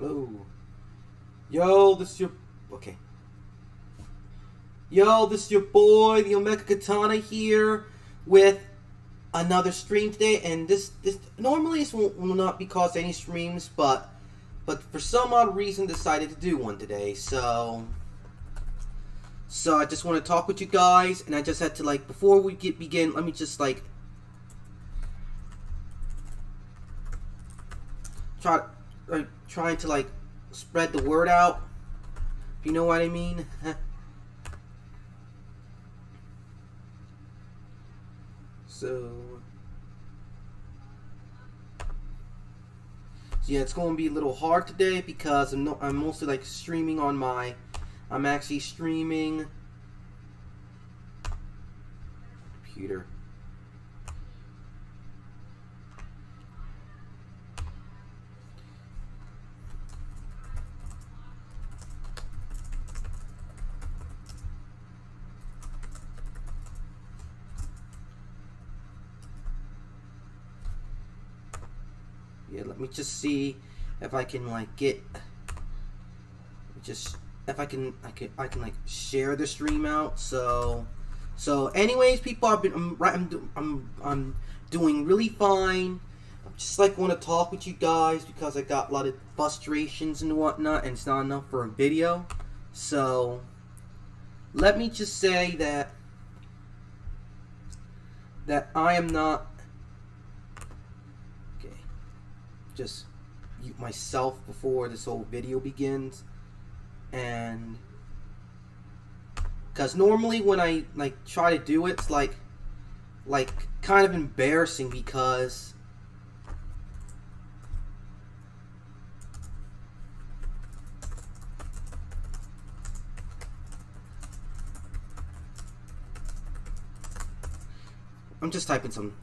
Hello. Yo, this is your... Okay. Yo, this is your boy, the Omega Katana here with another stream today. And this normally this will not be caused any streams, but for some odd reason decided to do one today. So I just want to talk with you guys, and I just had to, like, before we begin, let me just, like, trying to, like, spread the word out, if you know what I mean. So yeah, it's going to be a little hard today because I'm mostly, like, streaming on my... I'm actually streaming computer. Yeah, let me just see if I can, like, get if I can like share the stream out. So anyways, people, I'm doing really fine. I just, like, want to talk with you guys because I got a lot of frustrations and whatnot, and it's not enough for a video. So let me just say that I am not just mute myself before this whole video begins. And because normally when I, like, try to do it, it's like kind of embarrassing because I'm just typing some.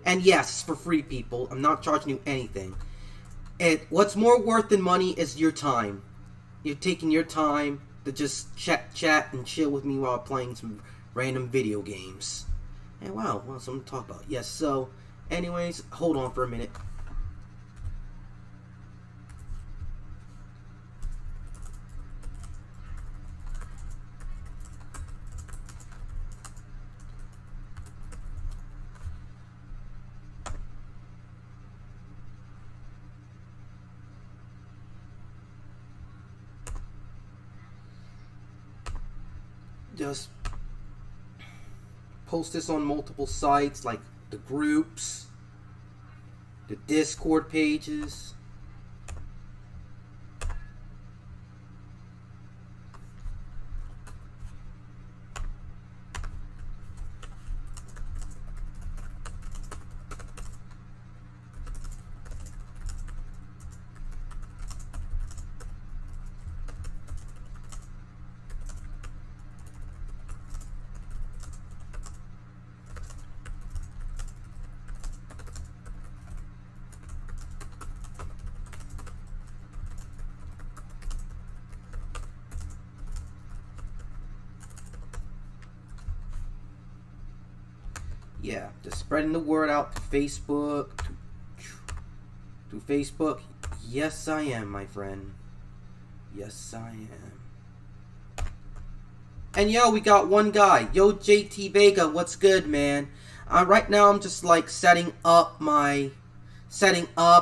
And yes, it's for free, people. I'm not charging you anything. And what's more worth than money is your time. You're taking your time to just chat and chill with me while playing some random video games. And wow, well, something to talk about. Yes, so anyways, hold on for a minute. Just post this on multiple sites, like the groups, the Discord pages. Yeah, just spreading the word out to Facebook. To Facebook. Yes, I am, my friend. Yes, I am. And yo, we got one guy. Yo, JT Vega, what's good, man? Right now, I'm just, like, setting up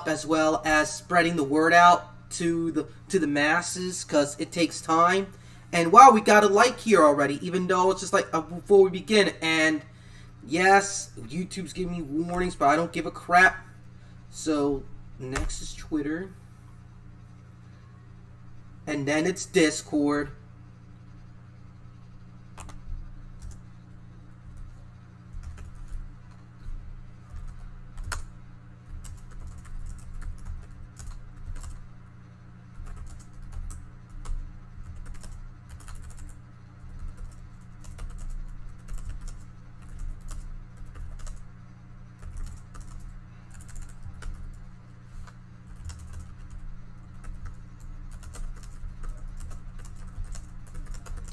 as well as spreading the word out to the masses, because it takes time. And wow, we got a like here already, even though it's just like before we begin. And yes, YouTube's giving me warnings, but I don't give a crap. So, next is Twitter. And then it's Discord.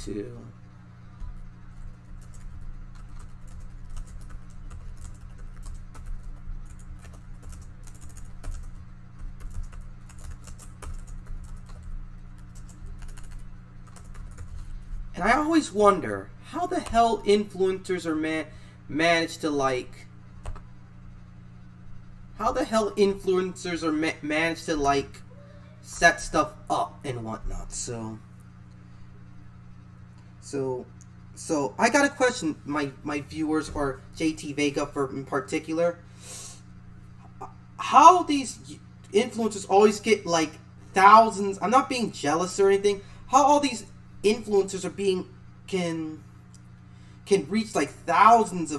To And I always wonder how the hell influencers are manage to like. How the hell influencers are manage to like set stuff up and whatnot. So I got a question, my viewers, or JT Vega in particular. How these influencers always get like thousands? I'm not being jealous or anything. How all these influencers are can reach like thousands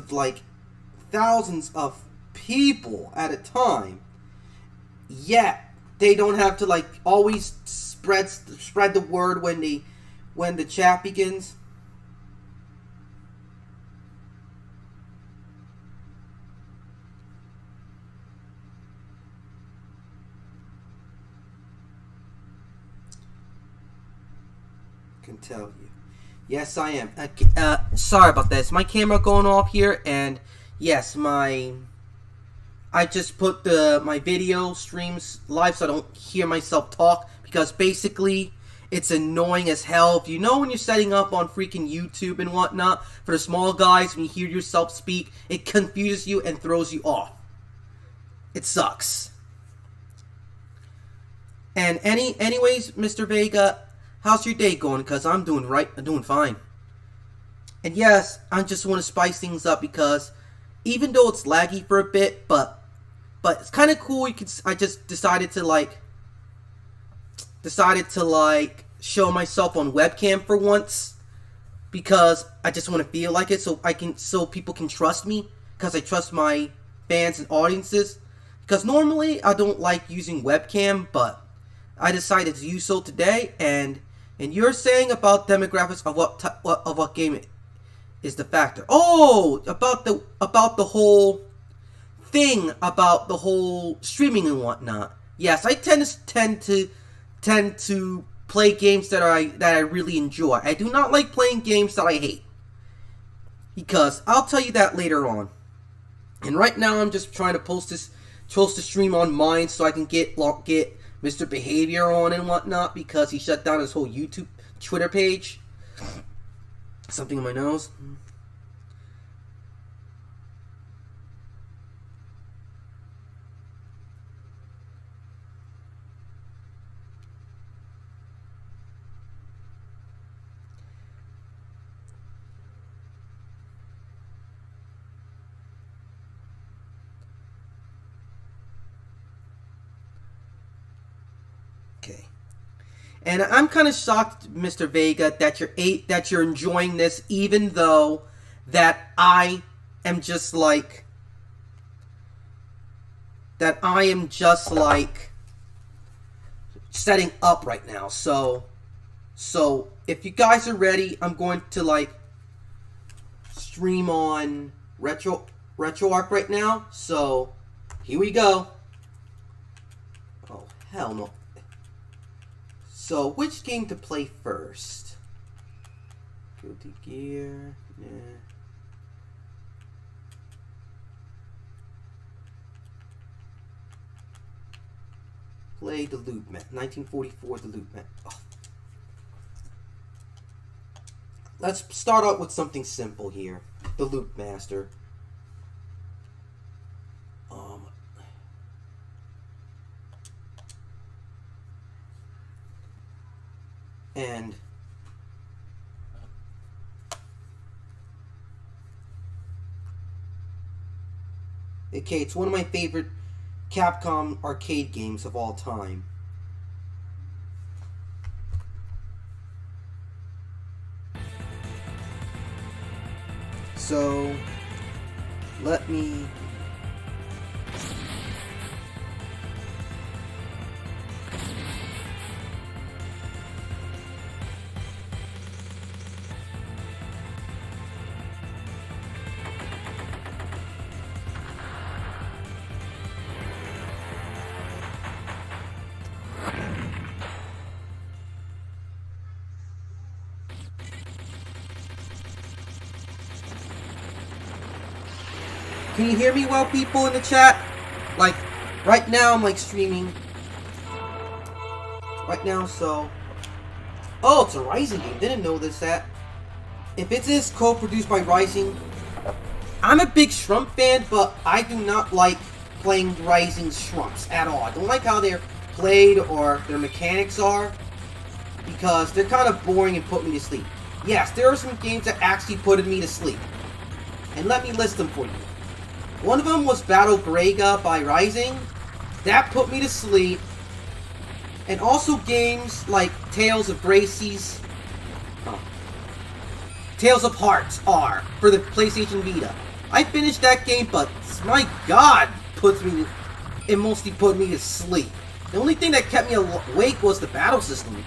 of people at a time, yet they don't have to like always spread the word when the chat begins. Can tell you. Yes, I am. Sorry about that. Is my camera going off here? And yes, I just put my video streams live so I don't hear myself talk, because basically it's annoying as hell. If you know when you're setting up on freaking YouTube and whatnot, for the small guys, when you hear yourself speak, it confuses you and throws you off. It sucks. And anyways, Mr. Vega, how's your day going? Because I'm doing fine. And yes, I just want to spice things up, because even though it's laggy for a bit, but it's kind of cool. I just decided to show myself on webcam for once, because I just want to feel like it, so people can trust me, because I trust my fans and audiences. Because normally I don't like using webcam, but I decided to use so today. And you're saying about demographics of what game is the factor? Oh, about the whole thing, about the whole streaming and whatnot. Yes, I tend to play games that I really enjoy. I do not like playing games that I hate, because I'll tell you that later on. And right now I'm just trying to post the stream on mine so I can get Mr. Behavior on and whatnot, because he shut down his whole YouTube Twitter page. Something in my nose. Okay. And I'm kind of shocked, Mr. Vega, that you're enjoying this, even though that I am just like setting up right now. So if you guys are ready, I'm going to stream on RetroArch right now. So here we go. Oh hell no. So, which game to play first? Guilty Gear, nah. Play the Loop Man, 1944, the Loop Man. Oh. Let's start out with something simple here. The Loop Master. And okay, it's one of my favorite Capcom arcade games of all time. So let me Can you hear me well, people in the chat? Like, right now I'm streaming. Right now, so... Oh, it's a Rising game. Didn't know this, that. if it is co-produced by Rising, I'm a big Shrump fan, but I do not like playing Rising's Shrumps at all. I don't like how they're played or their mechanics are, because they're kind of boring and put me to sleep. Yes, there are some games that actually put me to sleep, and let me list them for you. One of them was Battle Grega by Rising. That put me to sleep. And also games like Tales of Gracie's, Tales of Hearts are for the PlayStation Vita. I finished that game, but my God, it mostly put me to sleep. The only thing that kept me awake was the battle system.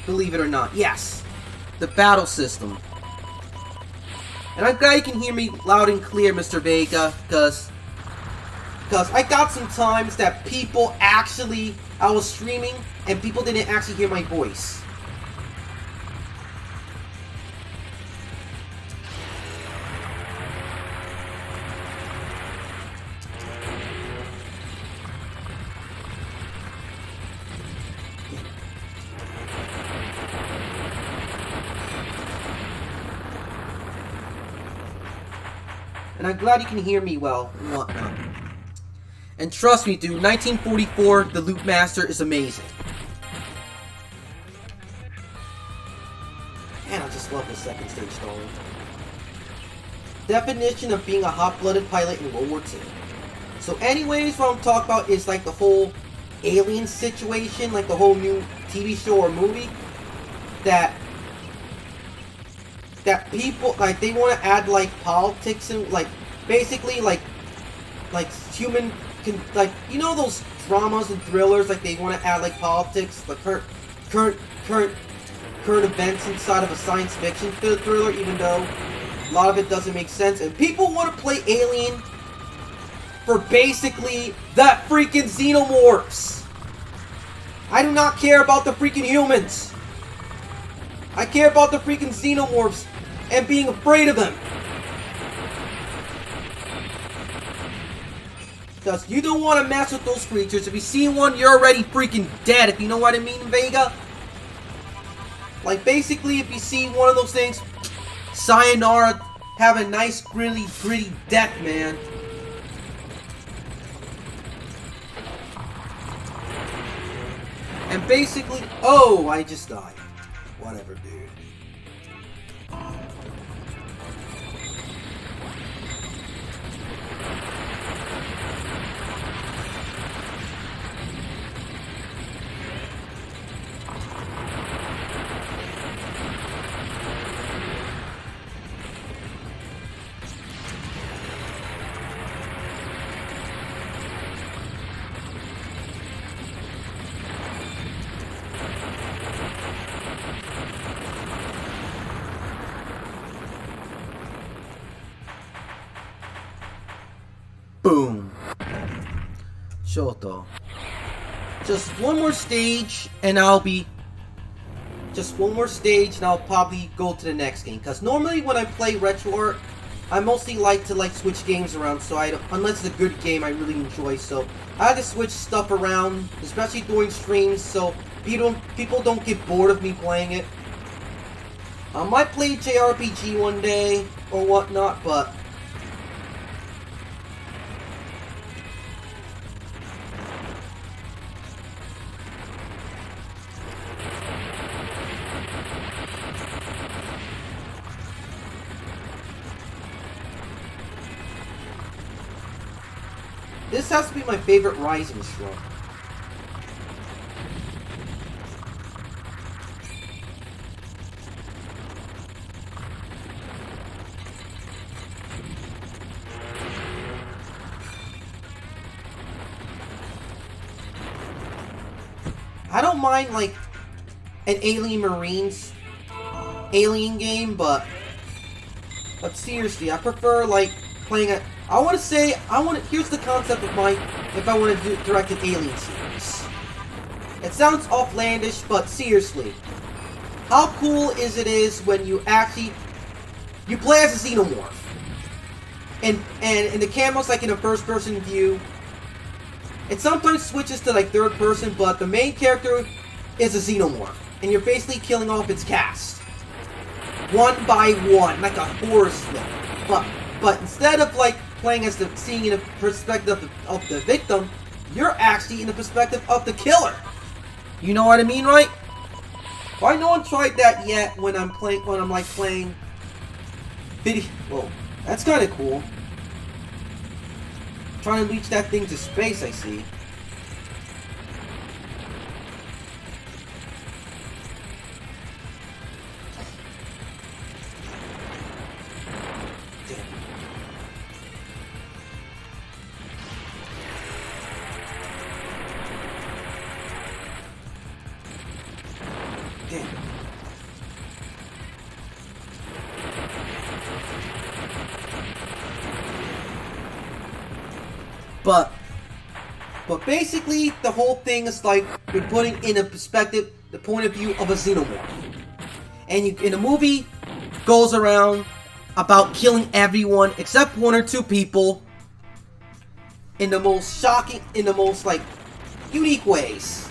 Believe it or not, yes, the battle system. And I'm glad you can hear me loud and clear, Mr. Vega, because I got some times that I was streaming, and people didn't actually hear my voice. And I'm glad you can hear me well and whatnot. And trust me, dude, 1944, the Loop Master is amazing. Man, I just love the second stage story. Definition of being a hot-blooded pilot in World War II. So anyways, what I'm talking about is like the whole alien situation, like the whole new TV show or movie that people, like, they want to add, like, politics and, like, basically, like human, like, you know those dramas and thrillers, like, they want to add, like, politics, like, current events inside of a science fiction thriller, even though a lot of it doesn't make sense, and people want to play Alien for basically that freaking xenomorphs. I do not care about the freaking humans. I care about the freaking xenomorphs and being afraid of them. Because you don't want to mess with those creatures. If you see one, you're already freaking dead, if you know what I mean, Vega. Like, basically, if you see one of those things, sayonara, have a nice, gritty death, man. And basically, oh, I just died. Whatever, dude. Boom. Shoto. Just one more stage and I'll probably go to the next game. Because normally when I play RetroArch, I mostly like to switch games around. So unless it's a good game I really enjoy. So I had to switch stuff around, especially during streams, so people don't get bored of me playing it. I might play JRPG one day or whatnot, but this has to be my favorite Rising Shroom. I don't mind, like, an Alien Marines Alien game, but seriously, I prefer, like, playing a... here's the concept of if I want to direct an Alien series. It sounds offlandish, but seriously, how cool is when you play as a xenomorph, and the camera's like in a first-person view. It sometimes switches to like third person, but the main character is a xenomorph. and you're basically killing off its cast. One by one, like a horse film. But instead of like playing as the seeing in the perspective of the victim, you're actually in the perspective of the killer. You know what I mean, right? Why no one tried that yet when I'm playing video? Whoa, that's kind of cool. Trying to reach that thing to space, I see. Damn. But basically, the whole thing is like you're putting in a perspective, the point of view of a xenomorph. And in the movie, goes around about killing everyone except one or two people in the most shocking, in the most like unique ways.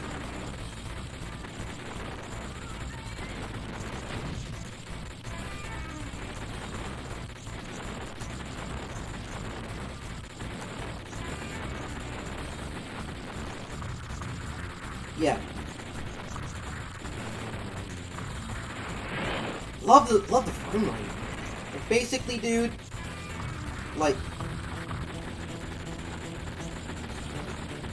Yeah. Love the frame rate. Like, basically, dude, like,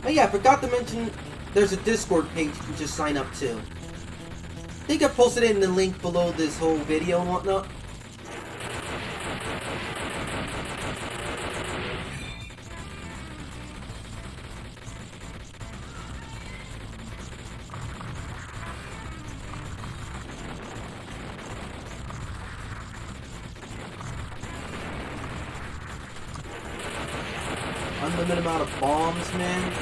oh yeah, I forgot to mention there's a Discord page you can just sign up to. I think I posted it in the link below this whole video and whatnot. Unlimited amount of bombs, man.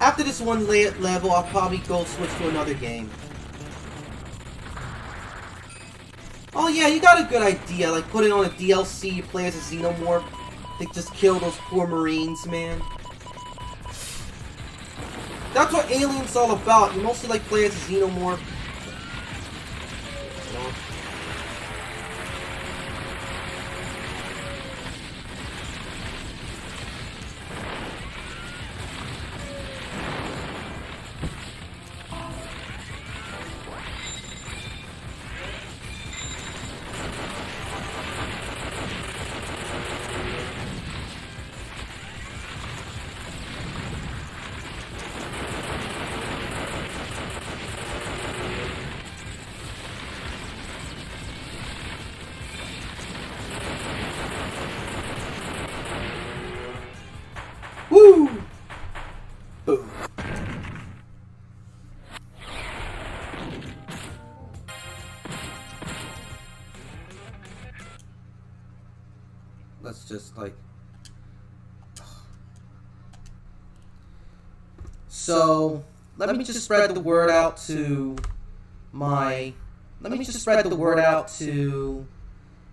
After this one level, I'll probably go switch to another game. Oh yeah, you got a good idea. Like putting on a DLC, you play as a xenomorph. They just kill those poor Marines, man. That's what Alien's all about. You mostly like play as a xenomorph. Woo! Boom. Let's just like... So, let me just spread the word out to my... Let me just spread the word out to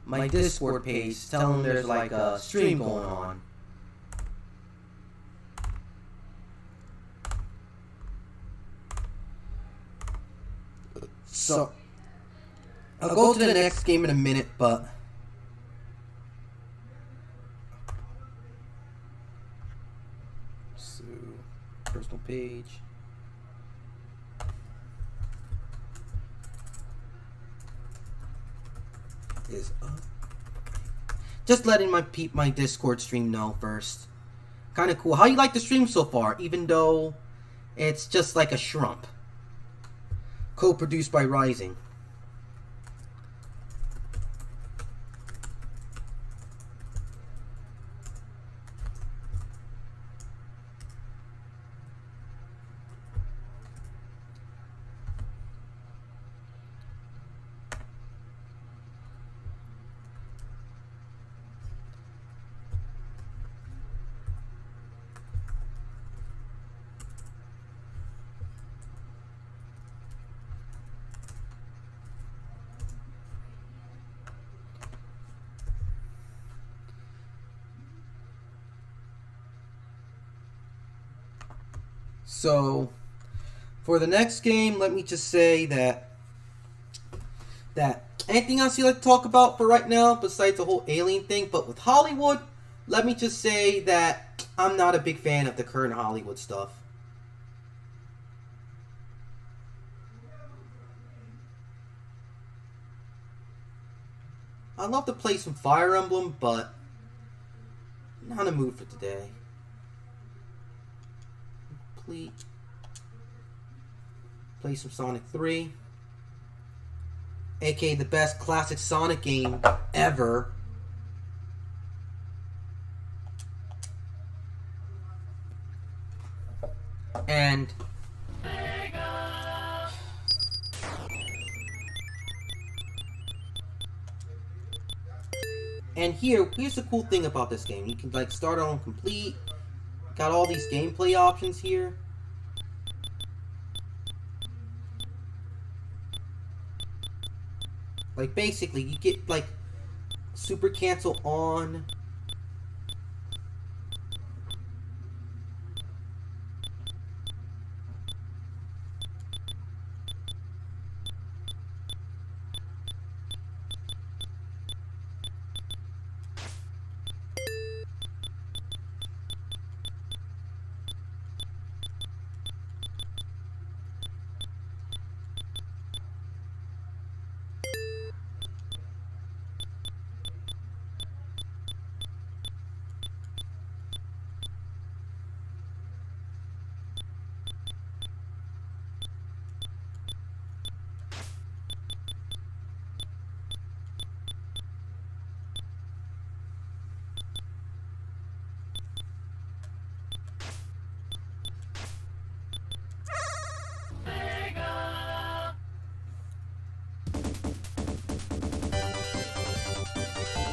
my Discord page. Tell them there's like a stream going on. So, I'll go to the next game in a minute, but... So, personal page. Is up. Just letting my Discord stream know first. Kind of cool. How you like the stream so far, even though it's just like a shrump. Co-produced by Rising. So, for the next game, let me just say that anything else you like to talk about for right now besides the whole alien thing, but with Hollywood, let me just say that I'm not a big fan of the current Hollywood stuff. I'd love to play some Fire Emblem, but I'm not in the mood for today. Play some Sonic 3. aka the best classic Sonic game ever. And here's the cool thing about this game. You can like start on complete. Got all these gameplay options here. Like basically you get like super cancel on.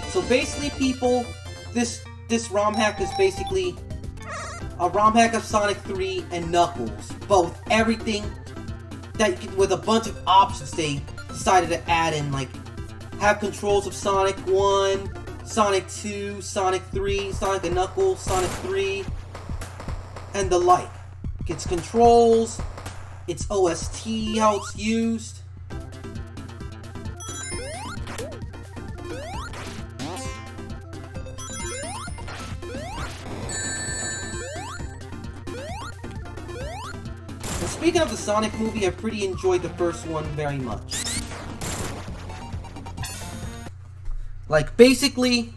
So basically, people, this ROM hack is basically a ROM hack of Sonic 3 and Knuckles. Both everything that you can, with a bunch of options they decided to add in, like have controls of Sonic 1, Sonic 2, Sonic 3, Sonic and Knuckles, Sonic 3, and the like. Its controls, its OST, how it's used. Speaking of the Sonic movie, I pretty enjoyed the first one very much. Like, basically,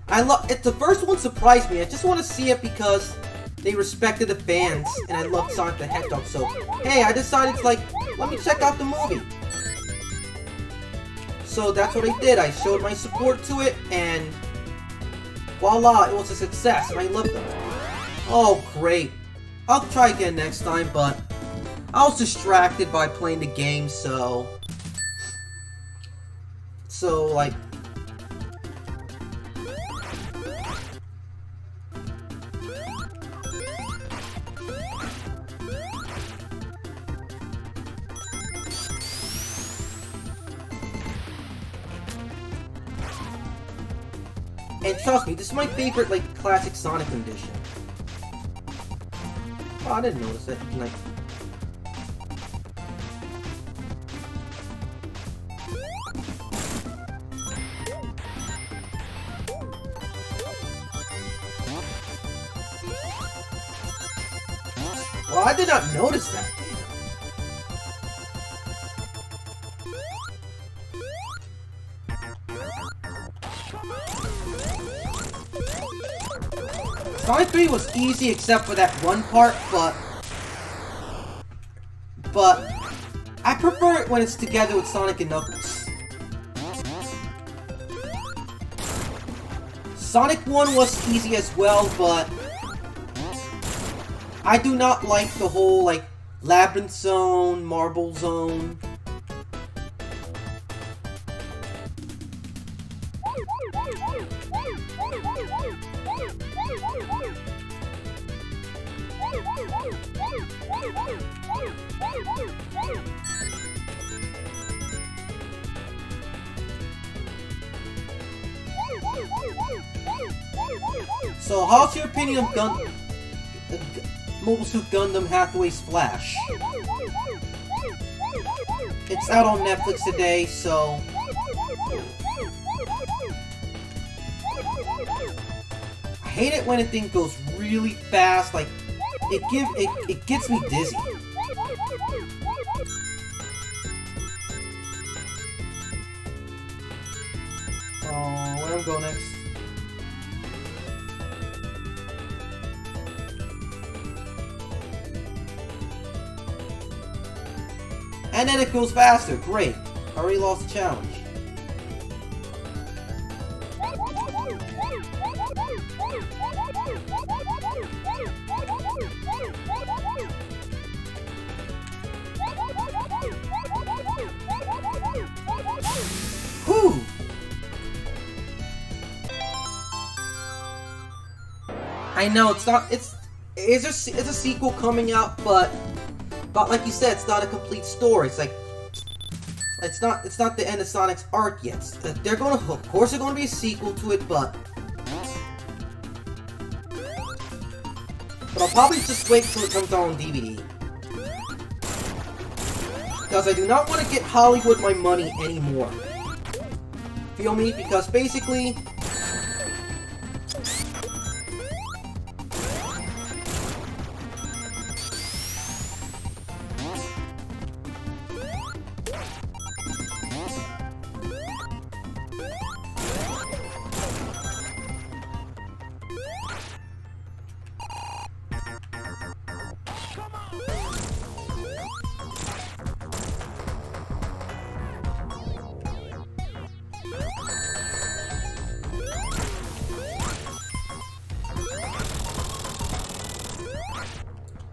the first one surprised me. I just want to see it because they respected the fans, and I love Sonic the Hedgehog, so, hey, I decided to, like, let me check out the movie. So that's what I did. I showed my support to it, and voila, it was a success, and I loved it. Oh, great. I'll try again next time, but I was distracted by playing the game, so like, and trust me, this is my favorite, like, classic Sonic edition. Oh, I didn't notice it. Like, well, I did not notice that. Sonic 3 was easy except for that one part, but I prefer it when it's together with Sonic and Knuckles. Sonic 1 was easy as well, but I do not like the whole, like, Labyrinth Zone, Marble Zone. So, how's your opinion of Mobile Suit Gundam Hathaway's Flash. It's out on Netflix today, so... I hate it when a thing goes really fast, like, it gets me dizzy. Oh, where do I go next? And then it goes faster. Great. I already lost the challenge. Whew! I know it's not. It's a sequel coming out, but like you said, it's not a complete story. It's like it's not the end of Sonic's arc yet. Of course, there's gonna be a sequel to it, but I'll probably just wait till it comes out on DVD. Because I do not want to get Hollywood my money anymore. Feel me? Because basically...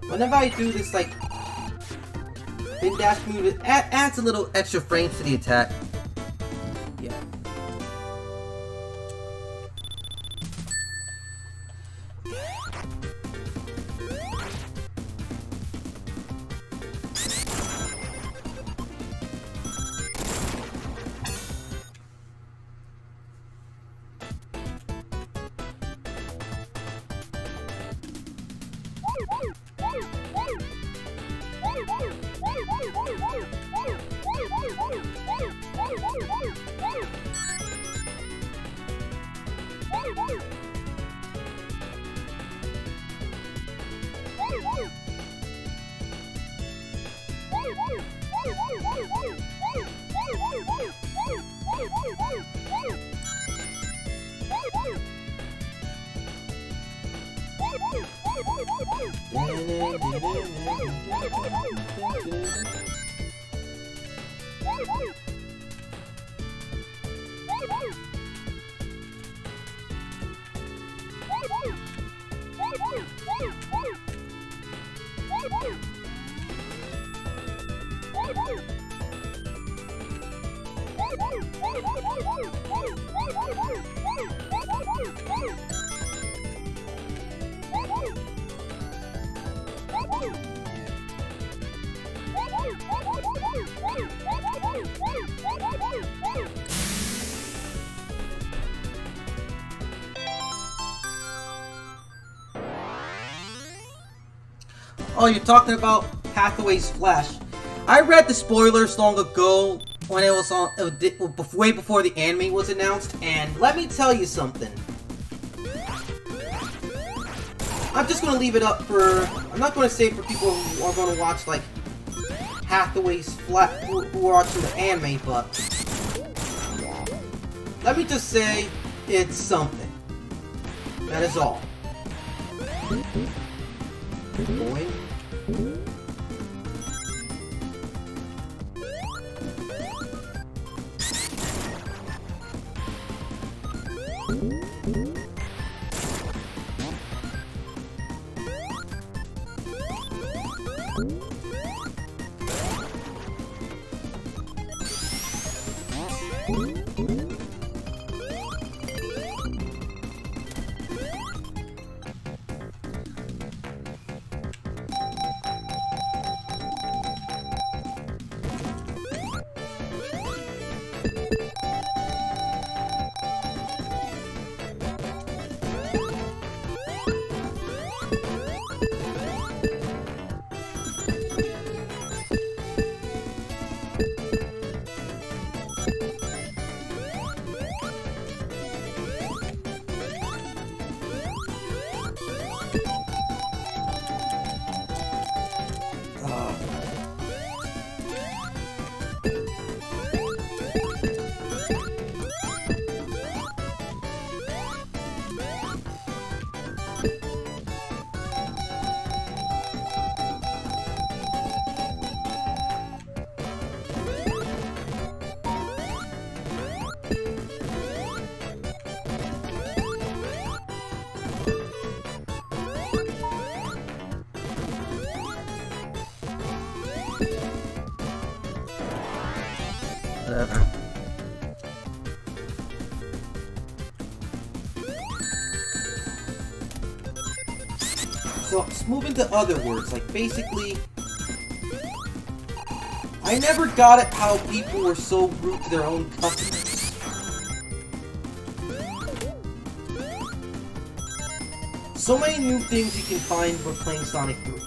whenever I do this, like, spin dash move, it adds a little extra frames to the attack. Yeah. Oh, you're talking about Hathaway's Flash. I read the spoilers long ago when it was on, way before the anime was announced, and let me tell you something. I'm just gonna leave it up for. I'm not gonna say for people who are gonna watch like Hathaway's Flash, who are watching the anime, but let me just say it's something. That is all. Boing. So let's move into other words. Like basically, I never got it how people were so rude to their own customers. So many new things you can find when playing Sonic 3.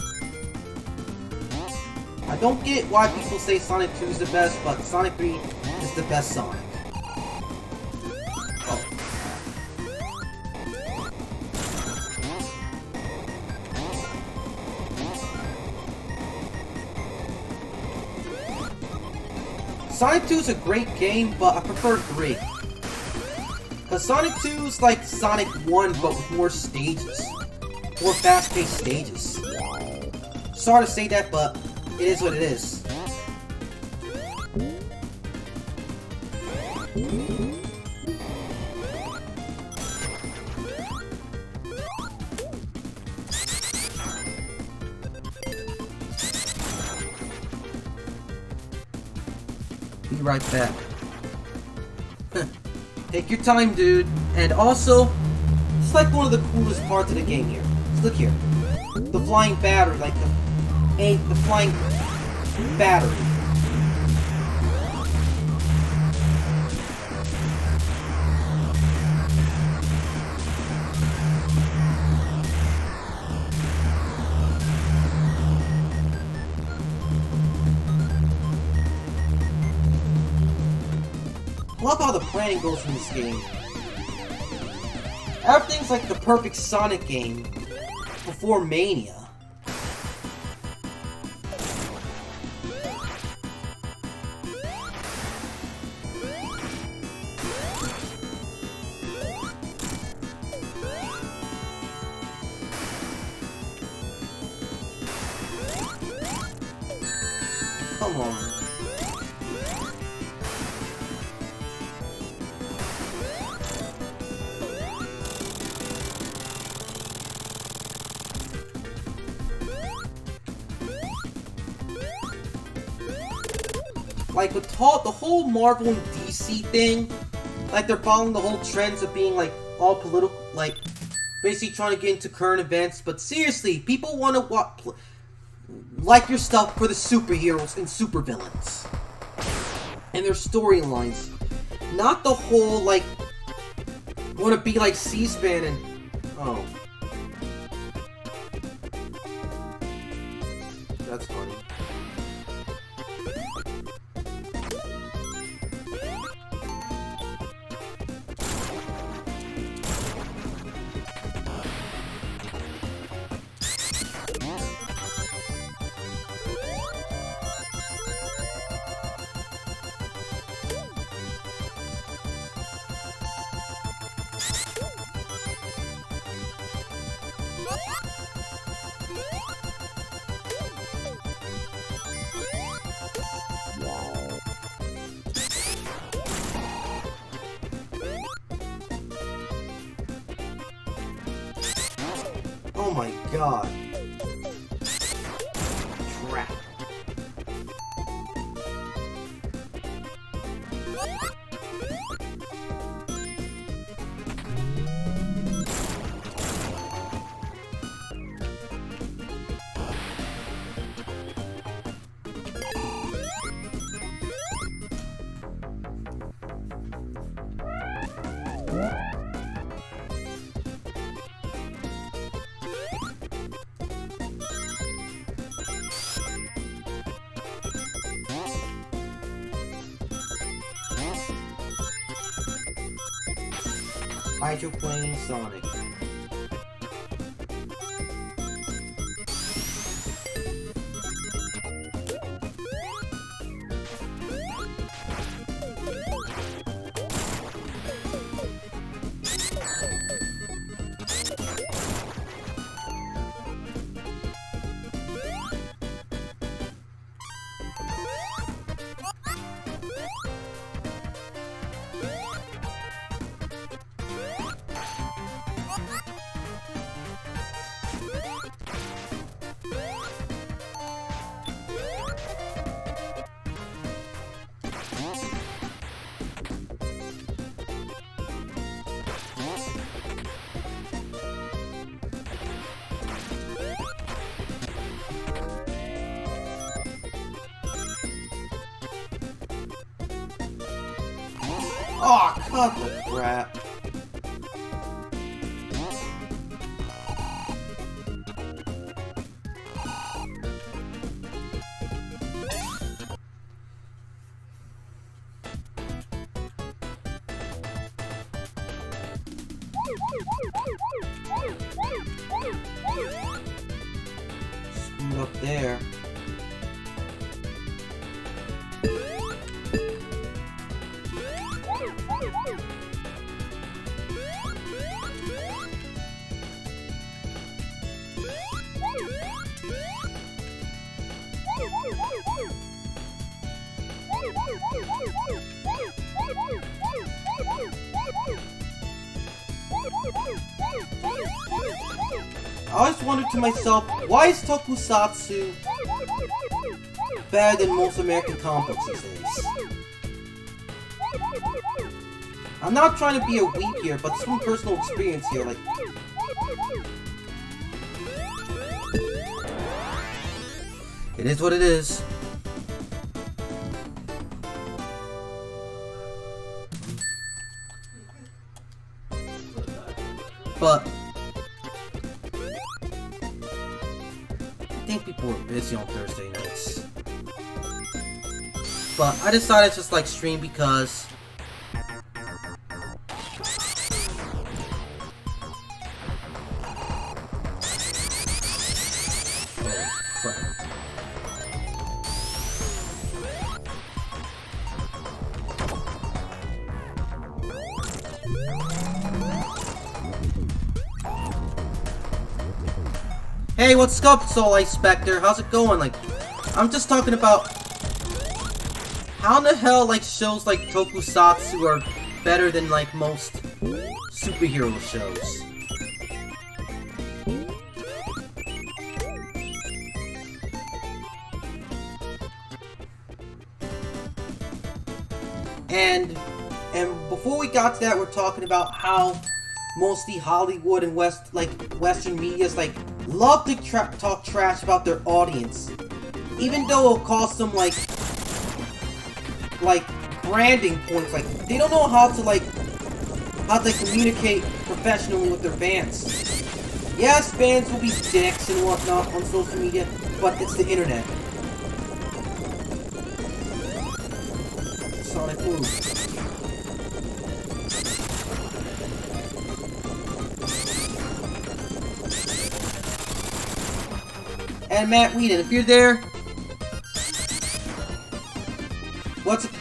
I don't get why people say Sonic 2 is the best, but Sonic 3 is the best Sonic. Oh. Sonic 2 is a great game, but I prefer 3. Because Sonic 2 is like Sonic 1, but with more stages. More fast-paced stages. Sorry to say that, but it is what it is. Be right back. Take your time, dude. And also, it's like one of the coolest parts of the game here. Just look here. The flying battery, like the flying battery. I love how the planning goes in this game. Everything's like the perfect Sonic game before Mania. Come on. Like with the whole Marvel and DC thing, like they're following the whole trends of being like all political, like basically trying to get into current events. But seriously, people want to like your stuff for the superheroes and supervillains and their storylines, not the whole like want to be like C-SPAN and oh, that's funny. Oh my god. Crap. Hydroplane Sonic. Oh, cut the crap. Screwed up there. I always wondered to myself, why is Tokusatsu better than most American comic books these days? I'm not trying to be a weep here, but some personal experience here, like... It is what it is. But I think people were busy on Thursday nights. But I decided to just like stream because hey, what's up, Soul Ice Spectre? How's it going? Like, I'm just talking about how in the hell, like, shows like Tokusatsu are better than, like, most superhero shows. And before we got to that, we're talking about how mostly Hollywood and Western media's like love to talk trash about their audience, even though it'll cost them like branding points. Like they don't know how to communicate professionally with their fans. Yes, fans will be dicks and whatnot on social media, but it's the internet. Sonic move. And Matt Whedon, if you're there,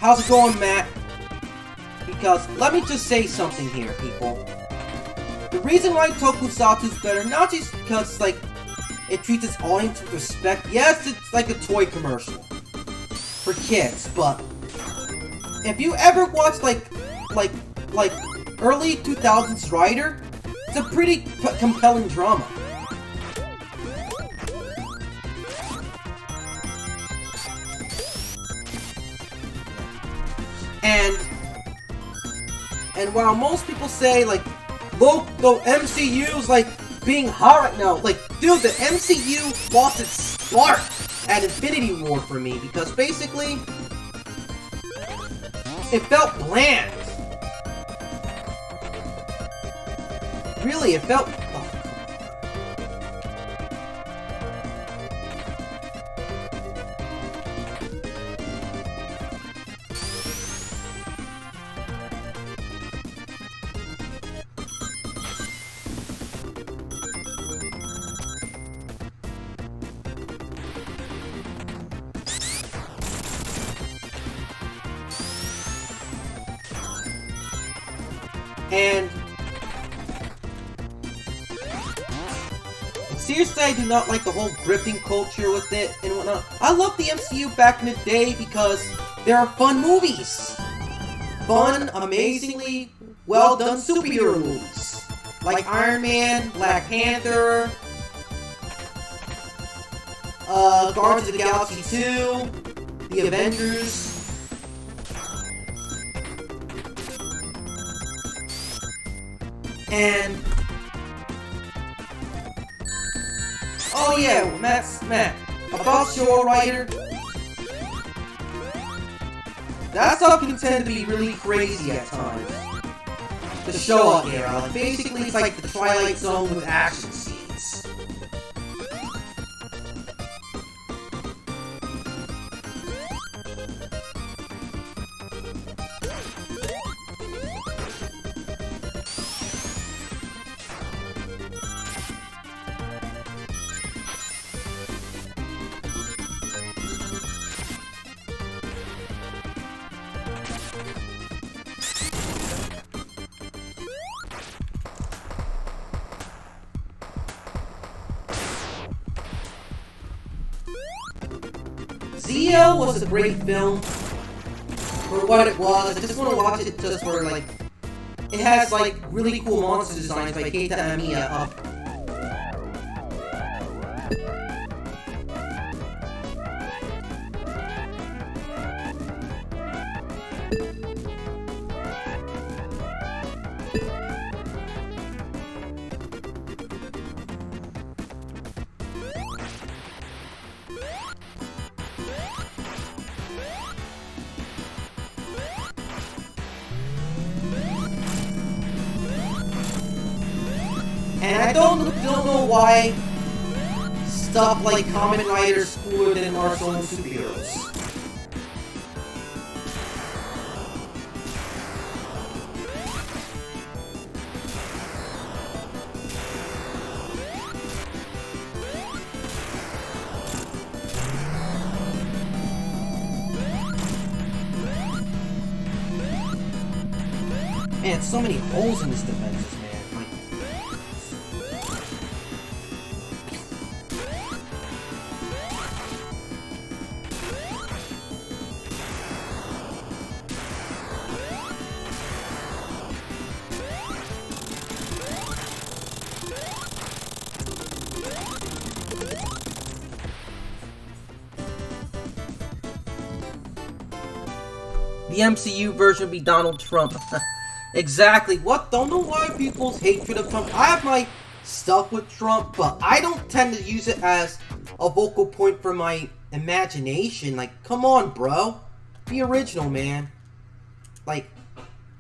how's it going, Matt? Because let me just say something here, people. The reason why Tokusatsu is better, not just because like it treats its audience with respect. Yes, it's like a toy commercial for kids, but if you ever watched like early 2000s Rider, it's a pretty compelling drama. And while most people say, like, look, the MCU is, like, being hot right now, like, dude, the MCU lost its spark at Infinity War for me, because basically, it felt bland. Really, it felt... And seriously, I do not like the whole gripping culture with it and whatnot. I loved the MCU back in the day because there are fun movies. Fun, amazingly well done superhero movies. Like Iron Man, Black Panther, Guardians of the Galaxy 2, The Avengers. And oh yeah, Matt, about your writer. that stuff can tend to be really crazy at times. The Showa era, like, basically it's like the Twilight Zone with action scenes. Zio was a great film for what it was. I just want to watch it just for, like, it has, like, really cool monster designs by Katana. And I don't know why stuff like Kamen Rider's cooler than our own superheroes. Man, so many holes in this defenses, man. Like, the MCU version would be Donald Trump. Exactly. What? Don't know why people's hatred of Trump. I have my stuff with Trump, but I don't tend to use it as a vocal point for my imagination. Like, come on, bro. Be original, man. Like,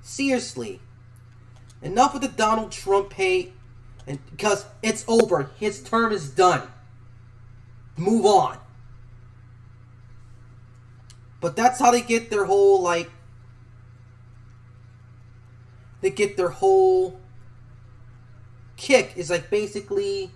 seriously. Enough with the Donald Trump hate. And because it's over. His term is done. Move on. But that's how they get their whole, like, they get their whole kick, is like basically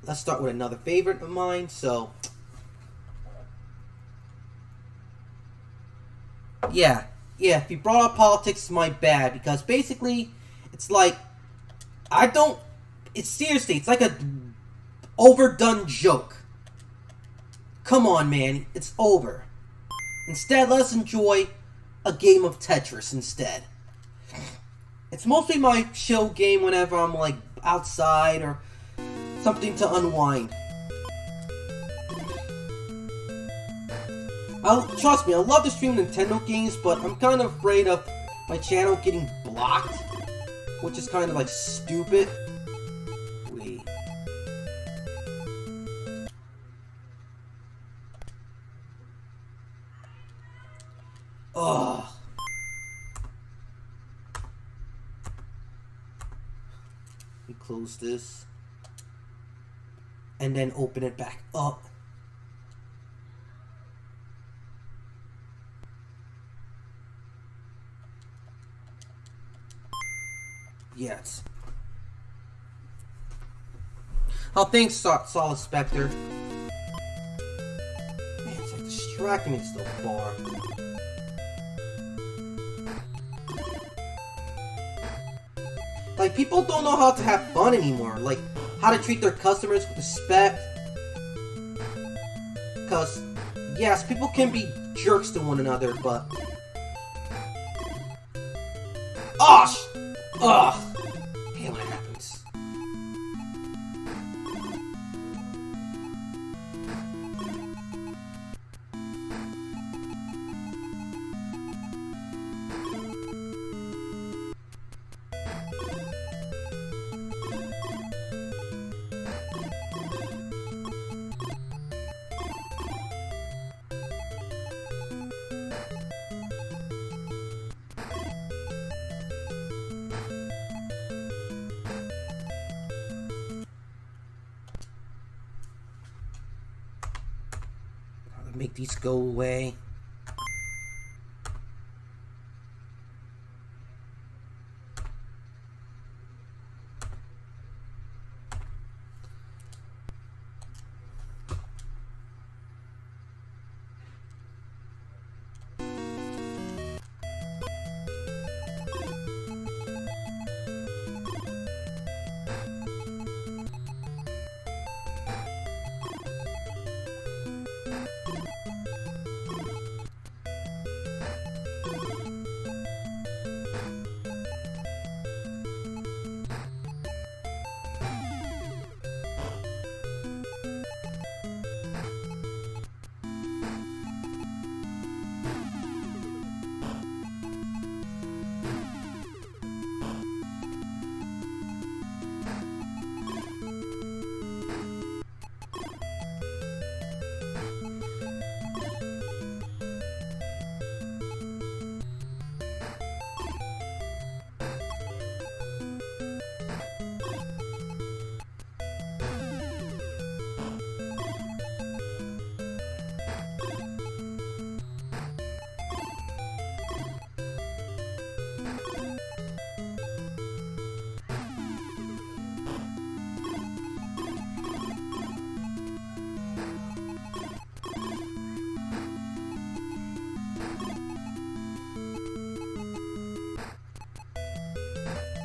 let's start with another favorite of mine. So, yeah, if you brought up politics, it's my bad. Because basically, it's like, it's seriously, it's like a overdone joke. Come on, man, it's over. Instead, let's enjoy a game of Tetris instead. It's mostly my chill game whenever I'm, like, outside or something to unwind. Trust me, I love to stream Nintendo games, but I'm kind of afraid of my channel getting blocked, which is kind of like stupid. Wait. Ugh. We close this. And then open it back up. Yes. Oh, thanks, Solid Spectre. Man, it's like distracting me so far. Like, people don't know how to have fun anymore. Like, how to treat their customers with respect. Because yes, people can be jerks to one another, but... Oh, ugh! I hate when it happens. Make these go away.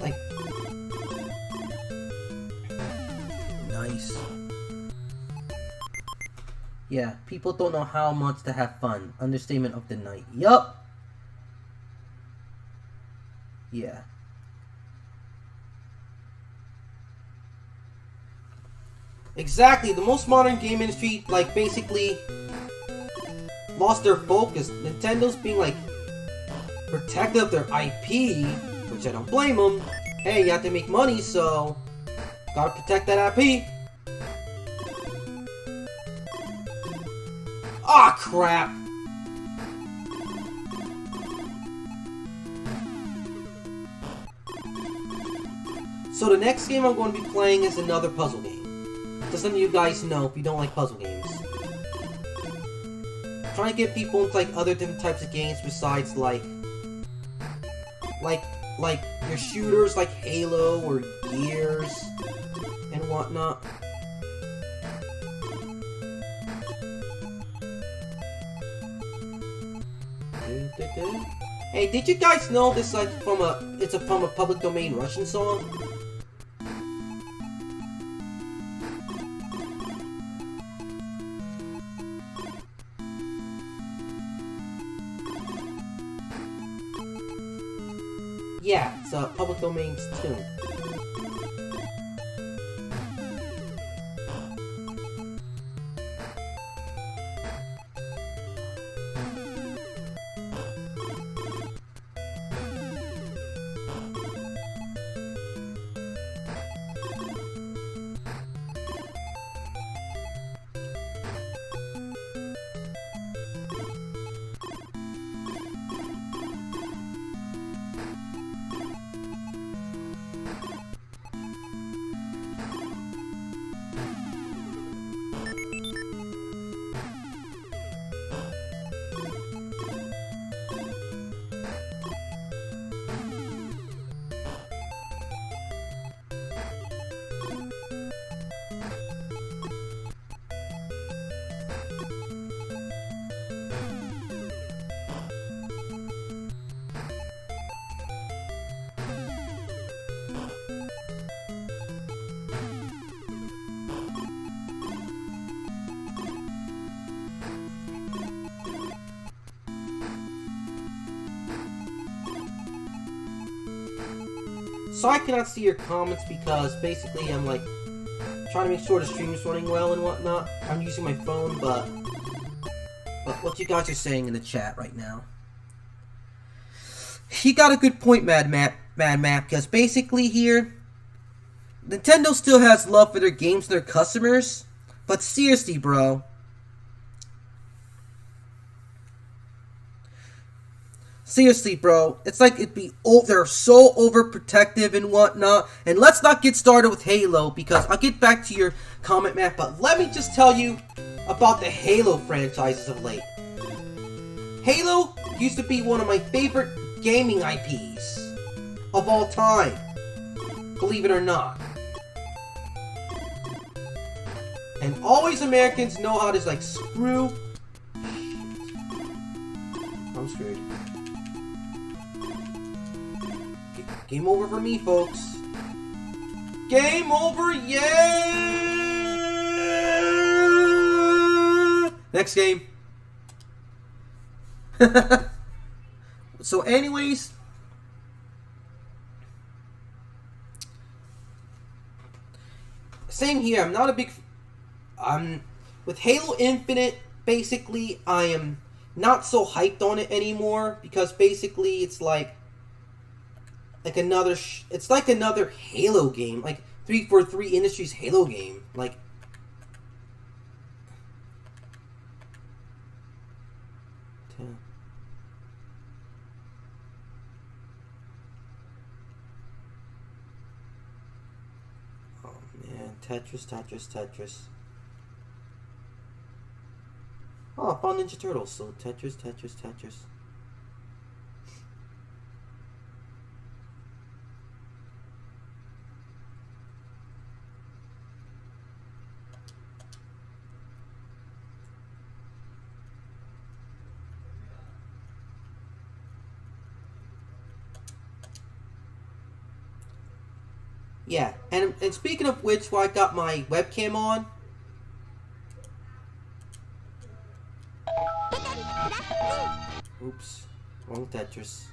Like, nice. Yeah, people don't know how much to have fun. Understatement of the night. Yup. Yeah. Exactly. The most modern game industry, like, basically lost their focus. Nintendo's being, like, protective of their IP, which I don't blame them. Hey, you have to make money, so gotta protect that IP. Ah, crap. So the next game I'm going to be playing is another puzzle game. Just letting you guys know if you don't like puzzle games. I'm trying to get people into, like, other different types of games besides, like your shooters like Halo or Gears and whatnot. Hey, did you guys know this, like, it's from a public domain Russian song? Yeah, it's a public domain tune. So I cannot see your comments because basically I'm like trying to make sure the stream is running well and whatnot. I'm using my phone, but what you guys are saying in the chat right now. He got a good point, Mad Map, because basically here, Nintendo still has love for their games and their customers, but seriously, bro. Seriously, bro. It's like they're so overprotective and whatnot. And let's not get started with Halo, because I'll get back to your comment, Matt, but let me just tell you about the Halo franchises of late. Halo used to be one of my favorite gaming IPs of all time. Believe it or not. And always Americans know how to, like, screw... I'm screwed. Game over for me, folks. Game over, yeah! Next game. So anyways, same here. I'm not a big... with Halo Infinite, basically, I am not so hyped on it anymore, because basically it's like another it's like another Halo game, like 343 Industries Halo game. Like, oh man, Tetris. Oh, I found Ninja Turtles, so Tetris. Yeah, and speaking of which, while I got my webcam on, oops, wrong Tetris.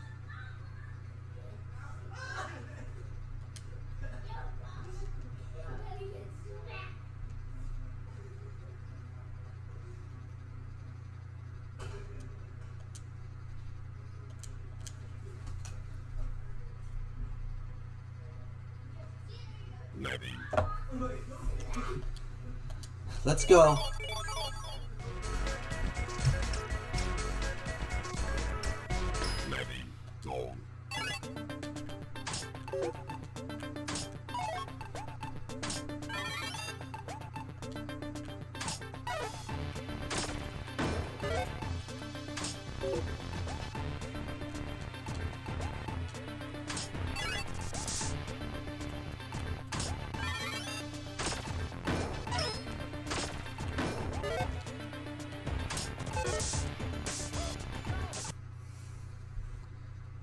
Let's go.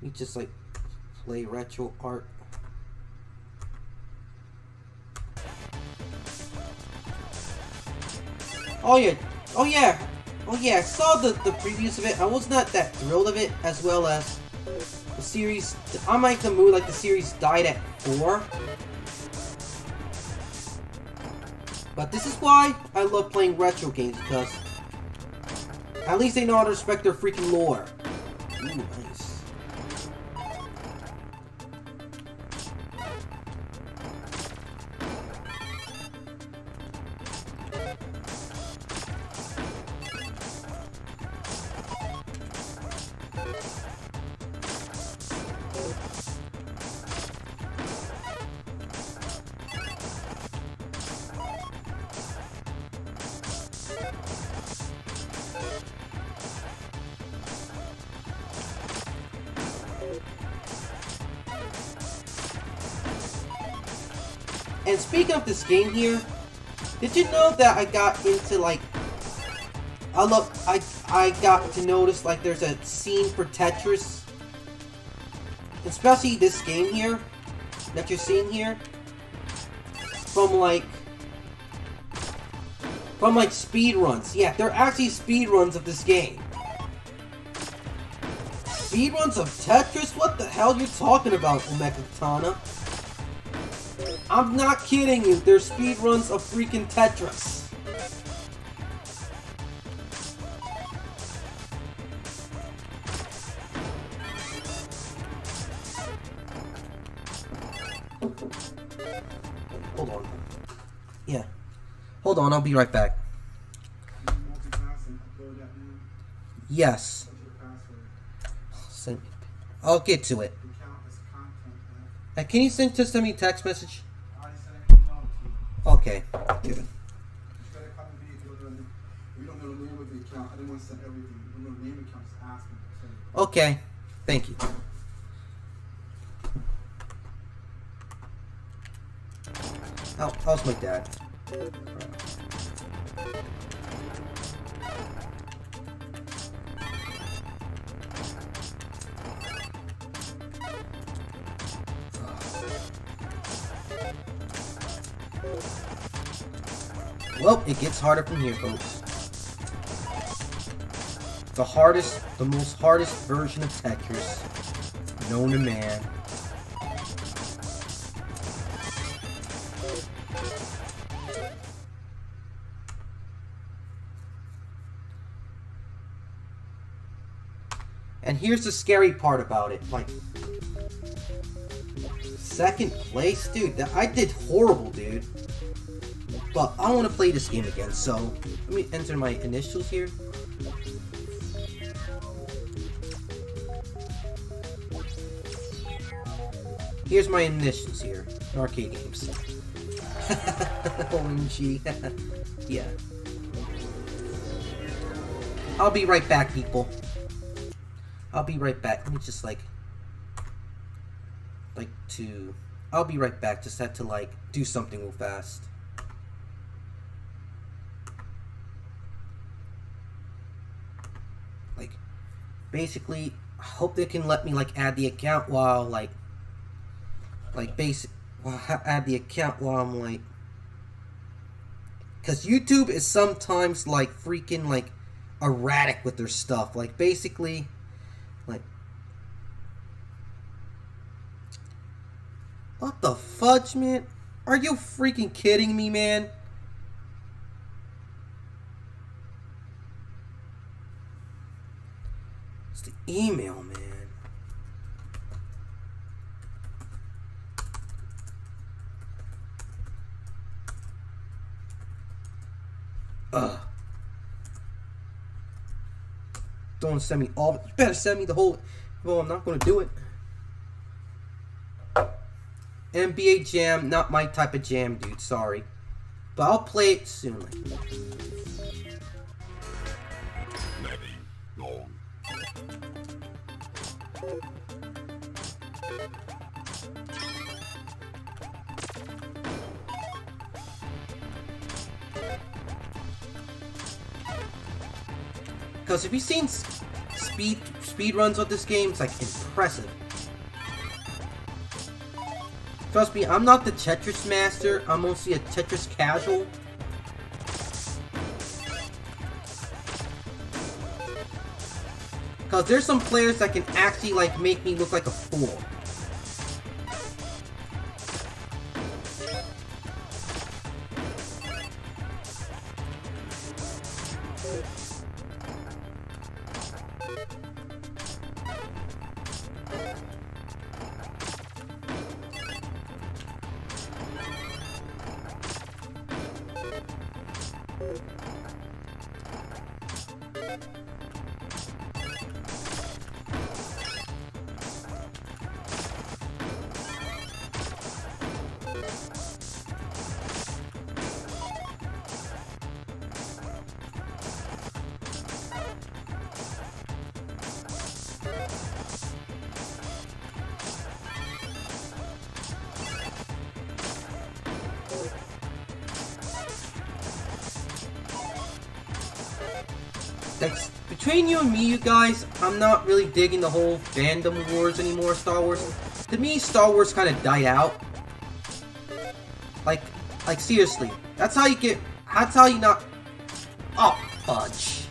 We just like play retro art. Oh yeah, I saw the previews of it. I was not that thrilled of it, as well as the series. I'm like the mood, like the series died at 4. But this is why I love playing retro games, because at least they know how to respect their freaking lore. Ooh, nice. And speaking of this game here, did you know that I got into, like, I got to notice, like, there's a scene for Tetris, especially this game here, that you're seeing here, from speed runs. Yeah, they're actually speed runs of this game. Speed runs of Tetris? What the hell are you talking about, Katana? I'm not kidding you. There's speedruns of freaking Tetris. Hold on. Yeah. Hold on, I'll be right back. Yes. I'll get to it. Can you send me a text message? Okay. Good. Okay. Thank you. How's my dad? Well, it gets harder from here, folks. The most hardest version of Tetris known to man. And here's the scary part about it, like, second place, dude, I did horrible, dude. But I want to play this game again, so let me enter my initials here. Here's my initials here, in arcade games. OMG. Yeah. I'll be right back, people. I'll be right back. Let me just I'll be right back. Just had to do something real fast. Basically, I hope they can let me add the account while add the account while I'm because YouTube is sometimes freaking erratic with their stuff. Basically, what the fudge, man? Are you freaking kidding me, man? It's the email, man. Don't send me all. You better send me the whole. Well, I'm not gonna do it. NBA Jam, not my type of jam, dude. Sorry, but I'll play it soon. Because if you've seen speed runs of this game, it's impressive. Trust me, I'm not the Tetris master. I'm mostly a Tetris casual. Because there's some players that can actually make me look like a fool. Between you and me, you guys, I'm not really digging the whole fandom wars anymore, Star Wars. To me, Star Wars kind of died out. Like seriously. That's how you not... Oh, fudge.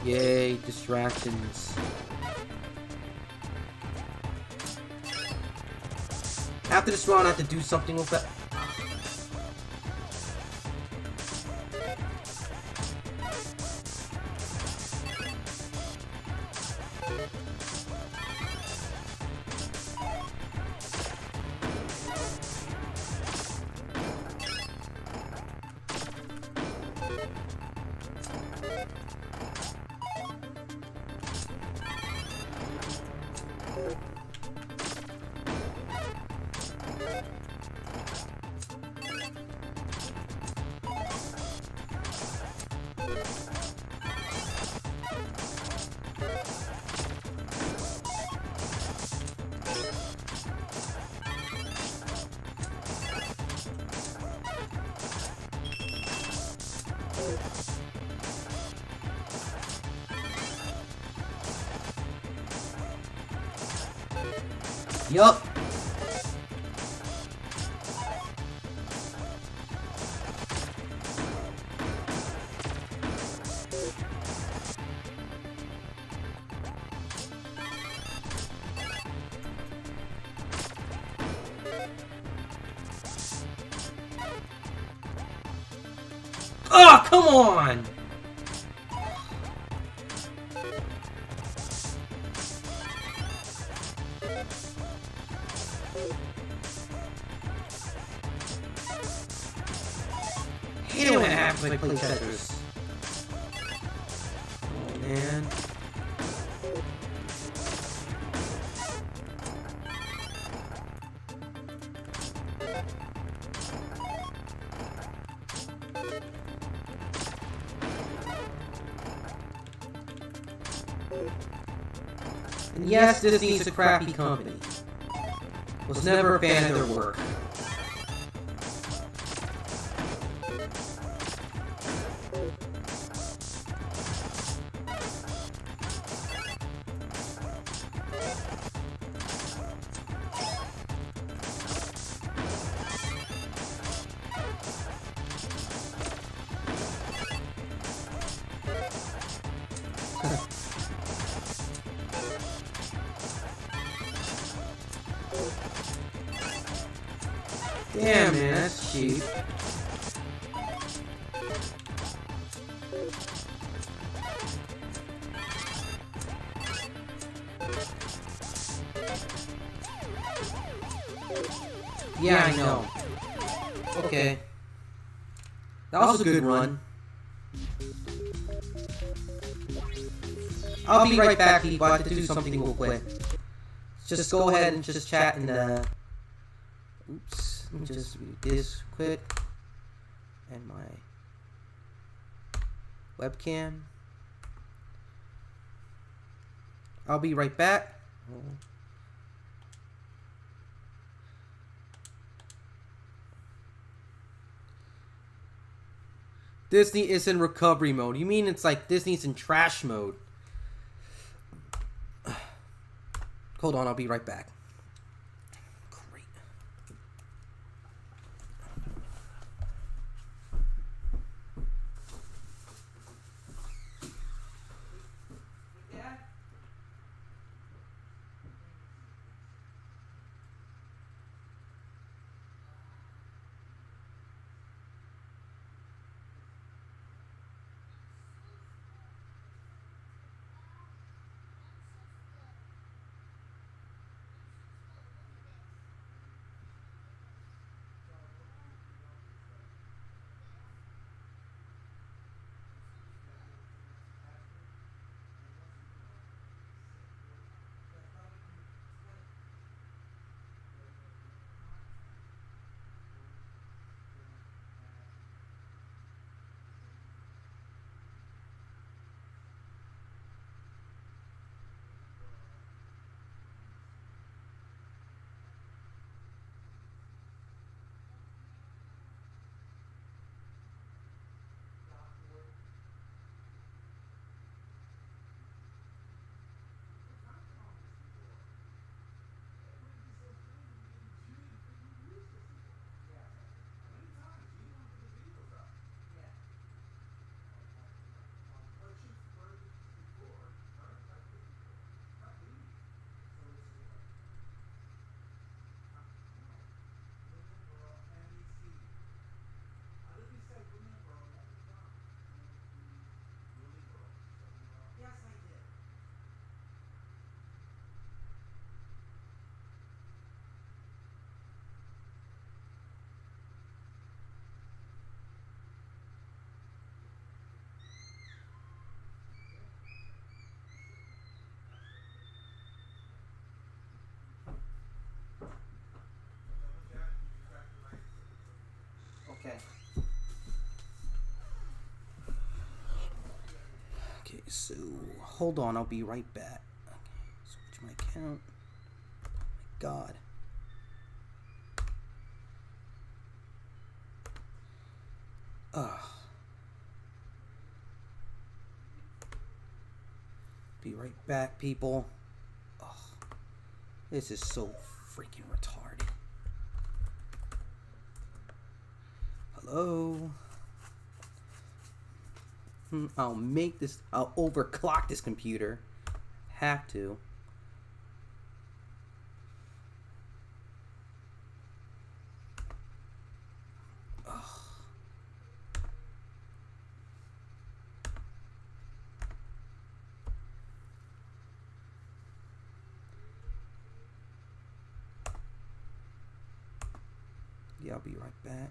Yay, distractions. After this round, I have to do something with that. Yup. Oh, come on! Hate it when it happens when I play Tetris. Oh, man. And yes, Disney's a crappy company. Was never a fan of their work. Damn, man, that's cheap. Yeah, I know. Okay. That was a good run. I'll be right back, people. I have to do something real quick. Just go ahead and just chat in the... Oops. Let me just read this quick. And my webcam. I'll be right back. Disney is in recovery mode. You mean it's like Disney's in trash mode? Hold on, I'll be right back. Great. So hold on, I'll be right back. Okay, switch my account. Oh my God. Ugh. Be right back, people. Ugh. This is so freaking retarded. Hello? I'll make this. I'll overclock this computer. Have to. Ugh. Yeah, I'll be right back.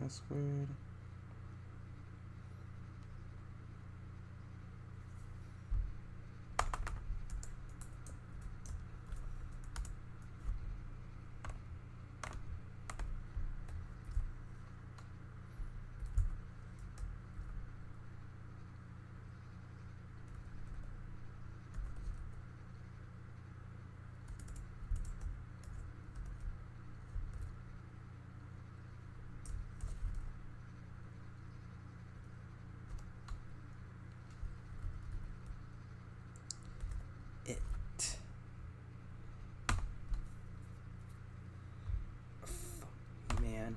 Password. It. Man.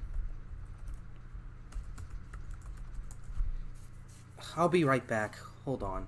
I'll be right back. Hold on.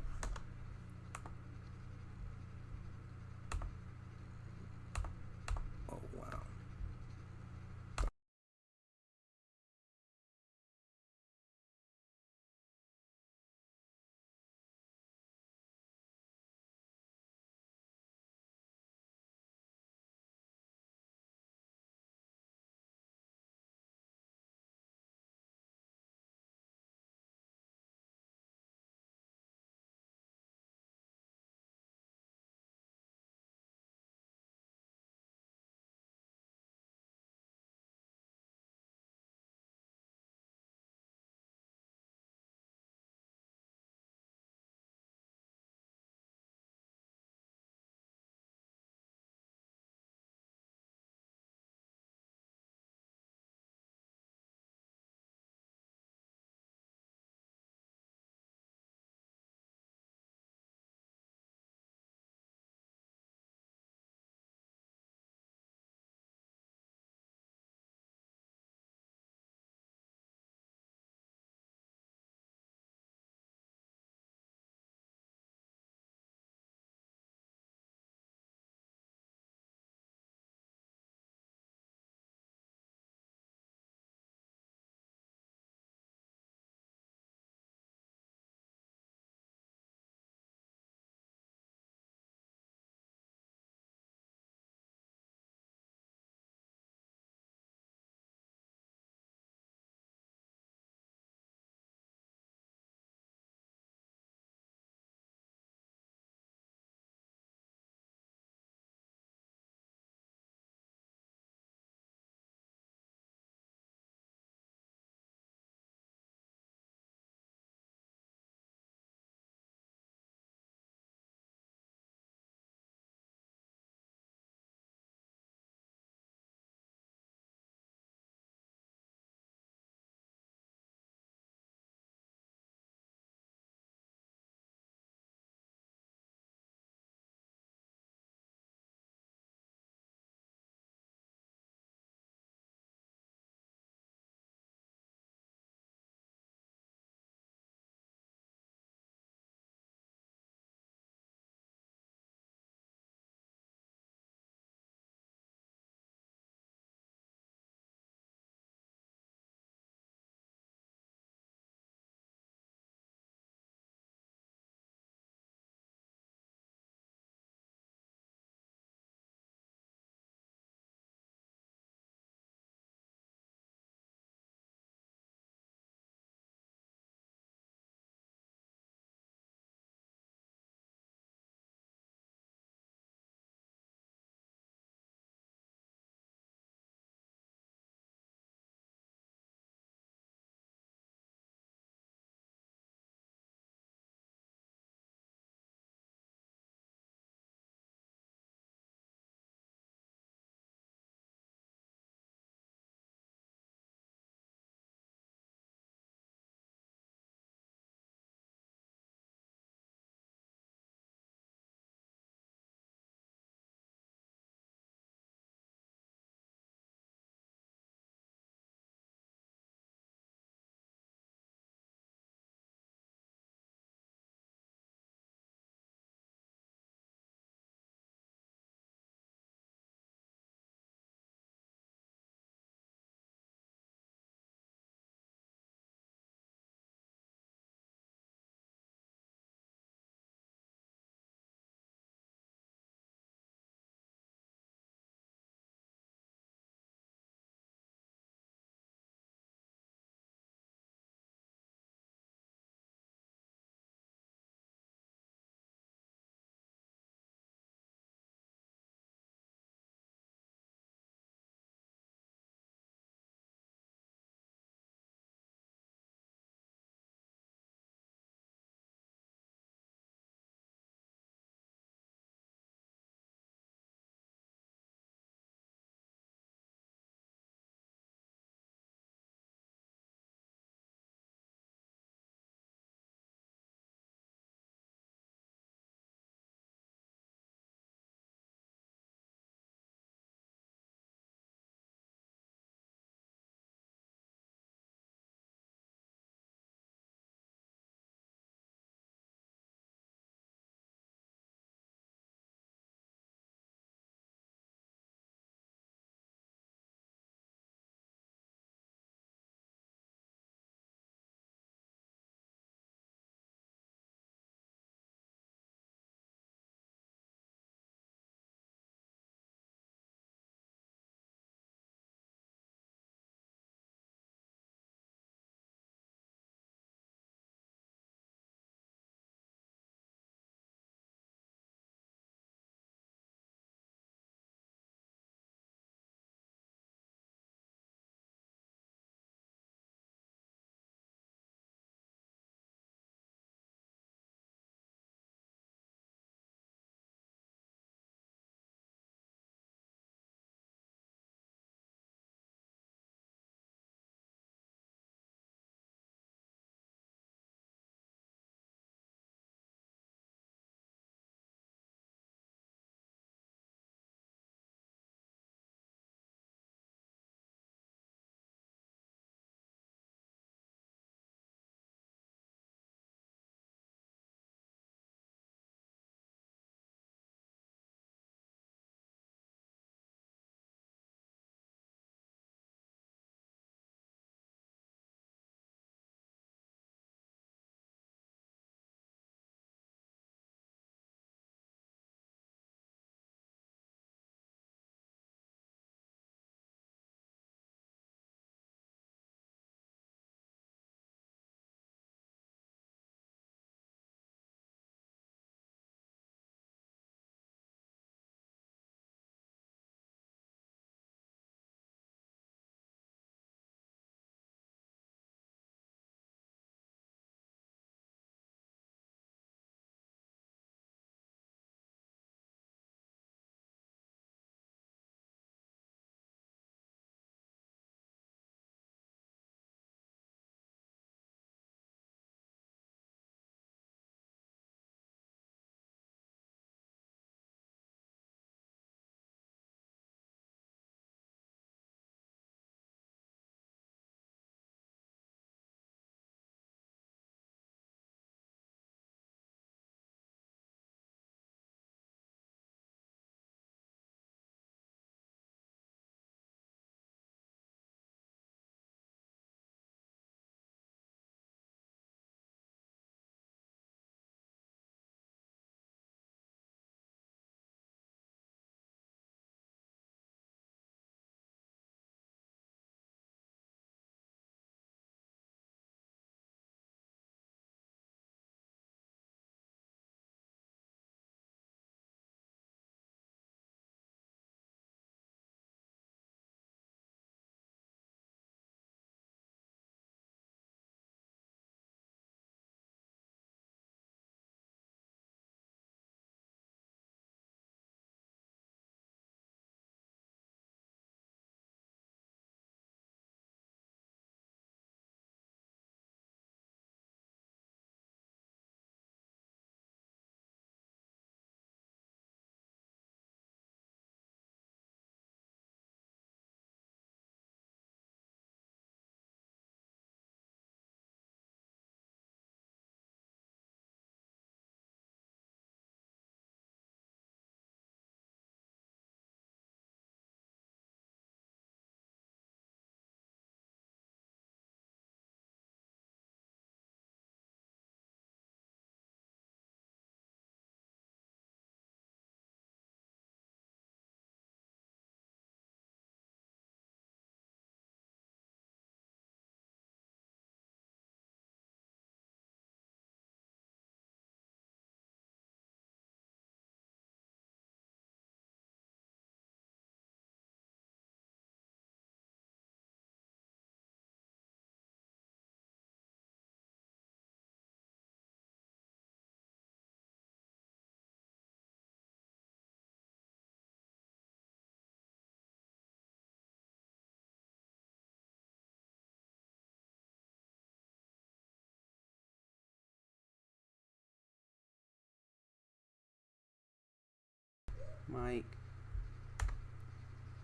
Mic.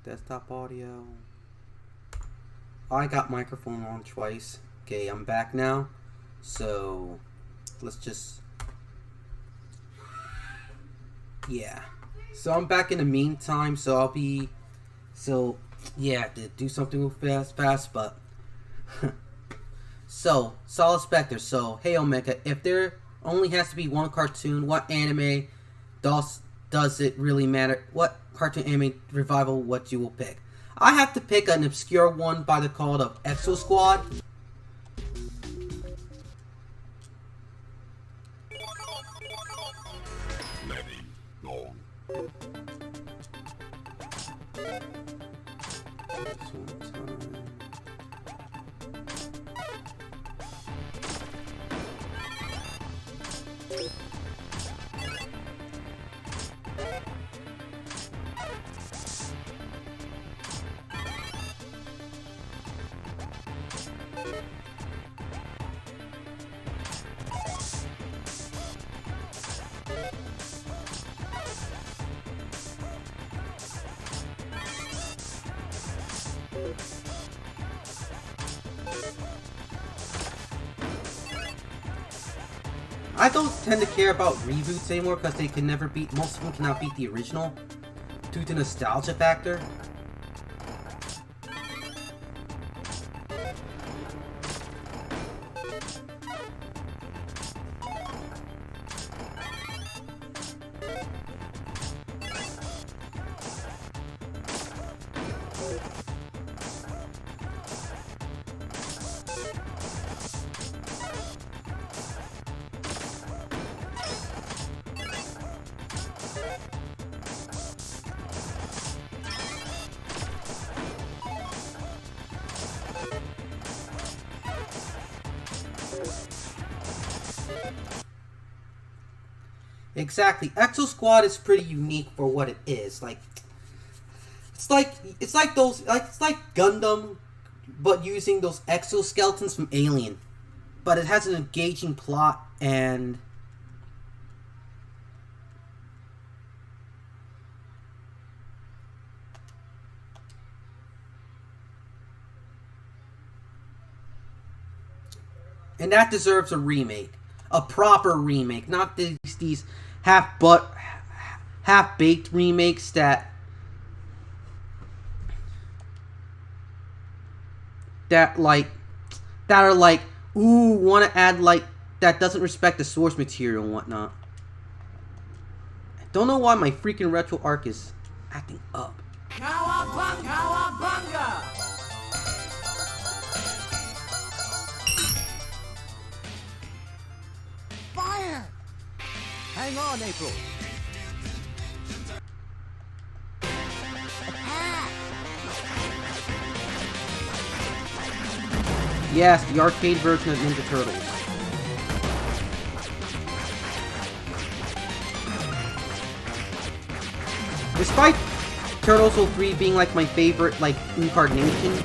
Desktop audio. I got microphone on twice. Okay, I'm back now. So, let's just... Yeah. So, I'm back in the meantime, so I'll be... So, yeah, to do something real fast, but... So, Solid Spectre. So, hey Omega, if there only has to be one cartoon, what anime does it really matter? What cartoon anime revival what you will pick? I have to pick an obscure one by the call of Exo Squad. I don't tend to care about reboots anymore because they can never beat, most of them cannot beat the original due to nostalgia factor. Exactly. Exo Squad is pretty unique for what it is. It's like Gundam, but using those exoskeletons from Alien. But it has an engaging plot and that deserves a remake. A proper remake, not these half-baked remakes that are like, ooh, want to add that doesn't respect the source material and whatnot. I don't know why my freaking retro arc is acting up. Cowabunga! Cowabunga! Fire! Hang on, April. Yes, the arcade version of Ninja Turtles. Despite Turtles 03 being like my favorite incarnation,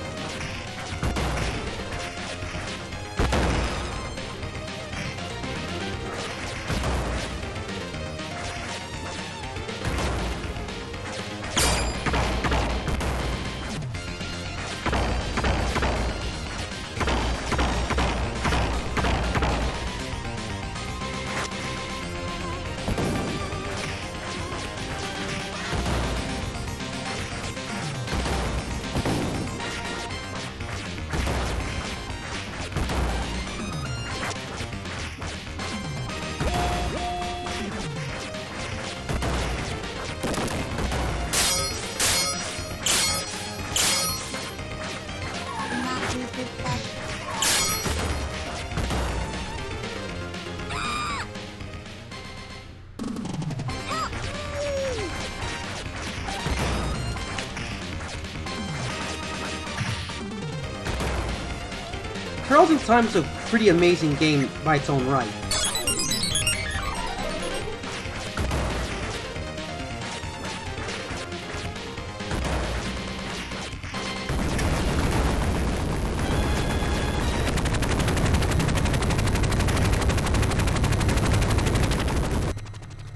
Turtles in Time is a pretty amazing game by its own right.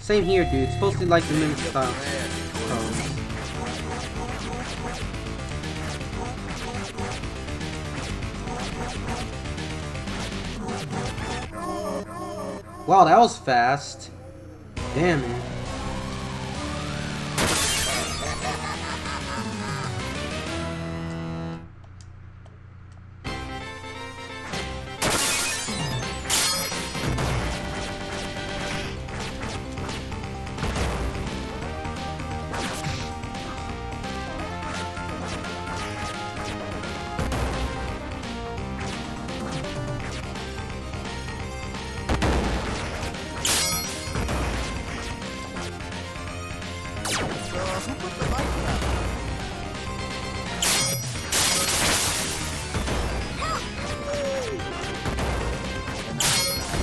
Same here, dude. It's supposed to be like the Ninja style. turtles. Wow, that was fast. Damn, man. Who put the lights out?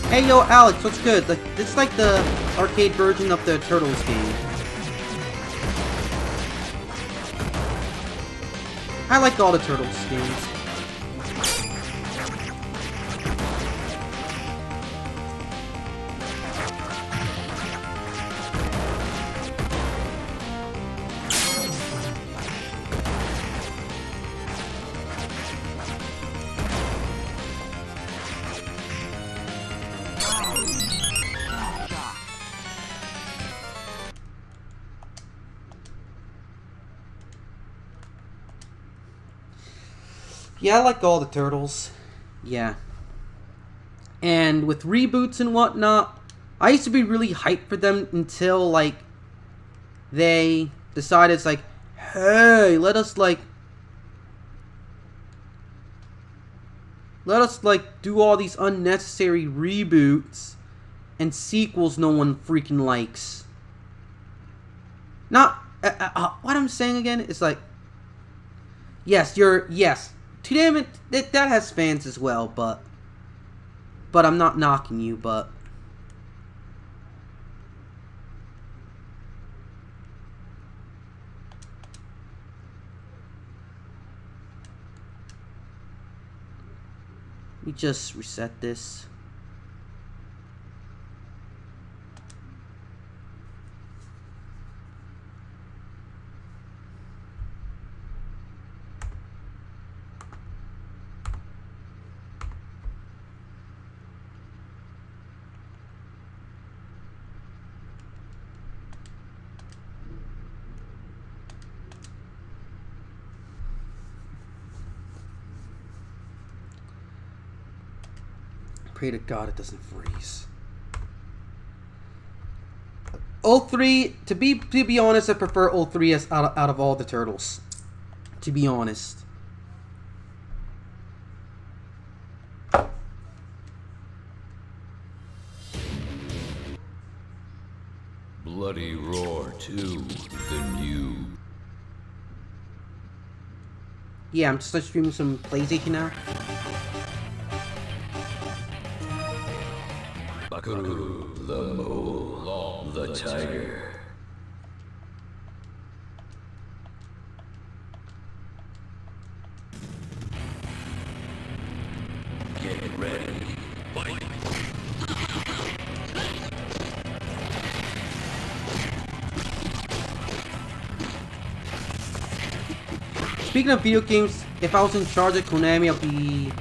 Hey, yo, Alex, what's good? Like, this is like the arcade version of the Turtles game. I like all the Turtles games. Yeah, I like all the Turtles. Yeah. And with reboots and whatnot, I used to be really hyped for them until, like, they decided, it's like, hey, let us, like, do all these unnecessary reboots and sequels no one freaking likes. Not, what I'm saying again is, like, yes, to them, that has fans as well, but I'm not knocking you, but we just reset this. Pray to God it doesn't freeze. 03, to be honest, I prefer 03 as out of all the Turtles. To be honest. Bloody Roar 2, the new. Yeah, I'm just like streaming some PlayStation now. Bakuru, the mole, the tiger. Get ready. Fight. Speaking of video games, if I was in charge of Konami, I'd be...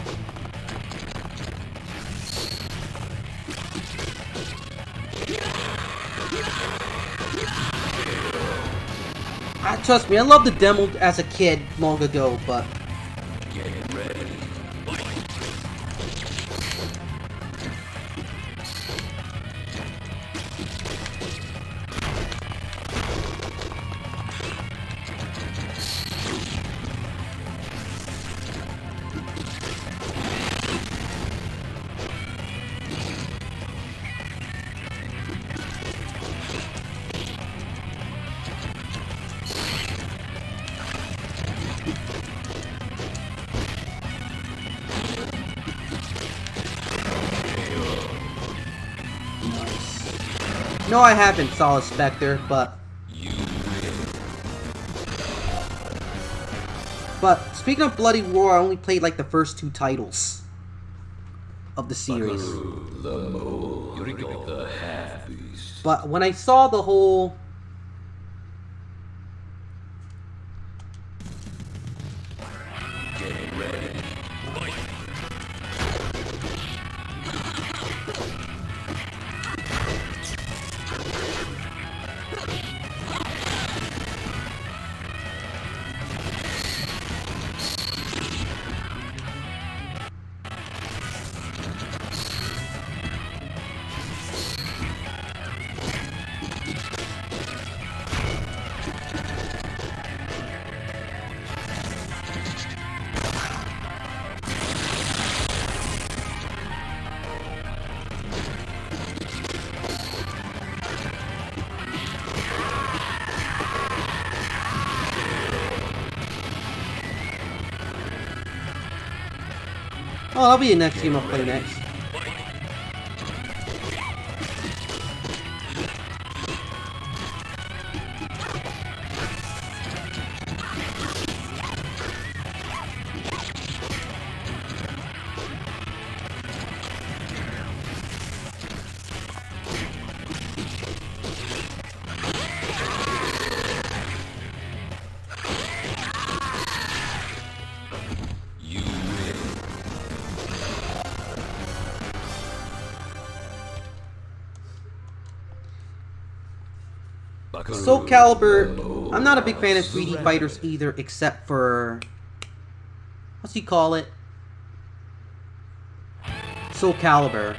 trust me, I loved the demo as a kid long ago, but... Get ready. No, I haven't, Solid Spectre, but... But, speaking of Bloody Roar, I only played, like, the first 2 titles of the series. The mole, the half-beast. But when I saw the whole... Oh, that'll be the next game I'll play next. Soul Calibur, I'm not a big fan of 3D fighters either, except for, what's he call it? Soul Calibur.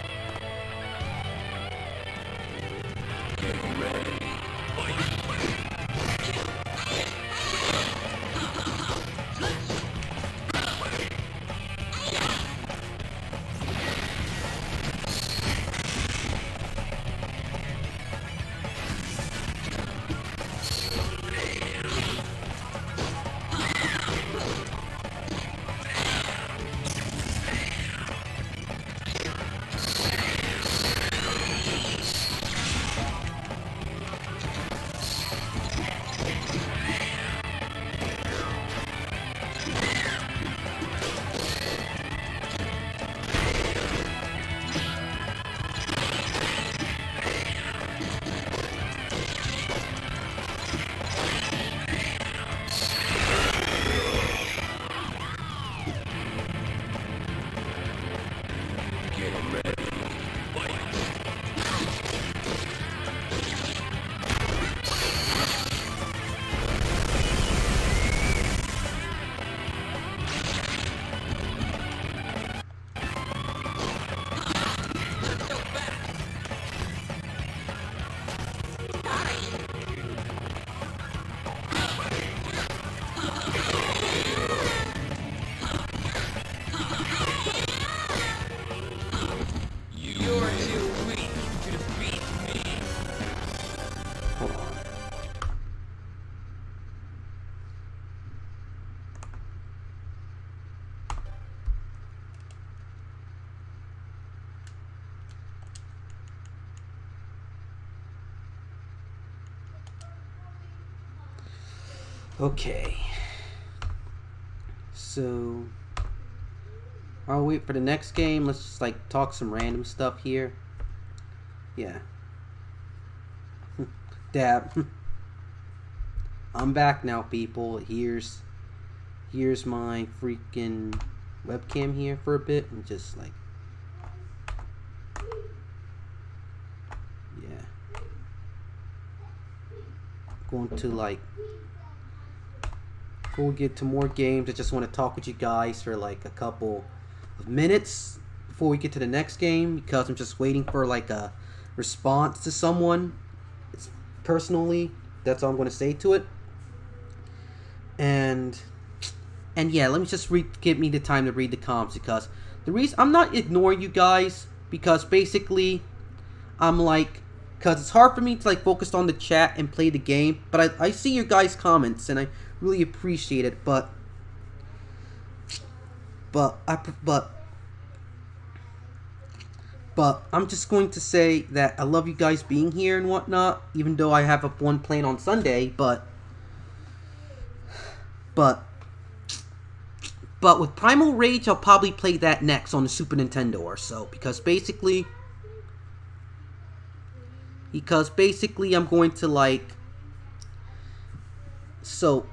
Okay. So, I'll wait for the next game. Let's just like talk some random stuff here. Yeah. Dab. I'm back now, people. Here's my freaking webcam here for a bit. And just like, yeah. Going to like, before we get to more games, I just want to talk with you guys for like a couple of minutes before we get to the next game, because I'm just waiting for like a response to someone. It's personally, that's all I'm going to say to it. And yeah, let me just give me the time to read the comments, because the reason I'm not ignoring you guys, because basically I'm like, because it's hard for me to like focus on the chat and play the game, but I see your guys' comments and I really appreciate it, but I'm just going to say that I love you guys being here and whatnot, even though I have one playing on Sunday, but with Primal Rage, I'll probably play that next on the Super Nintendo or so, because basically I'm going to like, so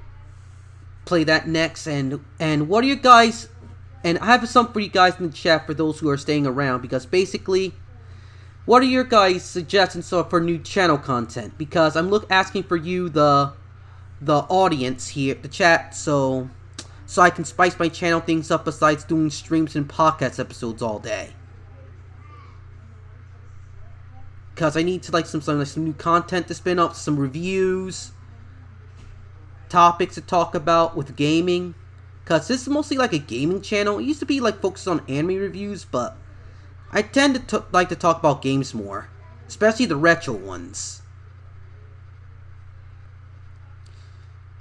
play that next. And what are you guys, and I have something for you guys in the chat for those who are staying around, because basically, what are your guys' suggestions for new channel content? Because I'm asking for you, the audience here, the chat, so I can spice my channel things up besides doing streams and podcast episodes all day. Because I need to like some new content to spin up, some reviews, topics to talk about with gaming. Because this is mostly like a gaming channel. It used to be like focused on anime reviews, but I tend to like to talk about games more, especially the retro ones.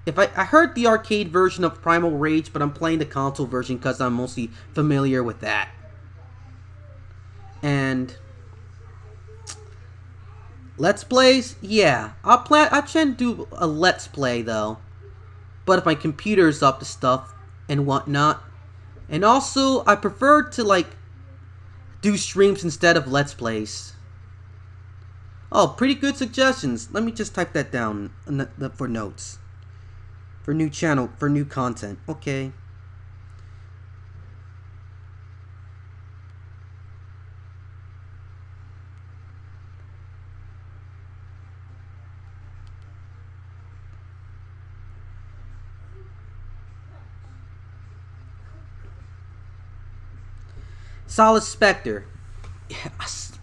if I heard the arcade version of Primal Rage, but I'm playing the console version because I'm mostly familiar with that. And Let's Plays, yeah, I'll try and do a Let's Play though, but if my computer's up to stuff and whatnot. And also, I prefer to like do streams instead of Let's Plays. Oh, pretty good suggestions. Let me just type that down for notes. For new channel, for new content. Okay. Solid Spectre.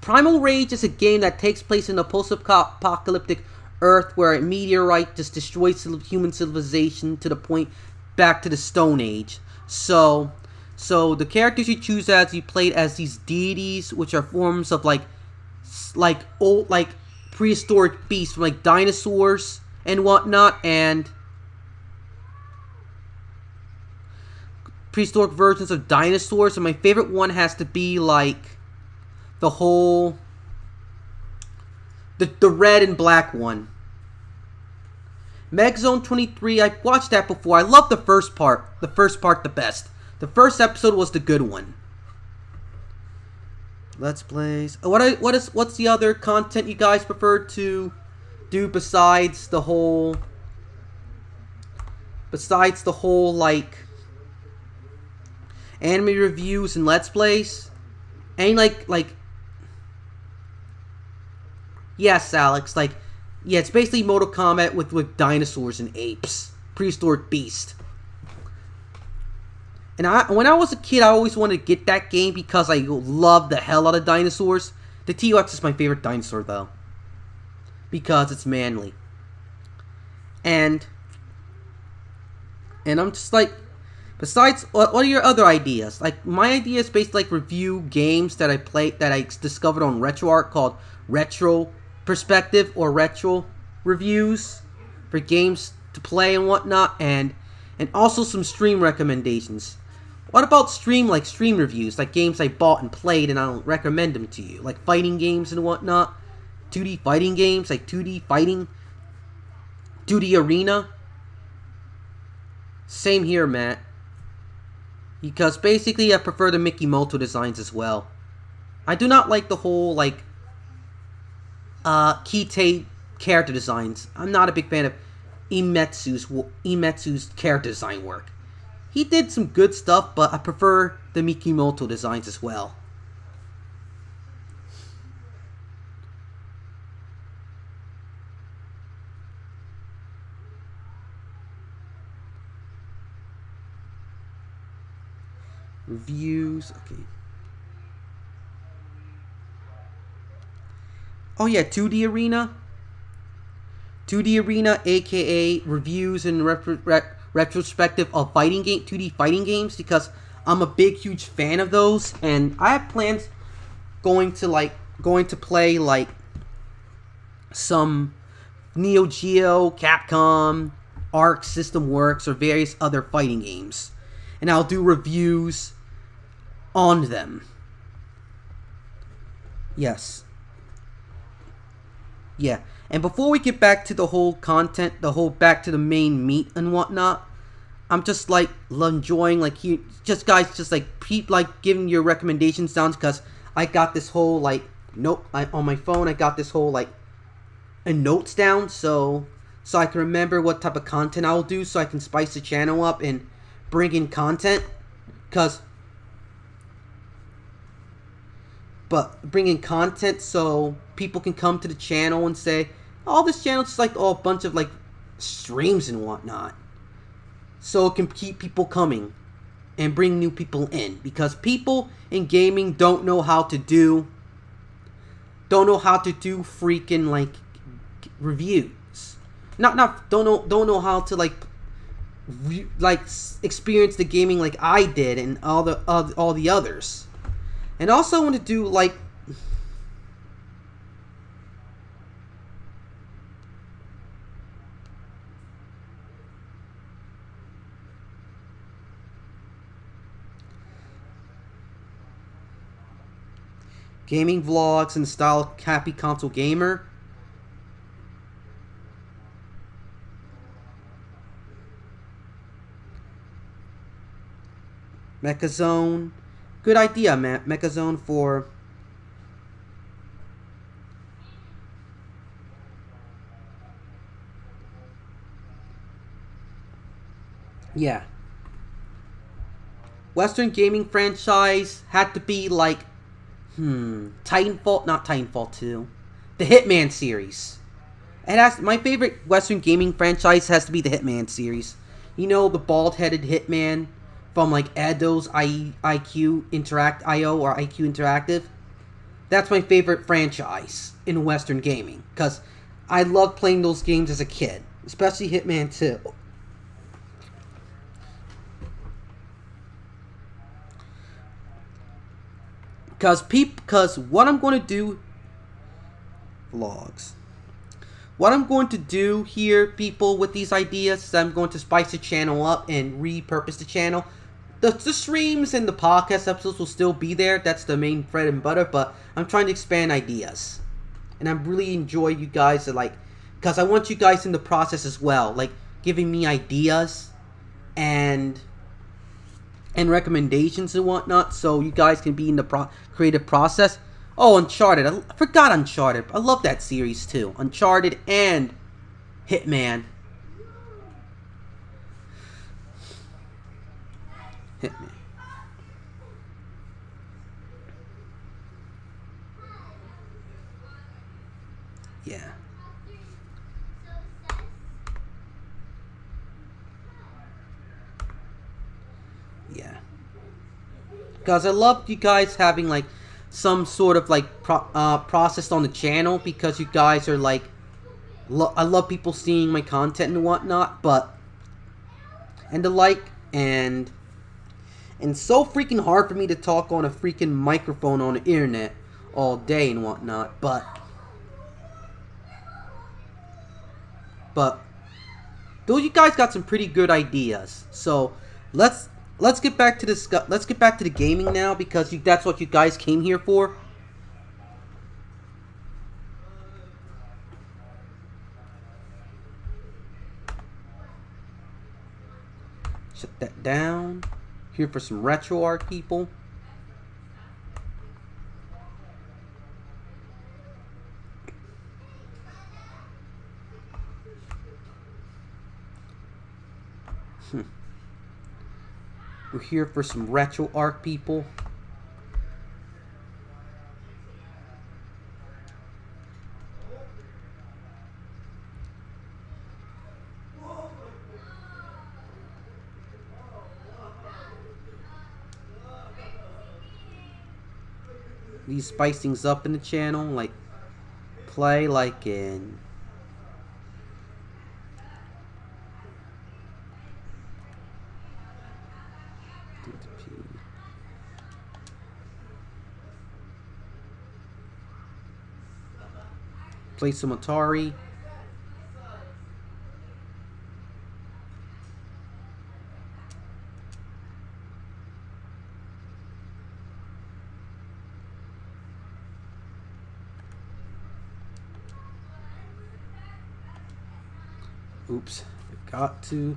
Primal Rage is a game that takes place in a post-apocalyptic Earth where a meteorite just destroys human civilization to the point back to the Stone Age. So the characters you choose as, you played as these deities, which are forms of like old prehistoric beasts from like dinosaurs and whatnot, and prehistoric versions of dinosaurs. And my favorite one has to be like the whole the red and black one. Meg Zone 23, I watched that before. I love the first part. The first part the best. The first episode was the good one. Let's Plays. What's the other content you guys prefer to do besides the whole like anime reviews and Let's Plays? And like yes, Alex, like, yeah, it's basically Mortal Kombat with dinosaurs and apes. Prehistoric beast. And when I was a kid, I always wanted to get that game because I loved the hell out of dinosaurs. The T-Rex is my favorite dinosaur, though. Because it's manly. And I'm just like, besides, what are your other ideas? Like, my idea is basically like review games that I discovered on RetroArch called Retro Perspective or Retro Reviews for games to play and whatnot, and also some stream recommendations. What about stream reviews, like games I bought and played and I'll recommend them to you, like fighting games and whatnot, 2D fighting games, like 2D fighting, 2D Arena. Same here, Matt. Because basically I prefer the Mikimoto designs as well. I do not like the whole, like, Kite character designs. I'm not a big fan of Imetsu's character design work. He did some good stuff, but I prefer the Mikimoto designs as well. Reviews, okay. Oh yeah, 2D Arena. 2D Arena, aka reviews and retrospective of 2D fighting games, because I'm a big, huge fan of those, and I have plans going to play like some Neo Geo, Capcom, Arc System Works, or various other fighting games, and I'll do reviews on them. Yes. Yeah, and before we get back to the whole content, back to the main meat and whatnot, I'm just like enjoying like giving your recommendations down, because I got this whole like on my phone. I got this whole like notes down, so I can remember what type of content I'll do, so I can spice the channel up and bring in content, so people can come to the channel and say, oh, this channel's just like a bunch of like streams and whatnot. So it can keep people coming and bring new people in, because people in gaming don't know how to do freaking like reviews. Don't know how to like experience the gaming like I did and all the others. And also I want to do like Gaming vlogs in the style of Happy Console Gamer. Mechazone. Good idea, man. Mechazone for... Yeah. Western gaming franchise had to be like... Titanfall... Not Titanfall 2. The Hitman series. It has... My favorite Western gaming franchise has to be the Hitman series. You know, the bald-headed Hitman from like Eido's IQ Interact IO or IQ Interactive. That's my favorite franchise in Western gaming because I loved playing those games as a kid, especially Hitman 2. Because what I'm going to do, vlogs. What I'm going to do here, people, with these ideas is I'm going to spice the channel up and repurpose the channel. The streams and the podcast episodes will still be there. That's the main bread and butter. But I'm trying to expand ideas. And I really enjoy you guys to like... Because I want you guys in the process as well. Like, giving me ideas and recommendations and whatnot. So you guys can be in the creative process. Oh, Uncharted. I forgot Uncharted. I love that series too. Uncharted and Hitman. Hitman. Yeah. Yeah. Because I love you guys having like some sort of like process on the channel because you guys are like I love people seeing my content and whatnot, but and the like and so freaking hard for me to talk on a freaking microphone on the internet all day and whatnot, but though you guys got some pretty good ideas. So let's get back to the gaming now because that's what you guys came here for. Shut that down. Here for some retro art, people. We're here for some retro art, people. These spice things up in the channel, like play like in play some Atari. Oops, forgot to.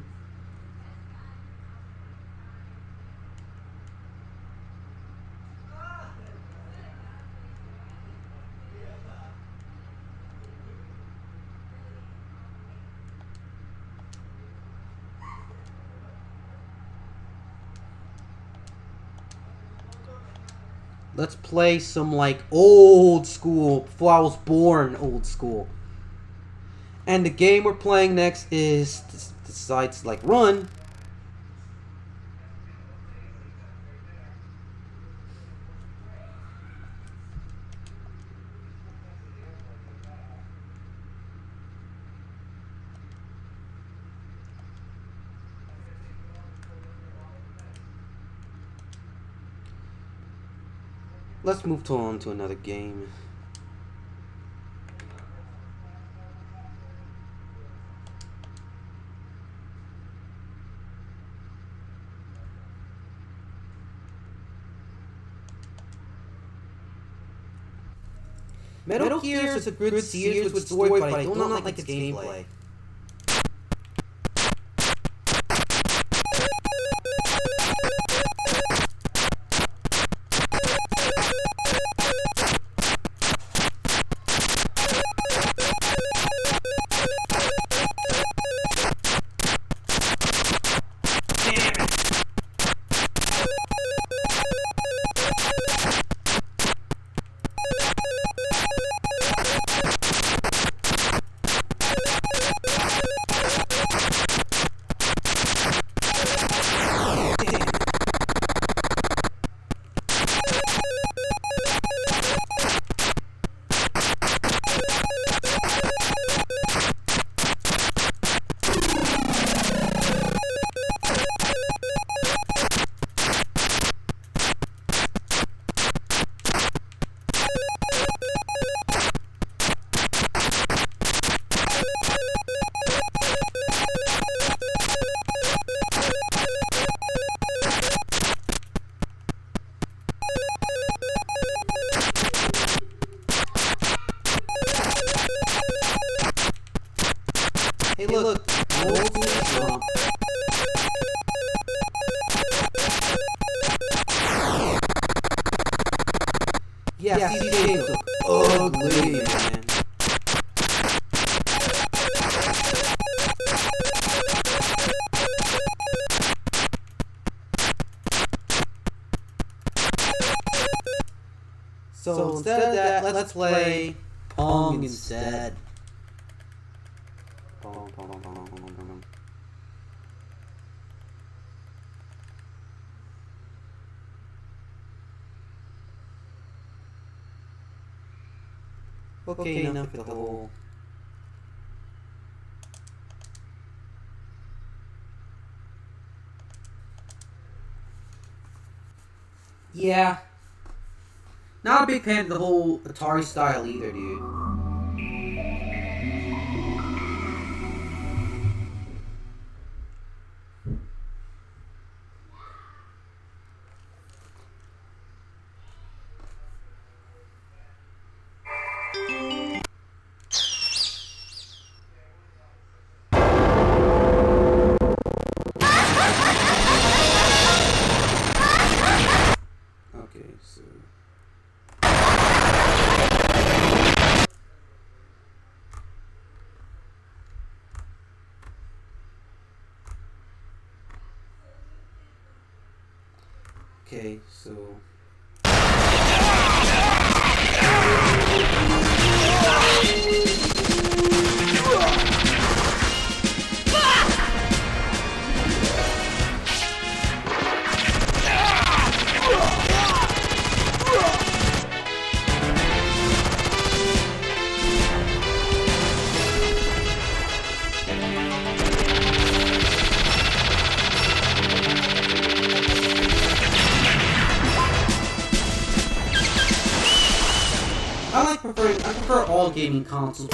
Let's play some like old school, before I was born old school. And the game we're playing next is decides to like run. Let's move on to another game. Metal Gear is a good series with story, but I do not like its gameplay. Hey look, yeah, these games look ugly, man. So instead of that, let's play Pong instead. Okay, enough with the whole... Yeah. Not a big fan of the whole Atari style either, dude. Okay, so... Okay, so... I prefer all gaming consoles.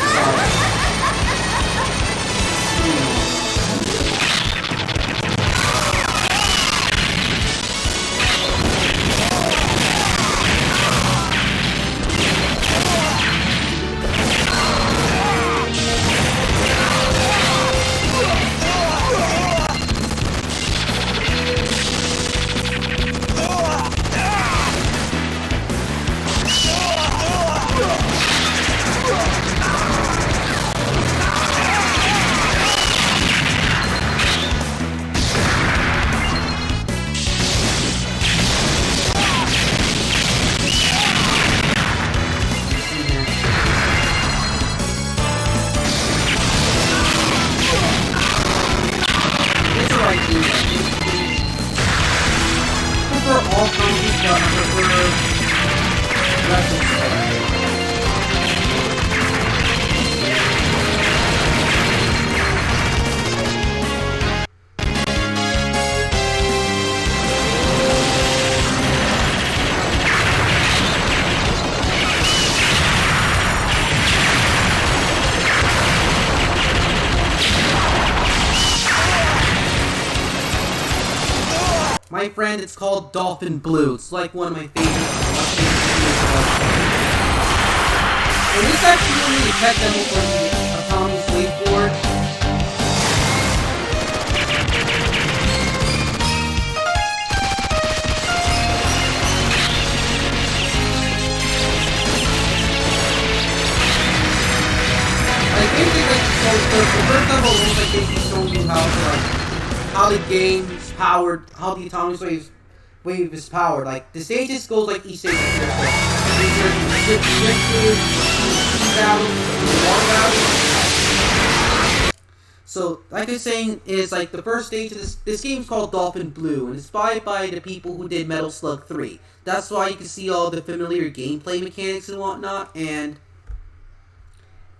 My friend, it's called Dolphin Blue. It's like one of my favorite. And this actually really a tech demo for the Tommy's Wakeboard. Like basically like so the first level looks like basically showing you how the game's powered, how the Atomic wave is powered. Like the stages goes like each stage is so like I was saying is like the first stage of this game's called Dolphin Blue and it's inspired by the people who did Metal Slug 3. That's why you can see all the familiar gameplay mechanics and whatnot and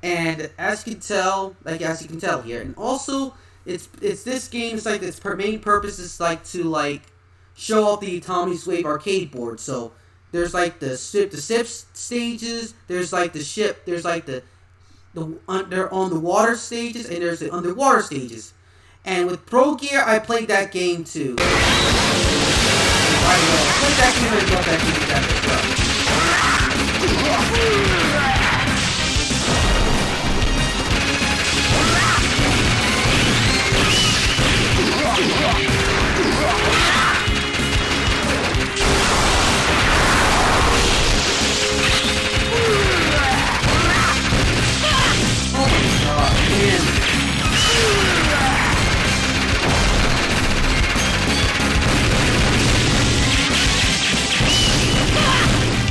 as you can tell here, and also it's this game is like its main purpose is like to like show off the Tommy's Wave arcade board. So there's like the ship stages, there's like the ship, there's like the on the water stages, and there's the underwater stages. And with Pro Gear, I played that game too. I played that game and I love that game as well.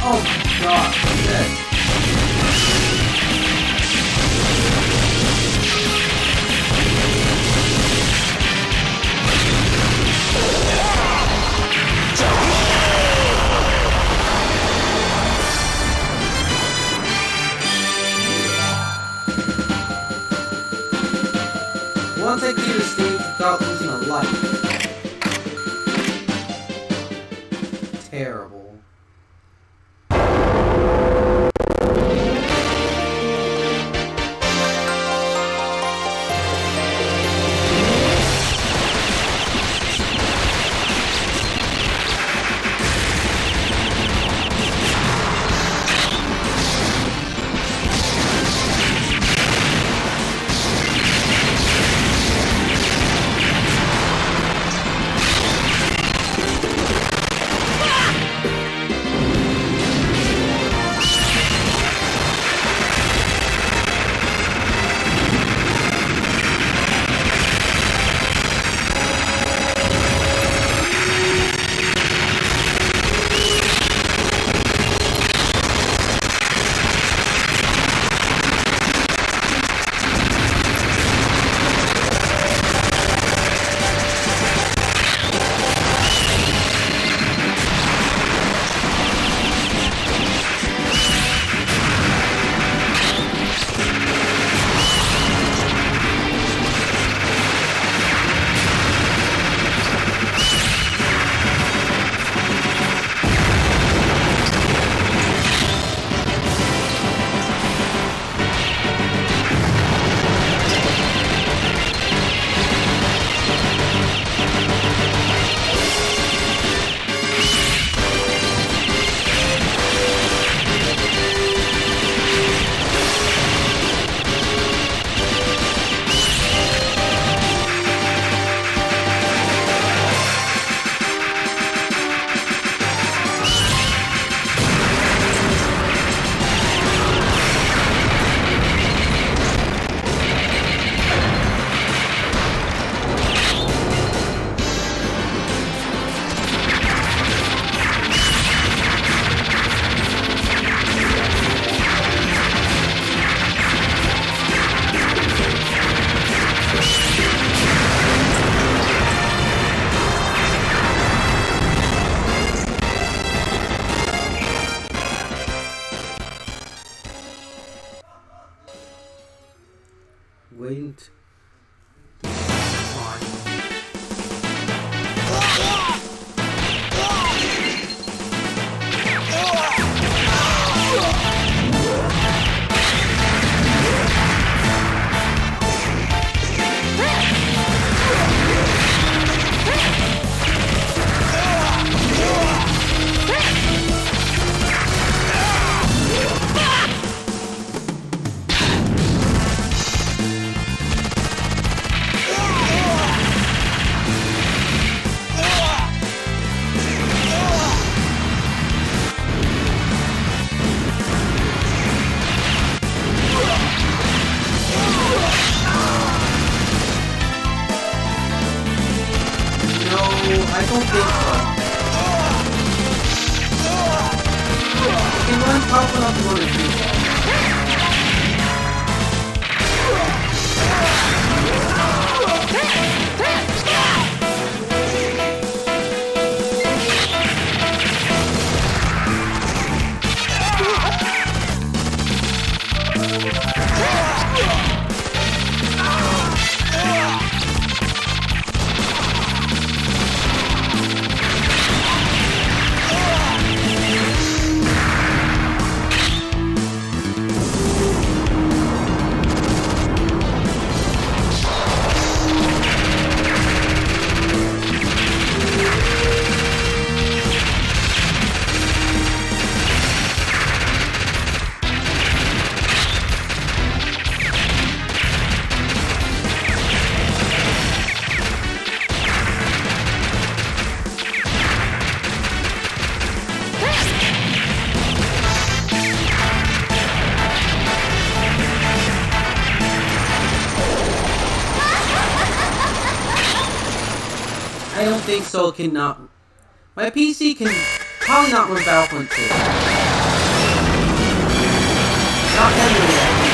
Oh my god, shit. I don't think so. You can run powerful enough to run a free ball. I don't think so. Cannot. My PC can probably not run Battlefront 2. Not anyway.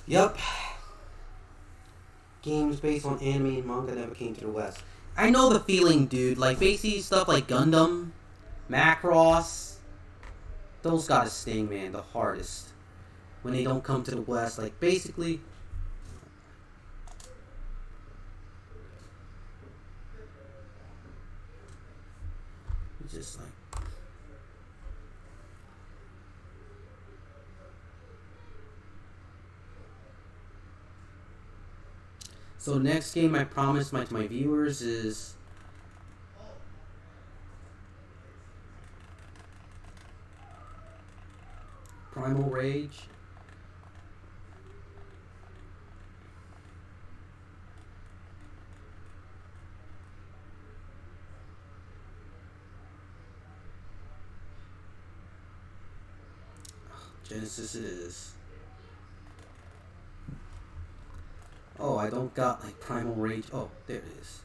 Yup. Games based on anime and manga never came to the West. I know the feeling, dude. Like, basically stuff like Gundam, Macross, those gotta sting, man, the hardest. When they don't come to the West. Like, basically... It's just like... So the next game I promised to my viewers is Primal Rage. Genesis it is. Oh, I don't got like Primal Rage. Oh, there it is.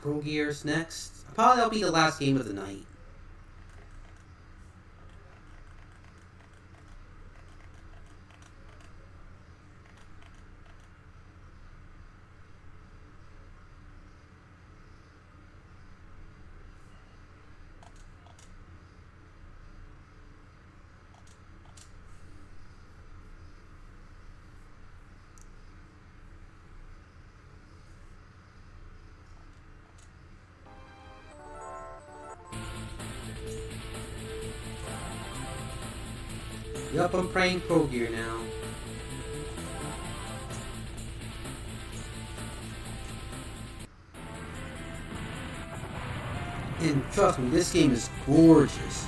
Pro Gear's next. Probably that'll be the last game of the night. Yup, I'm playing Pro Gear now. And trust me, this game is gorgeous.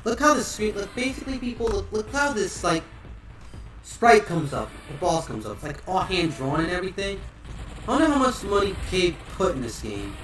Look how this screen, look, basically people, look how this, like, sprite comes up, the boss comes up, it's like all hand drawn and everything. I wonder how much money Cave put in this game.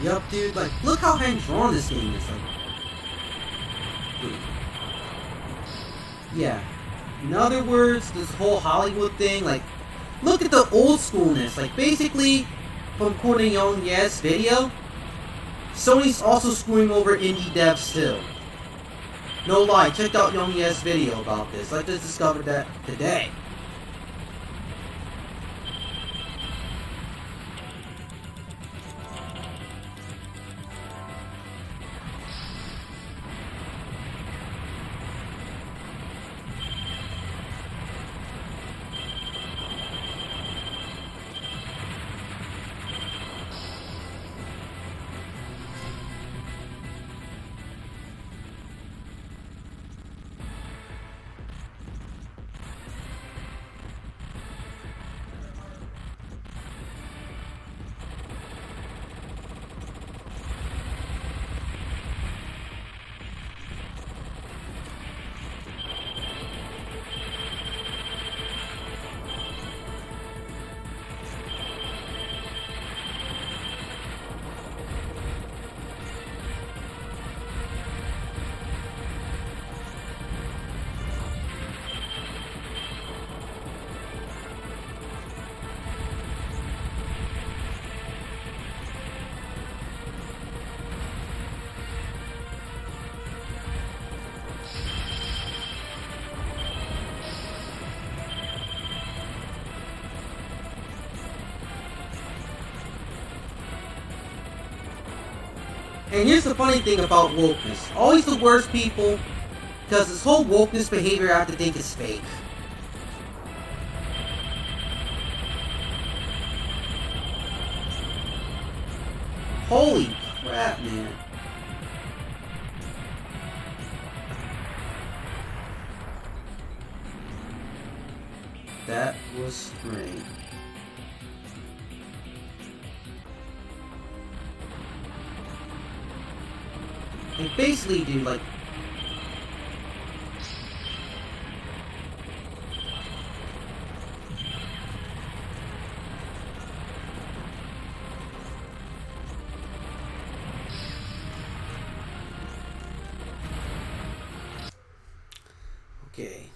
Yup, dude, like, look how hand-drawn this game is, like... Dude. Yeah. In other words, this whole Hollywood thing, like, look at the old schoolness, like, basically, from quoting Young Yes video, Sony's also screwing over indie devs too. No lie, check out Young Yes video about this, I just discovered that today. And here's the funny thing about wokeness. Always the worst people, because this whole wokeness behavior I have to think is fake. Holy crap, man. That was strange. And basically, dude, like... Okay.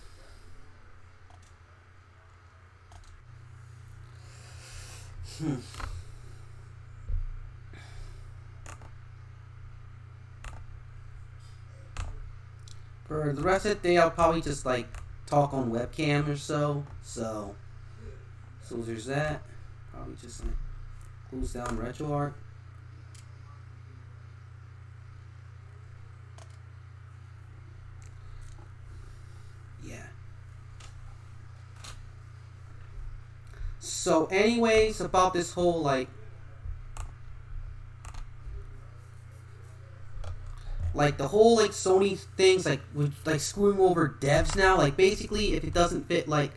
For the rest of the day, I'll probably just like talk on webcam or so. So there's that. Probably just like close down RetroArch. Yeah. So, anyways, about this whole like the whole like Sony things like with like screwing over devs now, like basically if it doesn't fit like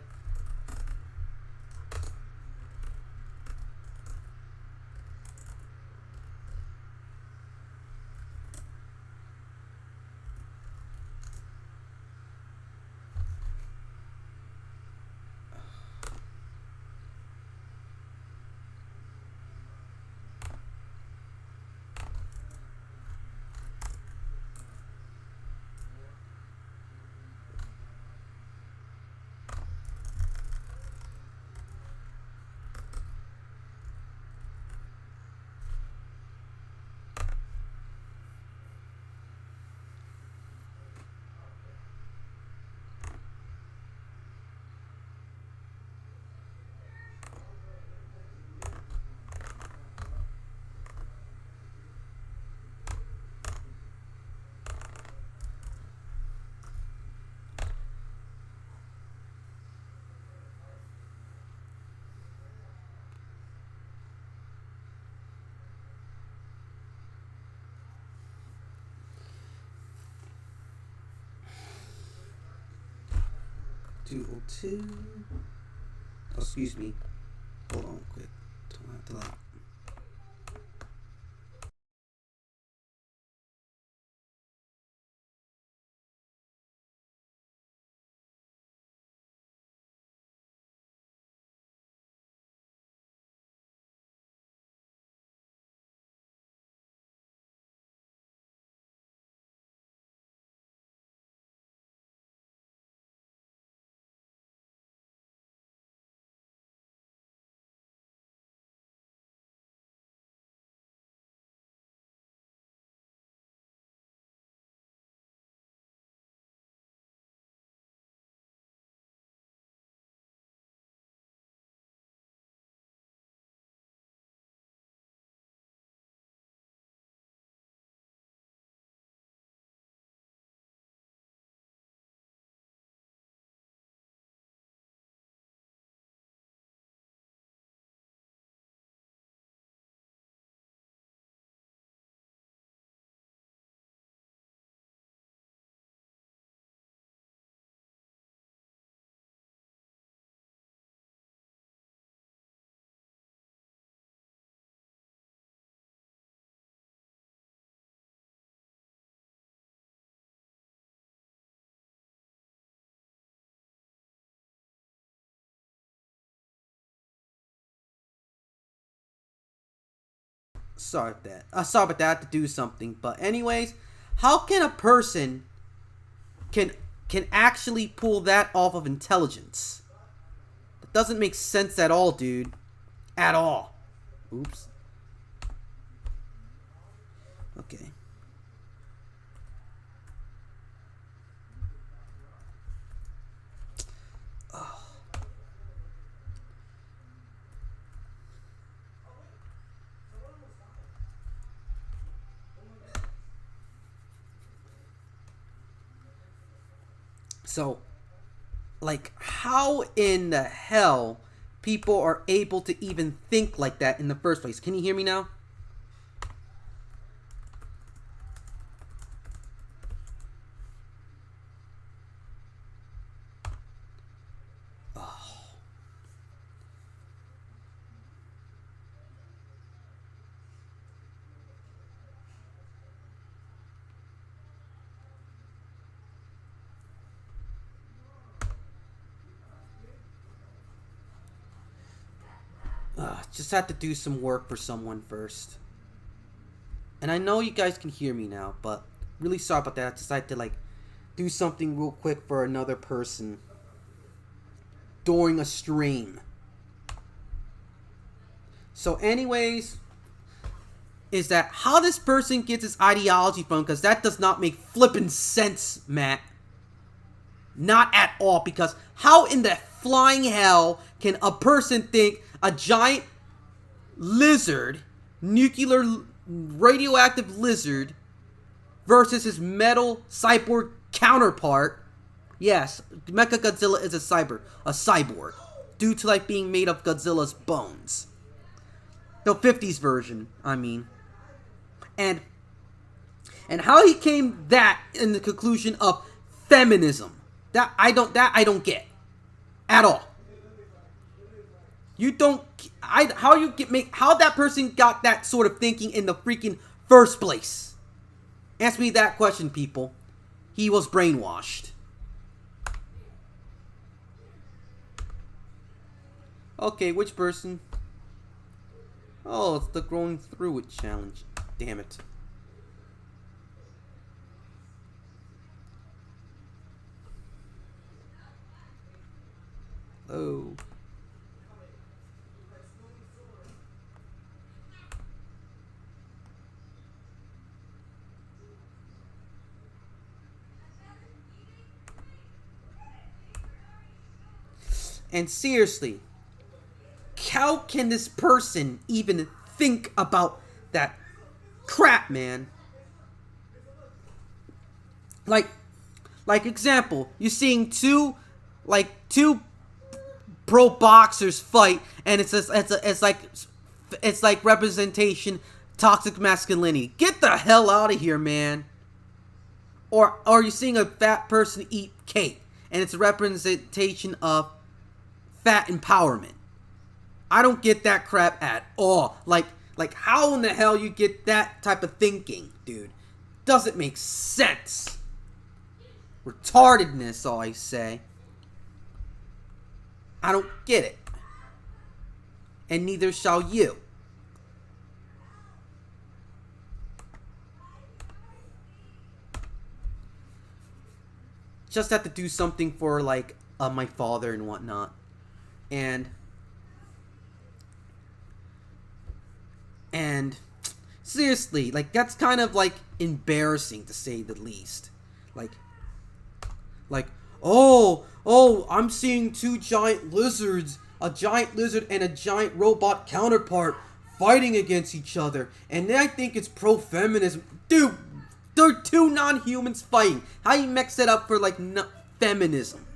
two. Oh, excuse me. Hold on, quick. Don't have to like. Sorry about that. Sorry about that. I had to do something. But anyways, how can a person can actually pull that off of intelligence? That doesn't make sense at all, dude. At all. Oops. Okay. So, like, how in the hell people are able to even think like that in the first place? Can you hear me now? Just have to do some work for someone first. And I know you guys can hear me now, but really sorry about that. I decided to like do something real quick for another person during a stream. So anyways, is that how this person gets his ideology from? Because that does not make flippin' sense, Matt. Not at all. Because how in the flying hell can a person think a giant lizard, nuclear radioactive lizard, versus his metal cyborg counterpart? Yes, Mechagodzilla is a cyborg, due to like being made of Godzilla's bones. The 50s version, I mean. And how he came that in the conclusion of feminism. That I don't get at all. You don't how that person got that sort of thinking in the freaking first place? Answer me that question, people. He was brainwashed. Okay, which person? Oh, it's the growing through it challenge. Damn it. Oh. And seriously, how can this person even think about that crap, man? Like example, you're seeing two pro boxers fight, and it's like representation toxic masculinity. Get the hell out of here, man. Or you're seeing a fat person eat cake, and it's a representation of fat empowerment. I don't get that crap at all. Like how in the hell you get that type of thinking, dude? Doesn't make sense. Retardedness, all I say. I don't get it. And neither shall you. Just have to do something for like my father and whatnot. And seriously, like that's kind of like embarrassing to say the least. Like oh, I'm seeing two giant lizards, a giant lizard and a giant robot counterpart fighting against each other, and I think it's pro-feminism. Dude, they're two non-humans fighting. How you mix it up for like feminism?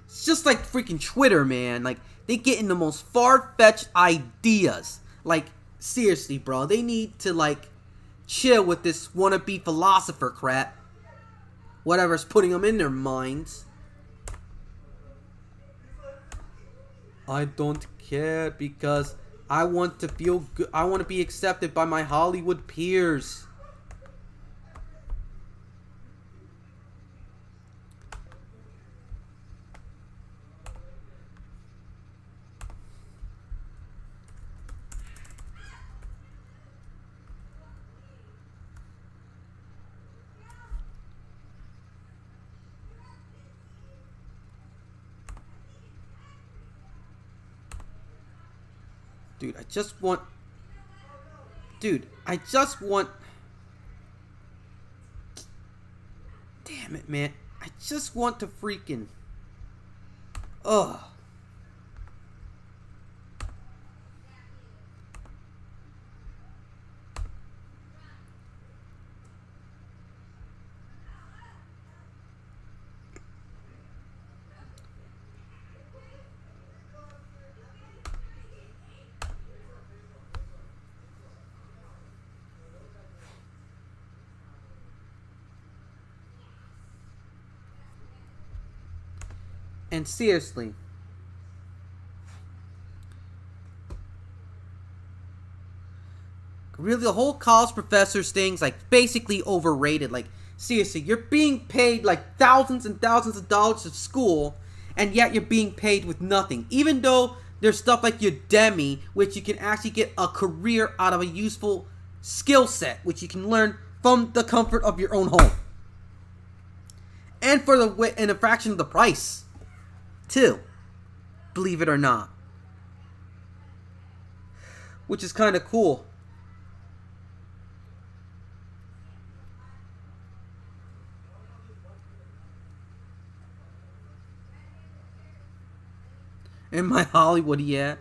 It's just like freaking Twitter, man. Like, they get in the most far-fetched ideas. Like, seriously, bro. They need to, like, chill with this wannabe philosopher crap. Whatever's putting them in their minds. I don't care because I want to feel good. I want to be accepted by my Hollywood peers. Dude, I just want... Damn it, man. I just want to freaking... Ugh. And seriously, really, the whole college professors thing's like basically overrated. Like, seriously, you're being paid like thousands and thousands of dollars of school, and yet you're being paid with nothing. Even though there's stuff like Udemy, which you can actually get a career out of a useful skill set, which you can learn from the comfort of your own home, and for a fraction of the price, too. Believe it or not, which is kind of cool. In my Hollywood, yeah.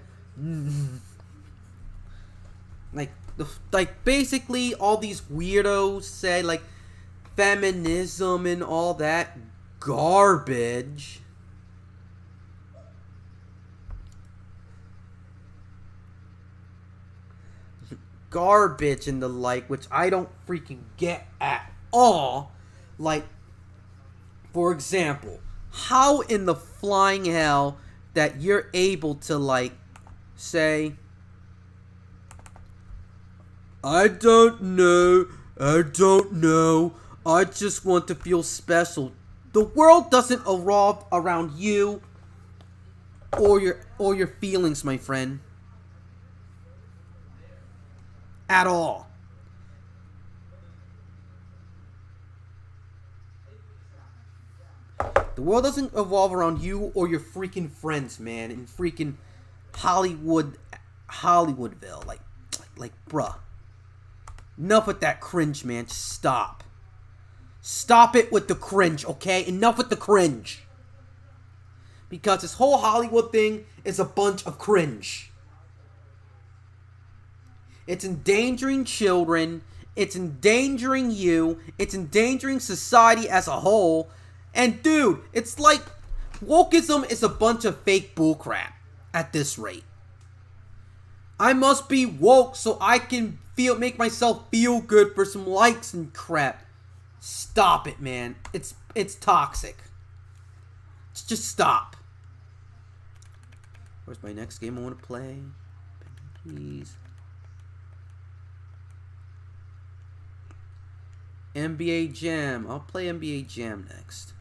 Like basically all these weirdos say like feminism and all that garbage. Garbage and the like, which I don't freaking get at all. Like, for example, how in the flying hell that you're able to like say, I don't know, I just want to feel special. The world doesn't revolve around you or your feelings, my friend. At all. The world doesn't revolve around you or your freaking friends, man, in freaking Hollywoodville. Like, bruh. Enough with that cringe, man. Stop. Stop it with the cringe, okay? Enough with the cringe. Because this whole Hollywood thing is a bunch of cringe. It's endangering children. It's endangering you. It's endangering society as a whole. And dude, it's like wokeism is a bunch of fake bullcrap at this rate. I must be woke so I can make myself feel good for some likes and crap. Stop it, man. It's toxic. Just stop. Where's my next game I want to play? Please. NBA Jam. I'll play NBA Jam next.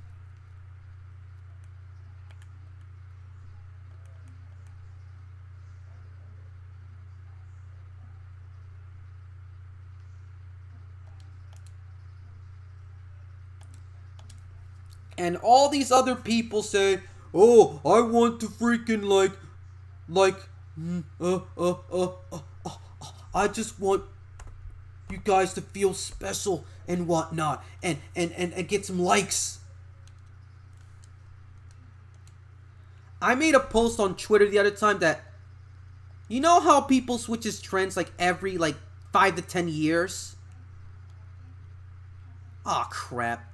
And all these other people say, "Oh, I want to freaking I just want you guys to feel special and whatnot, and get some likes." I made a post on Twitter the other time that, you know how people switches trends like every 5 to 10 years? Aw, crap.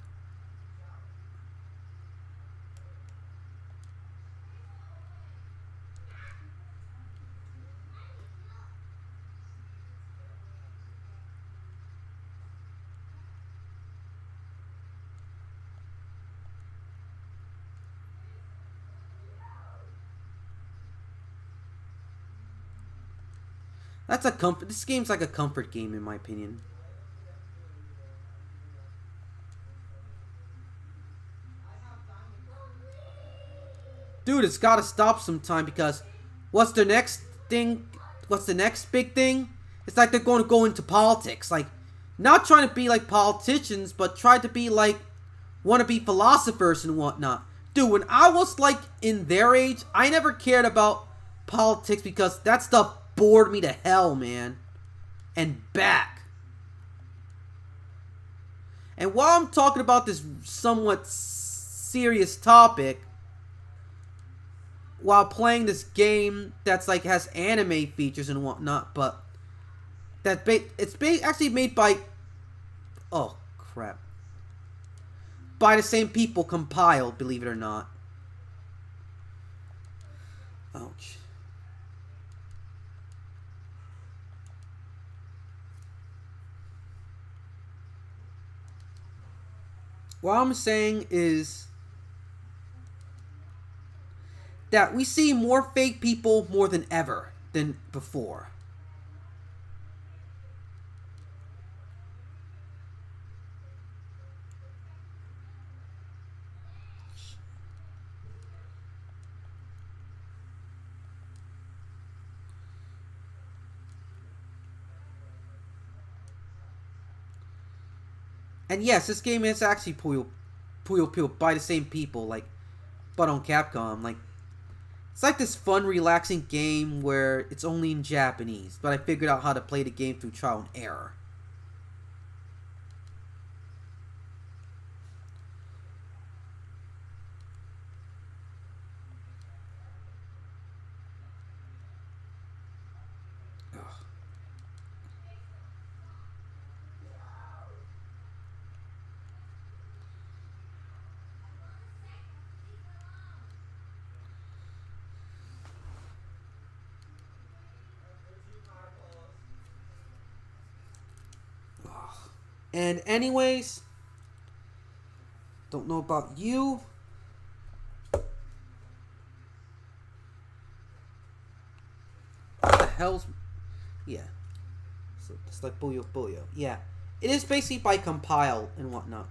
That's a comfort. This game's like a comfort game, in my opinion. Dude, it's gotta stop sometime because what's the next thing? What's the next big thing? It's like they're going to go into politics. Like, not trying to be like politicians, but try to be like wannabe philosophers and whatnot. Dude, when I was like in their age, I never cared about politics because that stuff bored me to hell, man. And back. And while I'm talking about this somewhat serious topic, while playing this game that's like has anime features and whatnot, but it's actually made by, oh crap, by the same people compiled, believe it or not. Ouch. What I'm saying is, that we see more fake people more than ever than before. And yes, this game is actually Puyo Puyo by the same people, like, but on Capcom. Like, it's like this fun, relaxing game where it's only in Japanese, but I figured out how to play the game through trial and error. And anyways, don't know about you. What the hell's... Yeah. So it's like Puyo Puyo. Yeah. It is basically by compile and whatnot.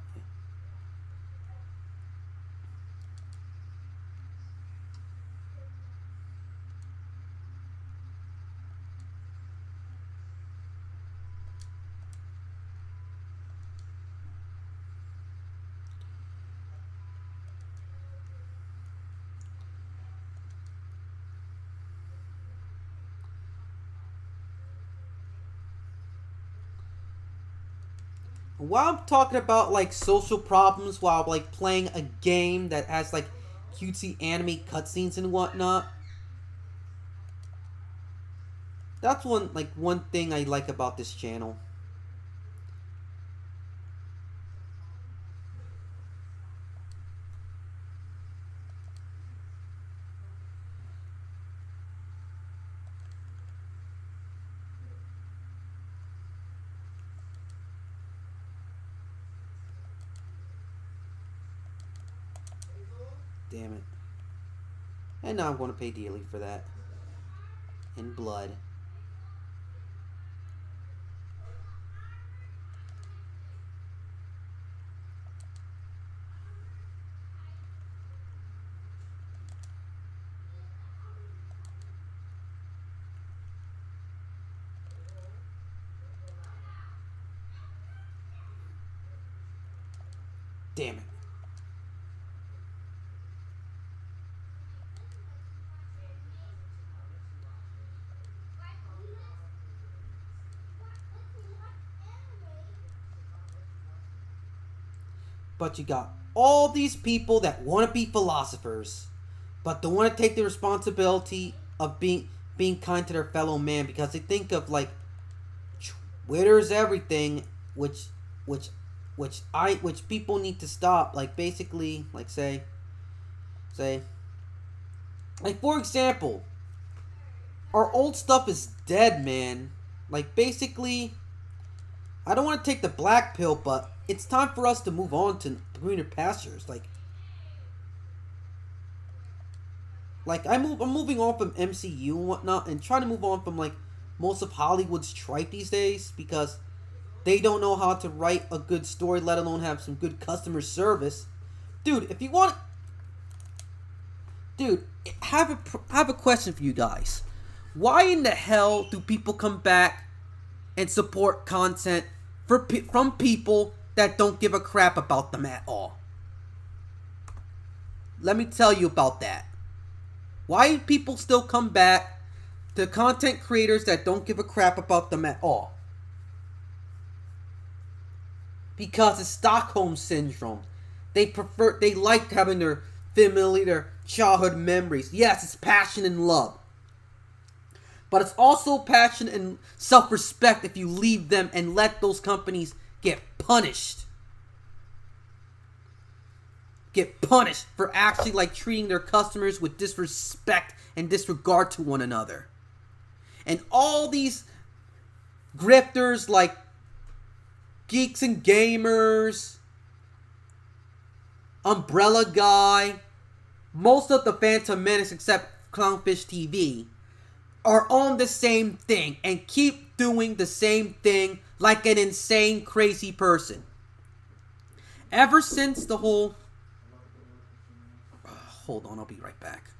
While I'm talking about like social problems while like playing a game that has like cutesy anime cutscenes and whatnot, that's one thing I like about this channel. Damn it. And now I'm going to pay dearly for that. In blood. Damn it. But you got all these people that want to be philosophers, but don't want to take the responsibility of being kind to their fellow man because they think of like Twitter's everything, which people need to stop. Like basically, like say, like for example, our old stuff is dead, man. Like basically, I don't want to take the black pill, but it's time for us to move on to greener pastures. Like I'm moving on from MCU and whatnot, and trying to move on from like most of Hollywood's tripe these days because they don't know how to write a good story, let alone have some good customer service. Dude, if you want, dude, have a question for you guys. Why in the hell do people come back and support content from people that don't give a crap about them at all? Let me tell you about that. Why do people still come back to content creators that don't give a crap about them at all? Because it's Stockholm Syndrome. They like having their family, their childhood memories. Yes, it's passion and love. But it's also passion and self-respect if you leave them and let those companies get punished. Get punished for actually like treating their customers with disrespect and disregard to one another. And all these grifters like Geeks and Gamers, Umbrella Guy, most of the Phantom Menace, except Clownfish TV, are on the same thing and keep doing the same thing like an insane, crazy person. Ever since the whole... hold on, I'll be right back.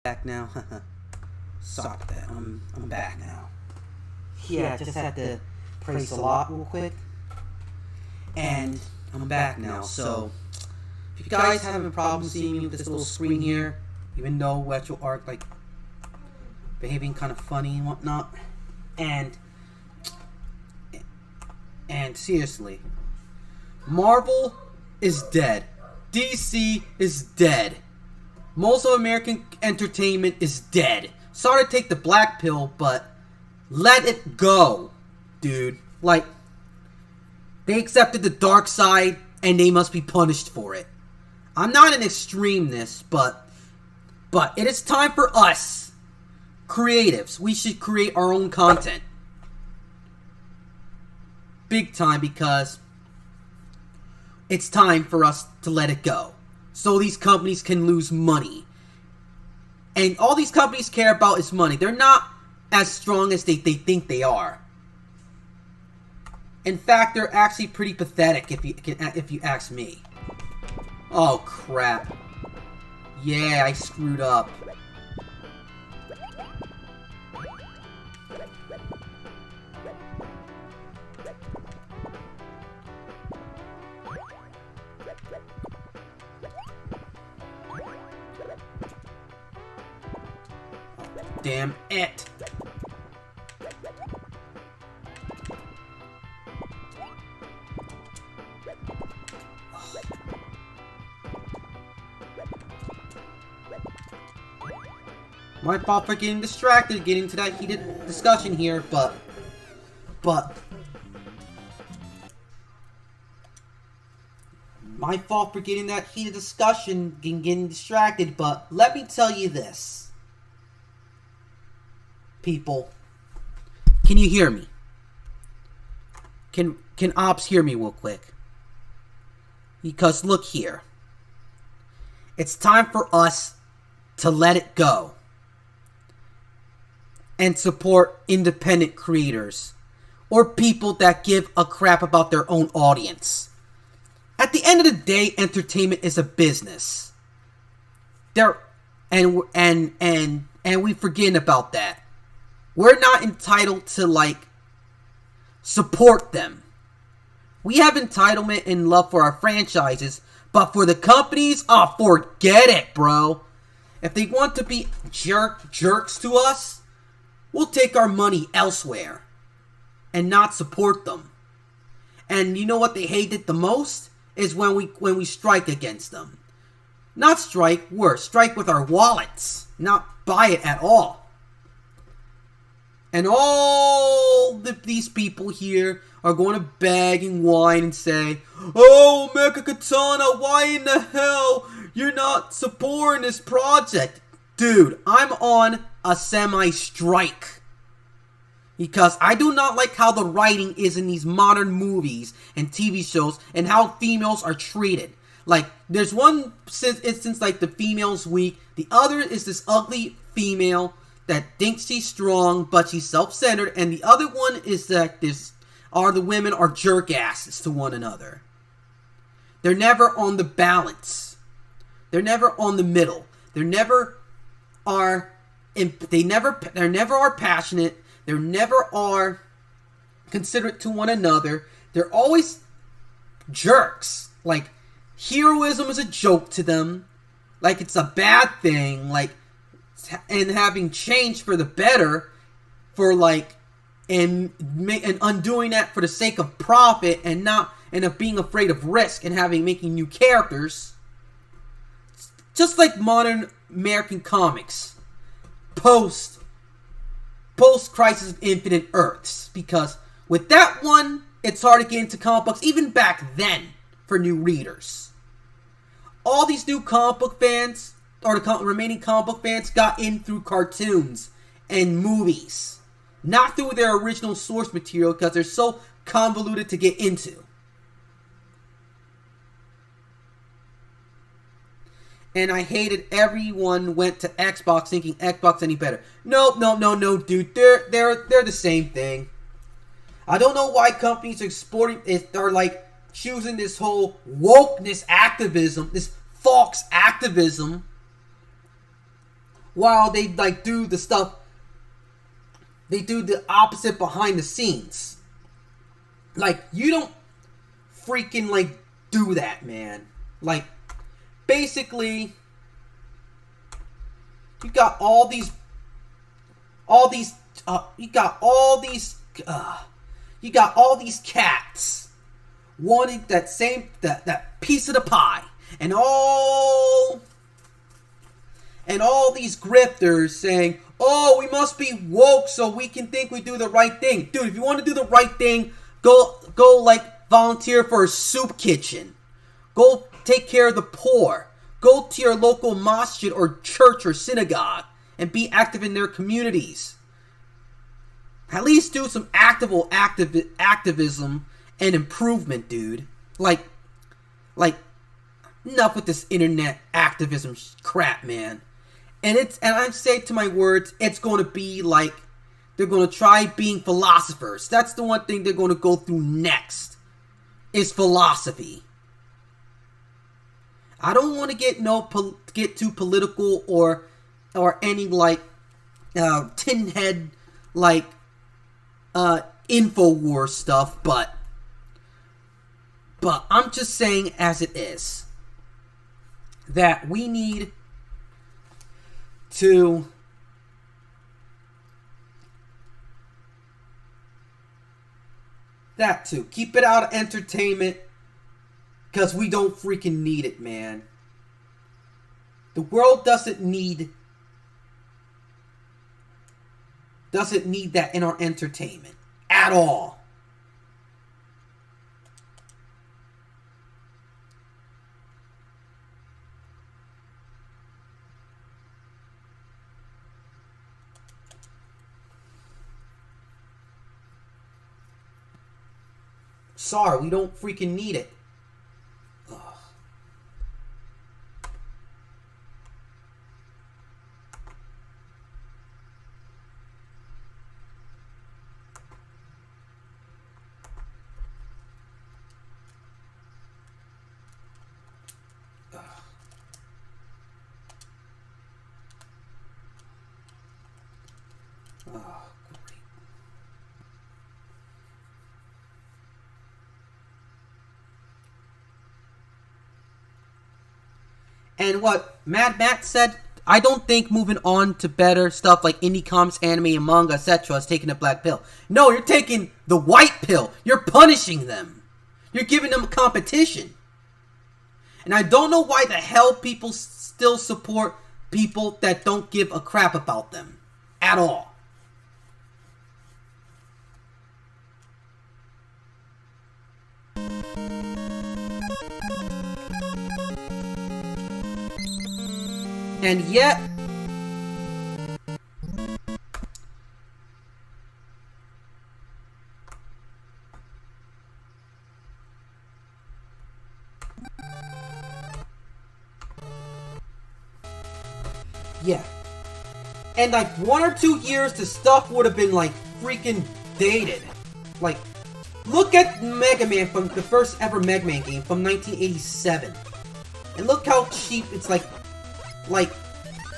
Back now. Sorry about that. I'm back now. Yeah, I just had to praise a lot real quick. And I'm back now. So if you guys having problems seeing me with this little screen here, even though Retro Arc like behaving kind of funny and whatnot, and seriously, Marvel is dead. DC is dead. Most of American entertainment is dead. Sorry to take the black pill, but let it go, dude. Like, they accepted the dark side, and they must be punished for it. I'm not an extremist, but it is time for us, creatives. We should create our own content. Big time, because it's time for us to let it go. So these companies can lose money. And all these companies care about is money. They're not as strong as they think they are. In fact, they're actually pretty pathetic if you ask me. Oh, crap. Yeah, I screwed up. Damn it! My fault for getting distracted, getting to that heated discussion here, but my fault for getting that heated discussion and getting distracted, but let me tell you this. People, can you hear me? Can ops hear me real quick? Because look here. It's time for us to let it go and support independent creators or people that give a crap about their own audience. At the end of the day, entertainment is a business. And we forget about that. We're not entitled to, like, support them. We have entitlement and love for our franchises, but for the companies, oh, forget it, bro. If they want to be jerks to us, we'll take our money elsewhere and not support them. And you know what they hated the most? Is when we strike against them. Not strike, worse, strike with our wallets. Not buy it at all. And all these people here are going to beg and whine and say, "Oh, Mecha Katana, why in the hell you're not supporting this project?" Dude, I'm on a semi-strike. Because I do not like how the writing is in these modern movies and TV shows and how females are treated. Like, there's one instance like the female's weak. The other is this ugly female that thinks she's strong, but she's self-centered. And the other one is that the women are jerk asses to one another. They're never on the balance. They're never on the middle. They're never are passionate. They never are considerate to one another. They're always jerks. Like, heroism is a joke to them. Like, it's a bad thing. Like, and having change for the better, for like, and undoing that for the sake of profit and of being afraid of risk and making new characters. Just like modern American comics, post Crisis of Infinite Earths, because with that one, it's hard to get into comic books even back then for new readers. All these new comic book fans, or the remaining comic book fans, got in through cartoons and movies, not through their original source material because they're so convoluted to get into. And I hated everyone went to Xbox thinking Xbox any better. No, dude. They're the same thing. I don't know why companies are like choosing this whole wokeness activism, this Fox activism, while they like do the stuff. They do the opposite behind the scenes. Like, you don't freaking like do that, man. Like, basically, you got all these cats wanting that piece of the pie, and all these grifters saying, "Oh, we must be woke so we can think we do the right thing." Dude, if you want to do the right thing, go like volunteer for a soup kitchen. Go take care of the poor. Go to your local masjid or church or synagogue and be active in their communities. At least do some activism and improvement, dude. Like, enough with this internet activism crap, man. And I say to my words, it's going to be like, they're going to try being philosophers. That's the one thing they're going to go through next, is philosophy. I don't want to get too political or any like tin head like InfoWars stuff, but I'm just saying as it is that we need to keep it out of entertainment, because we don't freaking need it, man. The world doesn't need that in our entertainment at all. Sorry, we don't freaking need it. Ugh. Oh, great. And what Mad Matt said, I don't think moving on to better stuff like indie comics, anime, and manga, etc. is taking the black pill. No, you're taking the white pill. You're punishing them. You're giving them a competition. And I don't know why the hell people still support people that don't give a crap about them. At all. And yet, yeah. And like 1 or 2 years, the stuff would have been like freaking dated. Like, look at Mega Man, from the first ever Mega Man game from 1987. And look how cheap it's like,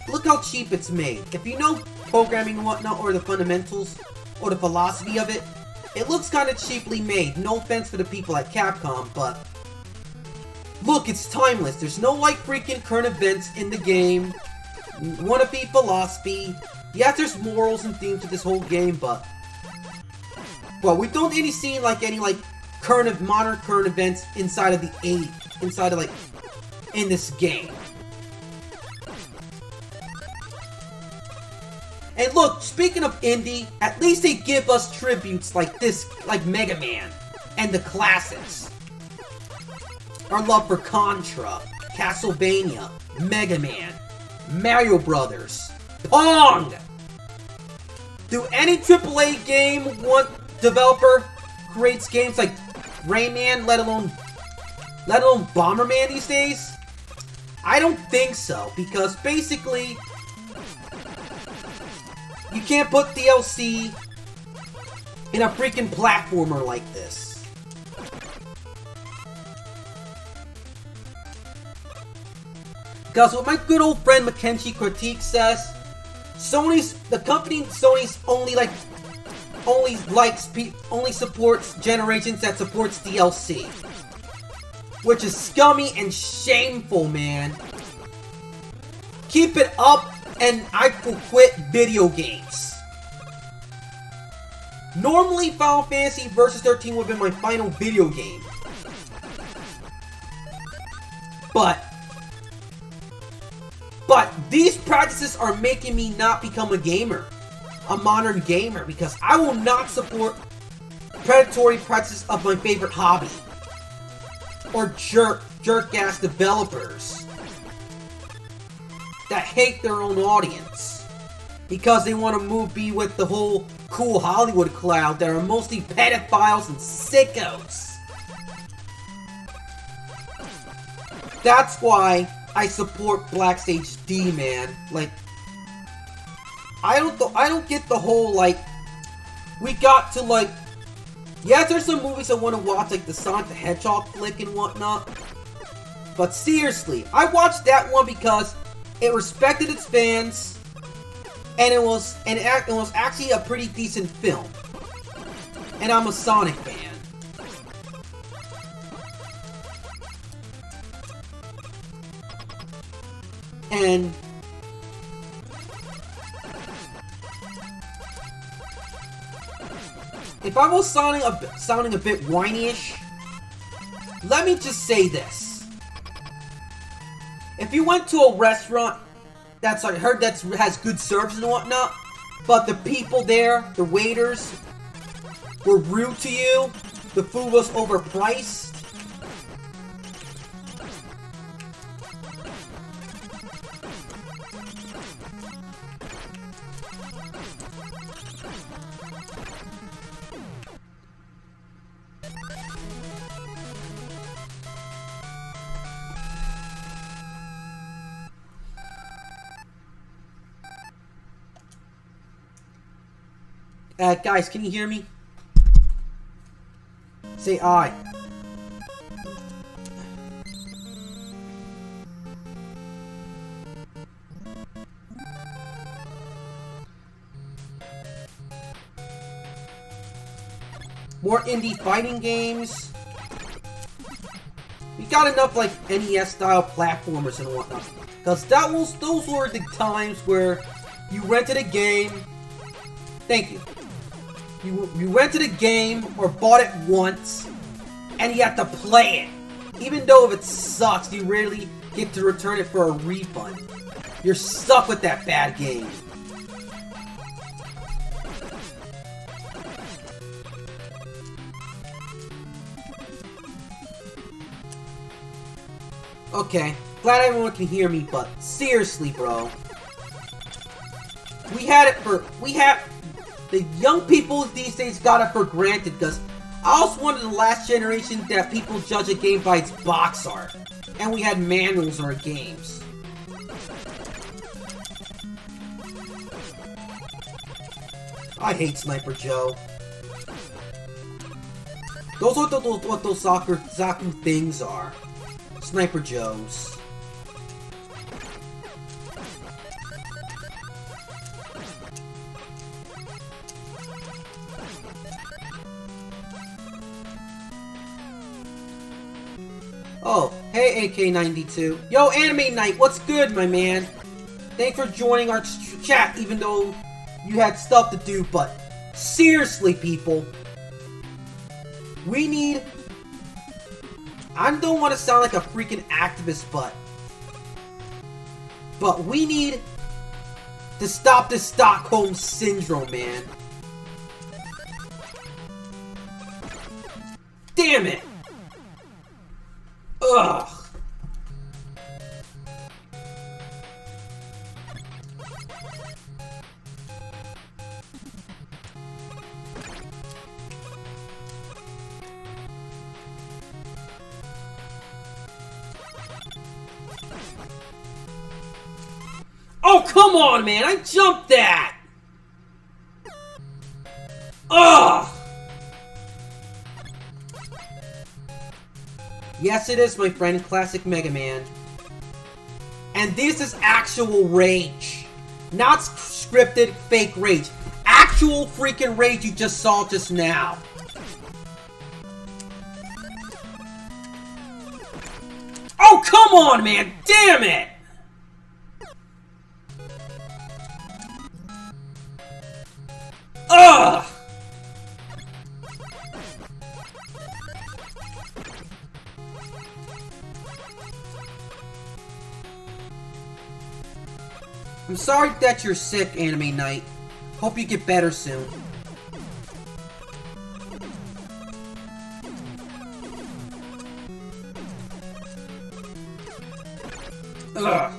look how cheap it's made. If you know programming and whatnot, or the fundamentals, or the philosophy of it, it looks kind of cheaply made. No offense for the people at Capcom, but look, it's timeless. There's no like freaking current events in the game. Wannabe philosophy. Yes, there's morals and themes to this whole game, but well, we don't really see like any like modern current events inside of in this game. And look, speaking of indie, at least they give us tributes like this, like Mega Man and the classics. Our love for Contra, Castlevania, Mega Man, Mario Brothers, Pong! Do any AAA game developer creates games like Rayman, let alone Bomberman these days? I don't think so, because basically you can't put DLC in a freaking platformer like this. Because what my good old friend Mackenzie Critique says, the company Sony's only supports generations that supports DLC. Which is scummy and shameful, man. Keep it up and I will quit video games. Normally, Final Fantasy Versus 13 would have been my final video game. But these practices are making me not become a gamer. A modern gamer. Because I will not support predatory practices of my favorite hobby. Or jerk-ass developers that hate their own audience because they want to be with the whole cool Hollywood crowd that are mostly pedophiles and sickos. That's why I support Black Stage D, man. Like, I don't get the whole, like, we got to, like, yes, there's some movies I want to watch, like the Sonic the Hedgehog flick and whatnot. But seriously, I watched that one because it respected its fans, and it was actually a pretty decent film. And I'm a Sonic fan. And if I was sounding a bit whiny-ish, let me just say this. If you went to a restaurant that's, I heard that has good service and whatnot, but the people there, the waiters, were rude to you, the food was overpriced, guys, can you hear me? Say aye. More indie fighting games. We got enough, like, NES-style platformers and whatnot. Because those were the times where you rented a game. Thank you. You rented a game or bought it once, and you have to play it. Even though if it sucks, you rarely get to return it for a refund. You're stuck with that bad game. Okay, glad everyone can hear me, but seriously, bro. The young people these days got it for granted, because I was one of the last generation that people judge a game by its box art. And we had manuals on our games. I hate Sniper Joe. Those are what those Zaku things are. Sniper Joes. Oh, hey AK92. Yo, Anime Night, what's good, my man? Thanks for joining our chat, even though you had stuff to do, but seriously, people. We need... I don't want to sound like a freaking activist, but we need to stop this Stockholm Syndrome, man. Damn it! Ugh. Oh, come on, man! I jumped that! Ugh! Yes, it is, my friend. Classic Mega Man. And this is actual rage. Not scripted fake rage. Actual freaking rage you just saw just now. Oh, come on, man! Damn it! Ugh! I'm sorry that you're sick, Anime Knight. Hope you get better soon. Ugh.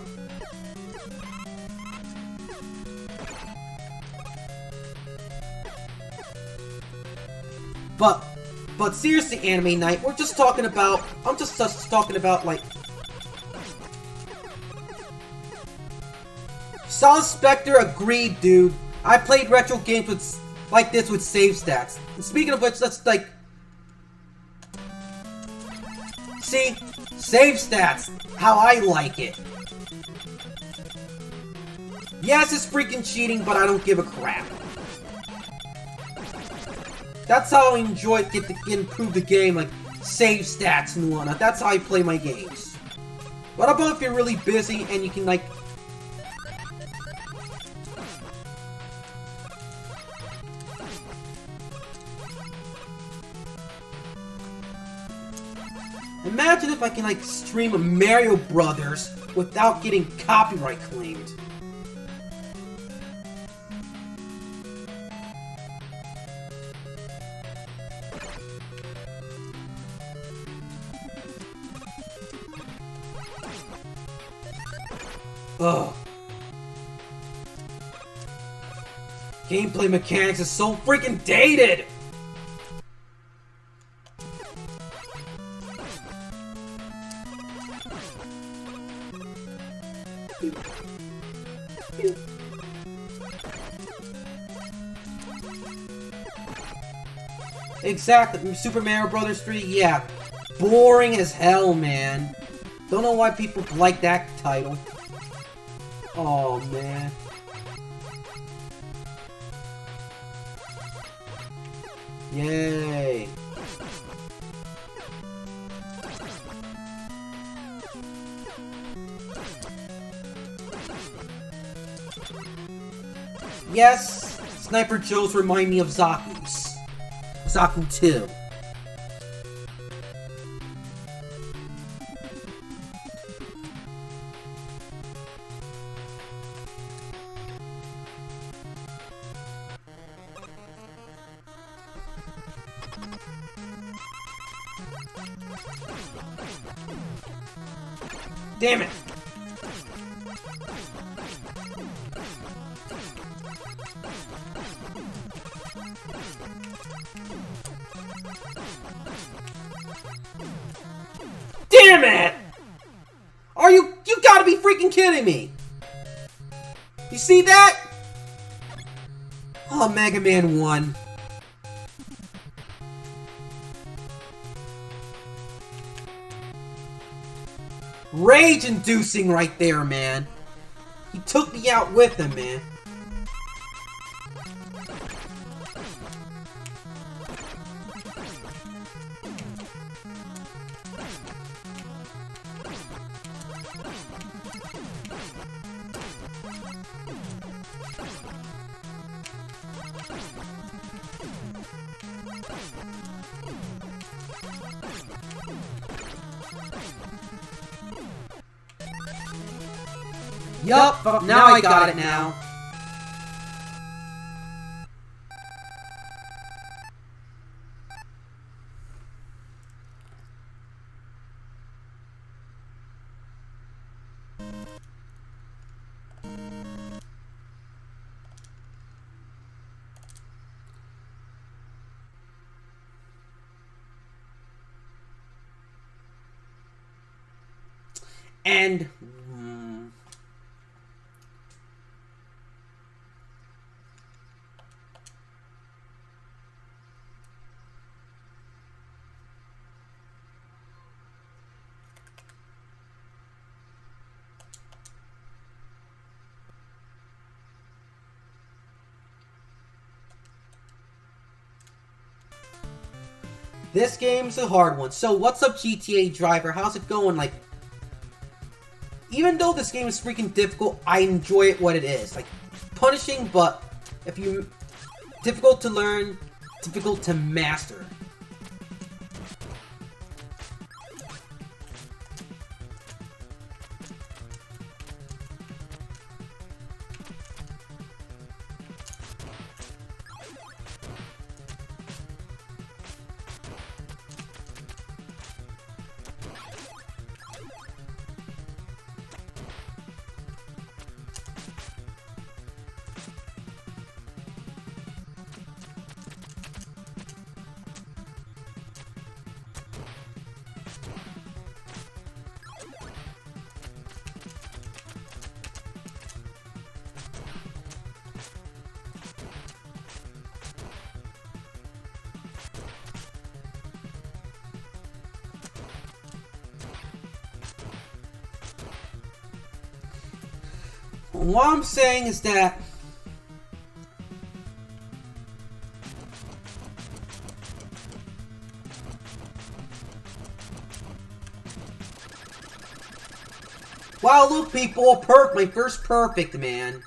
But seriously, Anime Knight, we're just talking about. I'm just talking about like. Solid Spectre agreed, dude. I played retro games with like this with save stats. And speaking of which, that's like. See? Save stats. How I like it. Yes, it's freaking cheating, but I don't give a crap. That's how I enjoy get improve the game, like save stats and whatnot. That's how I play my games. What about if you're really busy and you can like imagine if I can like stream a Mario Brothers without getting copyright claimed. Ugh. Gameplay mechanics is so freaking dated! Exactly, Super Mario Brothers 3, yeah. Boring as hell, man. Don't know why people like that title. Oh, man. Yay. Yes, Sniper Joes remind me of Zaku's. Zaku 2. Damn it! Damn it! You gotta be freaking kidding me! You see that? Oh, Mega Man 1. Rage-inducing right there, man. He took me out with him, man. Yup, now I got it now. And This game's a hard one. So, what's up, GTA Driver? How's it going? Like, even though this game is freaking difficult, I enjoy it what it is. Like, punishing, but if you... difficult to learn, difficult to master. What I'm saying is that wow, look people, my first perfect, man.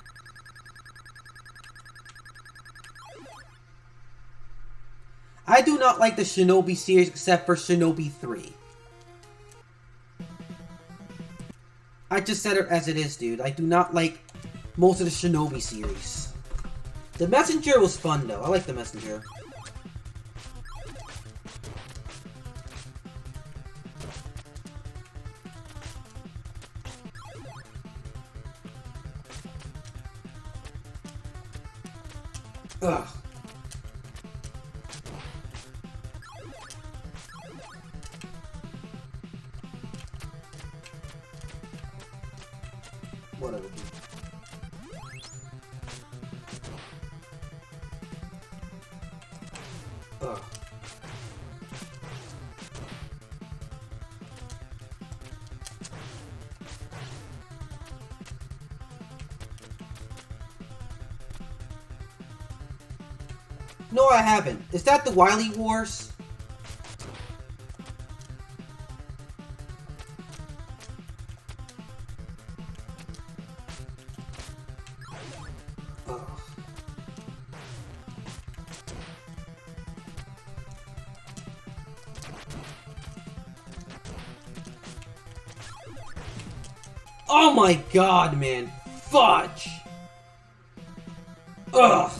I do not like the Shinobi series except for Shinobi 3. I just said it as it is, dude. I do not like most of the Shinobi series. The Messenger was fun, though. I like the Messenger. Ugh. Whatever, dude. Ugh. No, I haven't. Is that the Wily Wars? Ugh. Oh my god, man. Fudge! Ugh.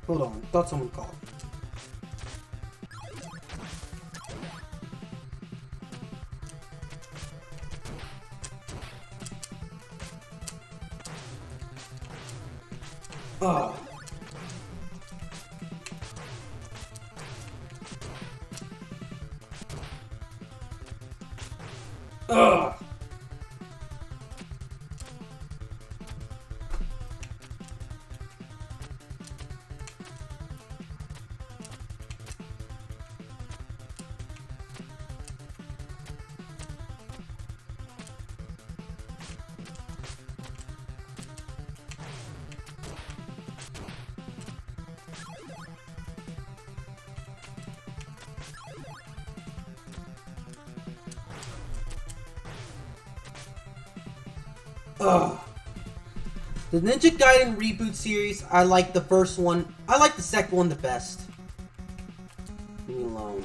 Hold on, thought someone called. Oh. Ugh. Ugh. The Ninja Gaiden reboot series, I like the first one. I like the second one the best. Leave me alone.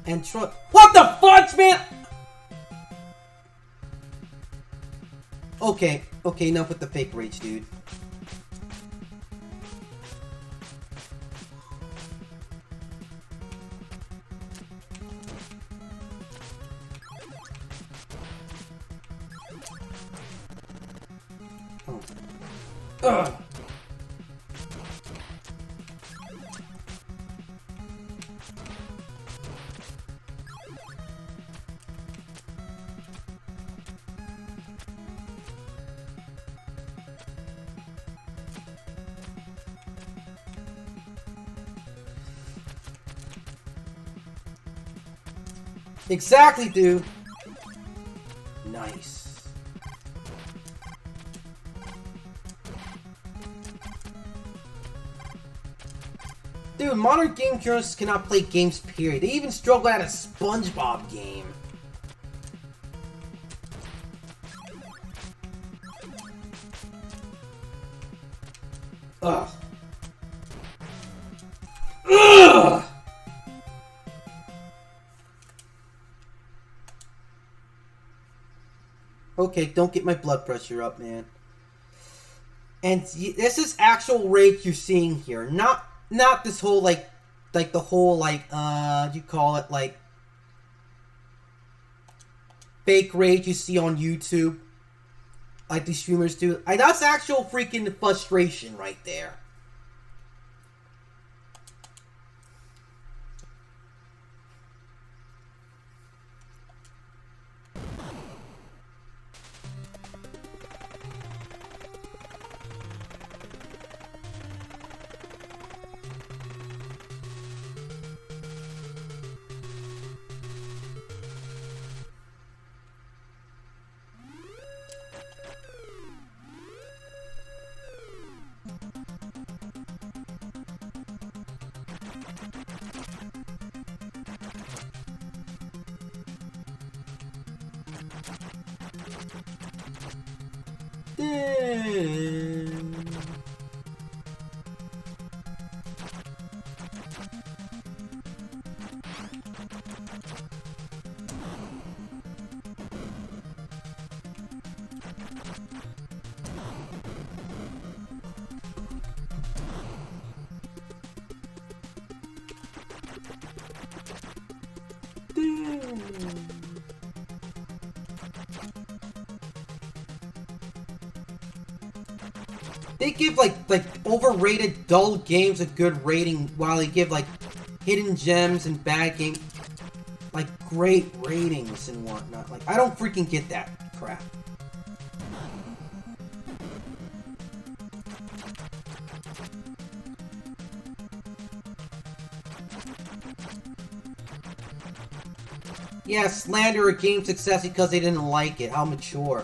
And what the fudge, man? Okay, enough with the fake rage, dude. Ugh. Exactly, dude. Nice. Dude, modern game journalists cannot play games, period. They even struggle at a SpongeBob game. Ugh. Ugh! Okay, don't get my blood pressure up, man. And this is actual rage you're seeing here, not this whole like the whole you call it like fake rage you see on YouTube, like these streamers do. That's actual freaking frustration right there. They give like overrated dull games a good rating, while they give like hidden gems and bad games like great ratings and whatnot. Like, I don't freaking get that crap. Yeah, slander a game success because they didn't like it. How mature.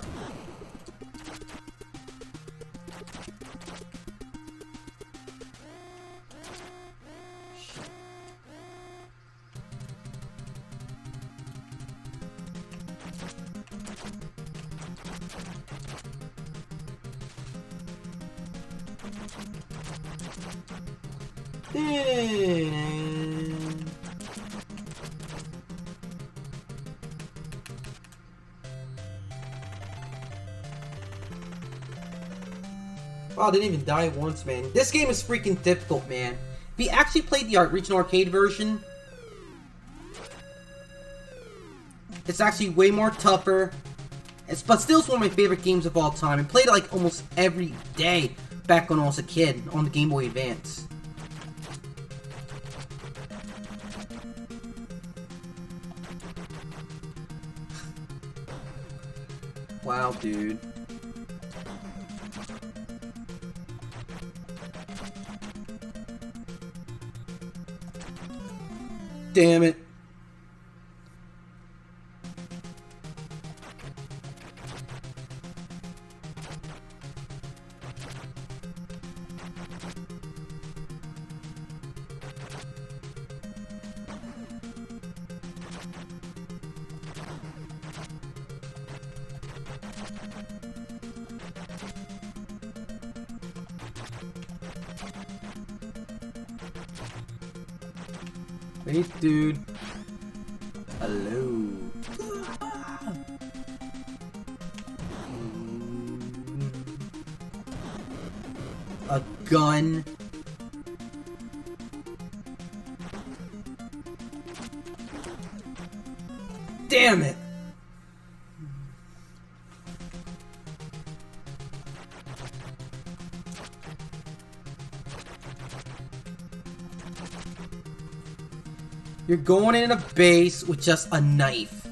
Wow, didn't even die once, man. This game is freaking difficult, man. If you actually played the original arcade version, it's actually way more tougher. But still, it's one of my favorite games of all time. I played it like almost every day back when I was a kid on the Game Boy Advance. Wow, dude. Damn it. Hey, dude. Hello. A gun. Damn it. You're going in a base with just a knife.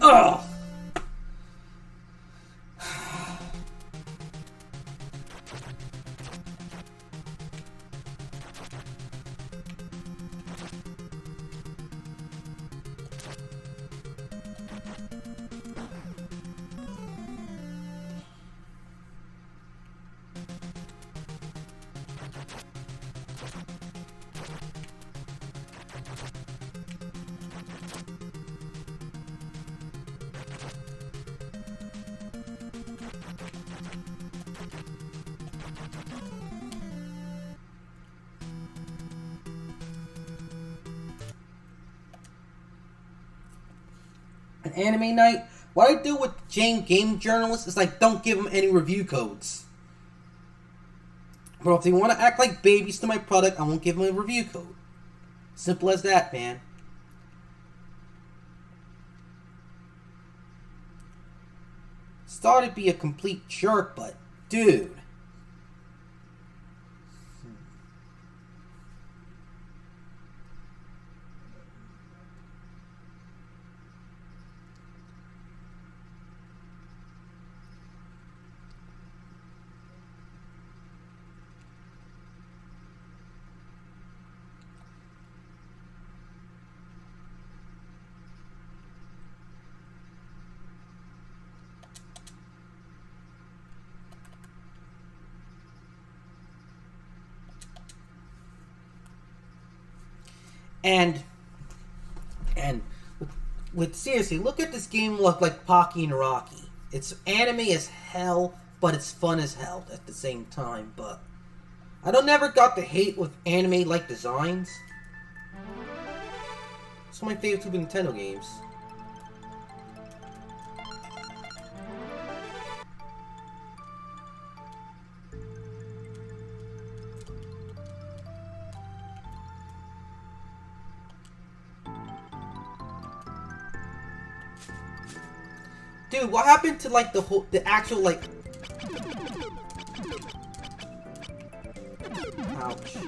Ugh! An anime night? What I do with Jane game journalists is like don't give them any review codes. But if they want to act like babies to my product, I won't give them a review code. Simple as that, man. Started to be a complete jerk, but dude. And with seriously, look at this game look like Pocky and Rocky. It's anime as hell, but it's fun as hell at the same time. But I don't never got the hate with anime like designs. It's one of my favorite Super Nintendo games. Dude, what happened to like the actual like? Ouch.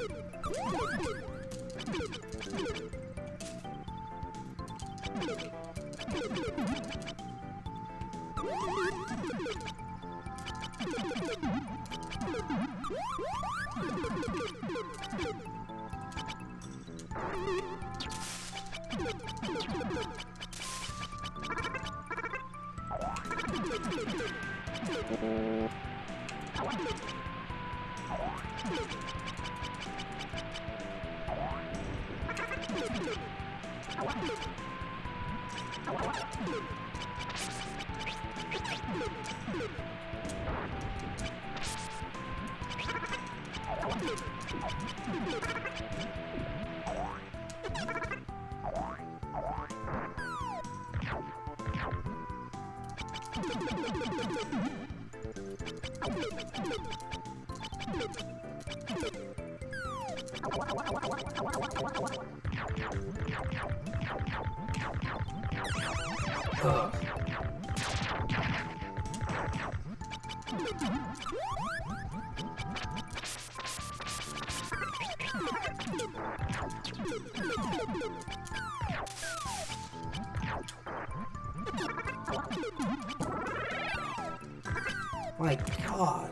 My God.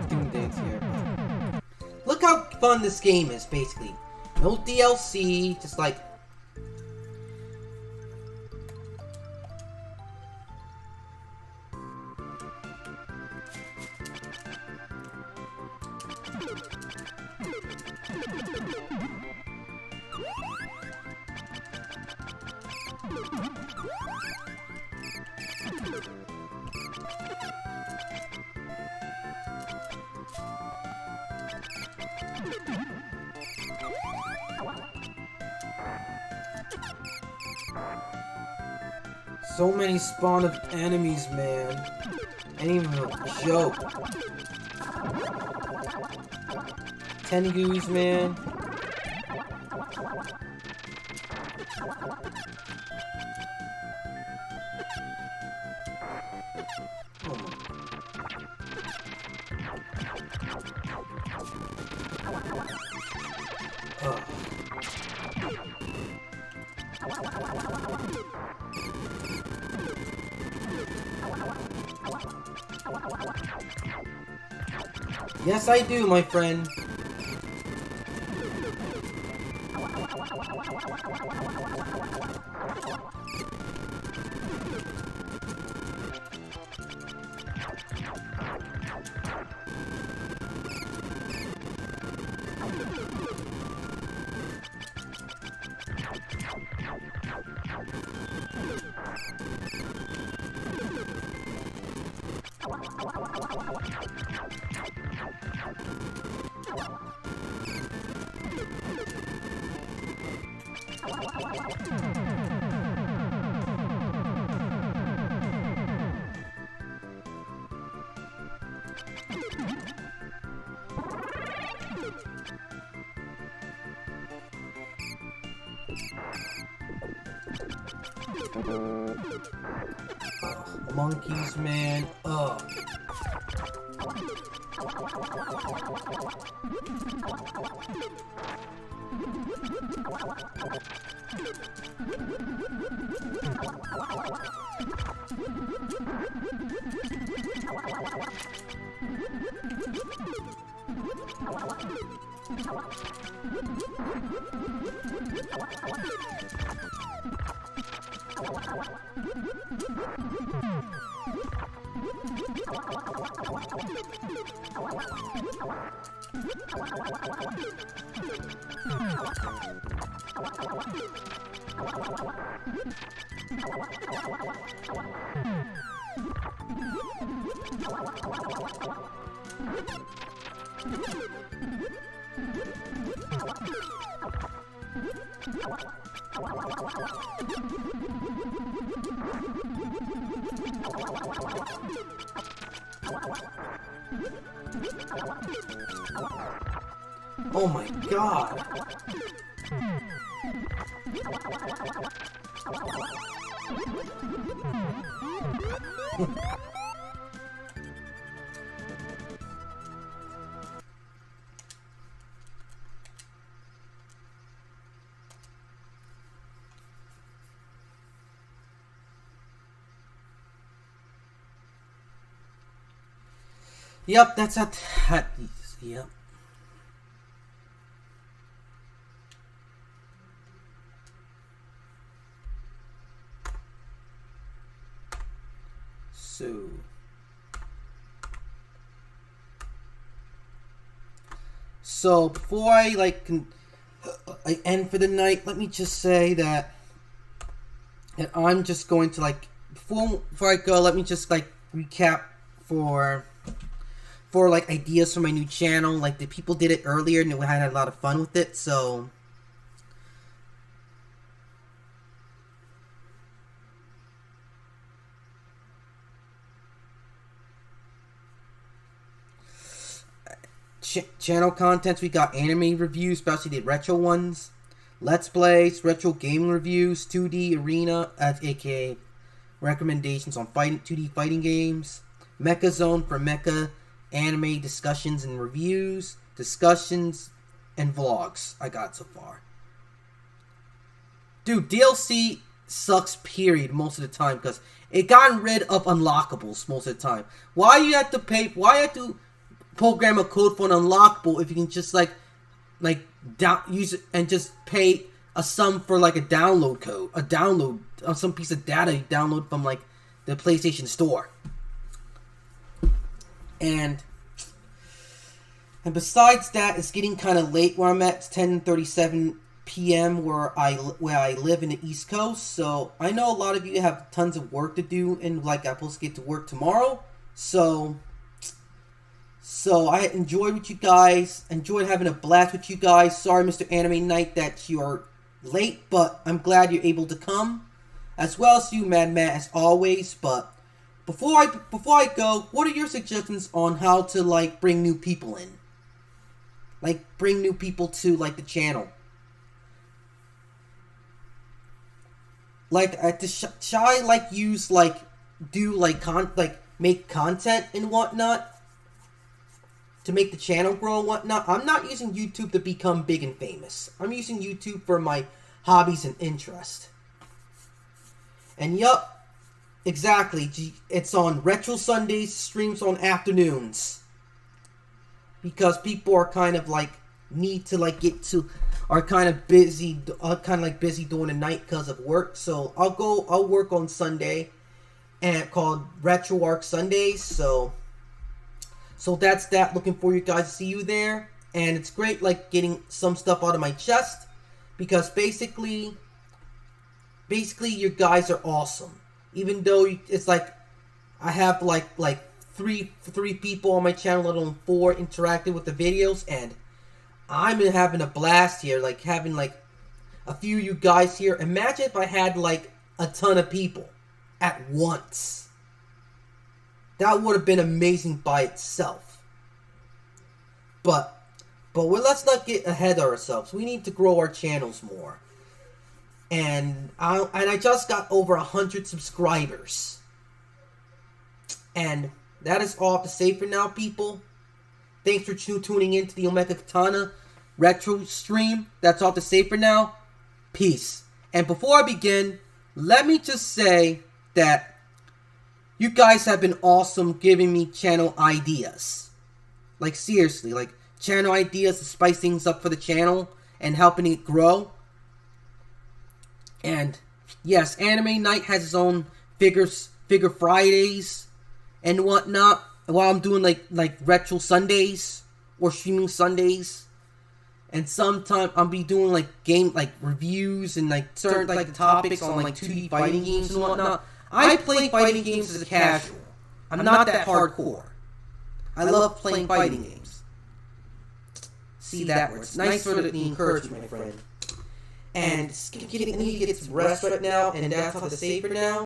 Doing dance here. Look how fun this game is, basically. No DLC, just like... So many spawn of enemies, man. Ain't even a joke. Tengus, man. Oh. Yes, I do, my friend. Monkeys, man. Ugh. Oh my god. Yep, that's that. Yep. So before I I end for the night, let me just say that I'm just going to before I go, let me just recap for ideas for my new channel. The people did it earlier and I had a lot of fun with it. So channel contents, we got anime reviews, especially the retro ones, let's plays, retro gaming reviews, 2D arena, aka recommendations on 2D fighting games, Mecha Zone for mecha anime discussions and reviews, discussions, and vlogs I got so far. Dude, DLC sucks, period, most of the time, because it got rid of unlockables most of the time. Why you have to program a code for an unlockable if you can just use it and just pay a sum for like a download code, some piece of data you download from like the PlayStation Store. And besides that, it's getting kind of late where I'm at. It's 10:37 p.m. where I live in the East Coast. So I know a lot of you have tons of work to do, and like I'm supposed to get to work tomorrow. So I enjoyed with you guys. Enjoyed having a blast with you guys. Sorry, Mr. Anime Knight, that you are late, but I'm glad you're able to come, as well as you, Mad Matt, as always. But before I go, what are your suggestions on how to like bring new people in? Like bring new people to like the channel. Like should I like use like do like make content and whatnot to make the channel grow and whatnot? I'm not using YouTube to become big and famous. I'm using YouTube for my hobbies and interest. And yup. Exactly, it's on Retro Sundays, streams on afternoons. Because people are kind of like, are kind of busy during the night because of work. So I'll work on Sunday, and called Retro Arc Sundays. So that's that. Looking for you guys to see you there. And it's great like getting some stuff out of my chest. Because basically you guys are awesome. Even though it's like I have like three people on my channel, let alone 4 interacting with the videos, and I'm having a blast here, like having like a few of you guys here. Imagine if I had like a ton of people at once. That would have been amazing by itself. But let's not get ahead of ourselves. We need to grow our channels more. And I just got over 100 subscribers. And that is all I have to say for now, people. Thanks for tuning in to the Omega Katana retro stream. That's all I have to say for now. Peace. And before I begin, let me just say that you guys have been awesome giving me channel ideas. Like seriously, like channel ideas to spice things up for the channel and helping it grow. And yes, Anime Night has his own figure Fridays and whatnot, while I'm doing like retro Sundays or streaming Sundays. And sometime I'll be doing like reviews and like certain like topics on like 2D fighting games and whatnot. I play fighting games as a casual. I'm not that hardcore. I love playing fighting games. See that word. It's nice for the encouragement, my friend. And I need to get some rest right now, and that's all I have to say for now.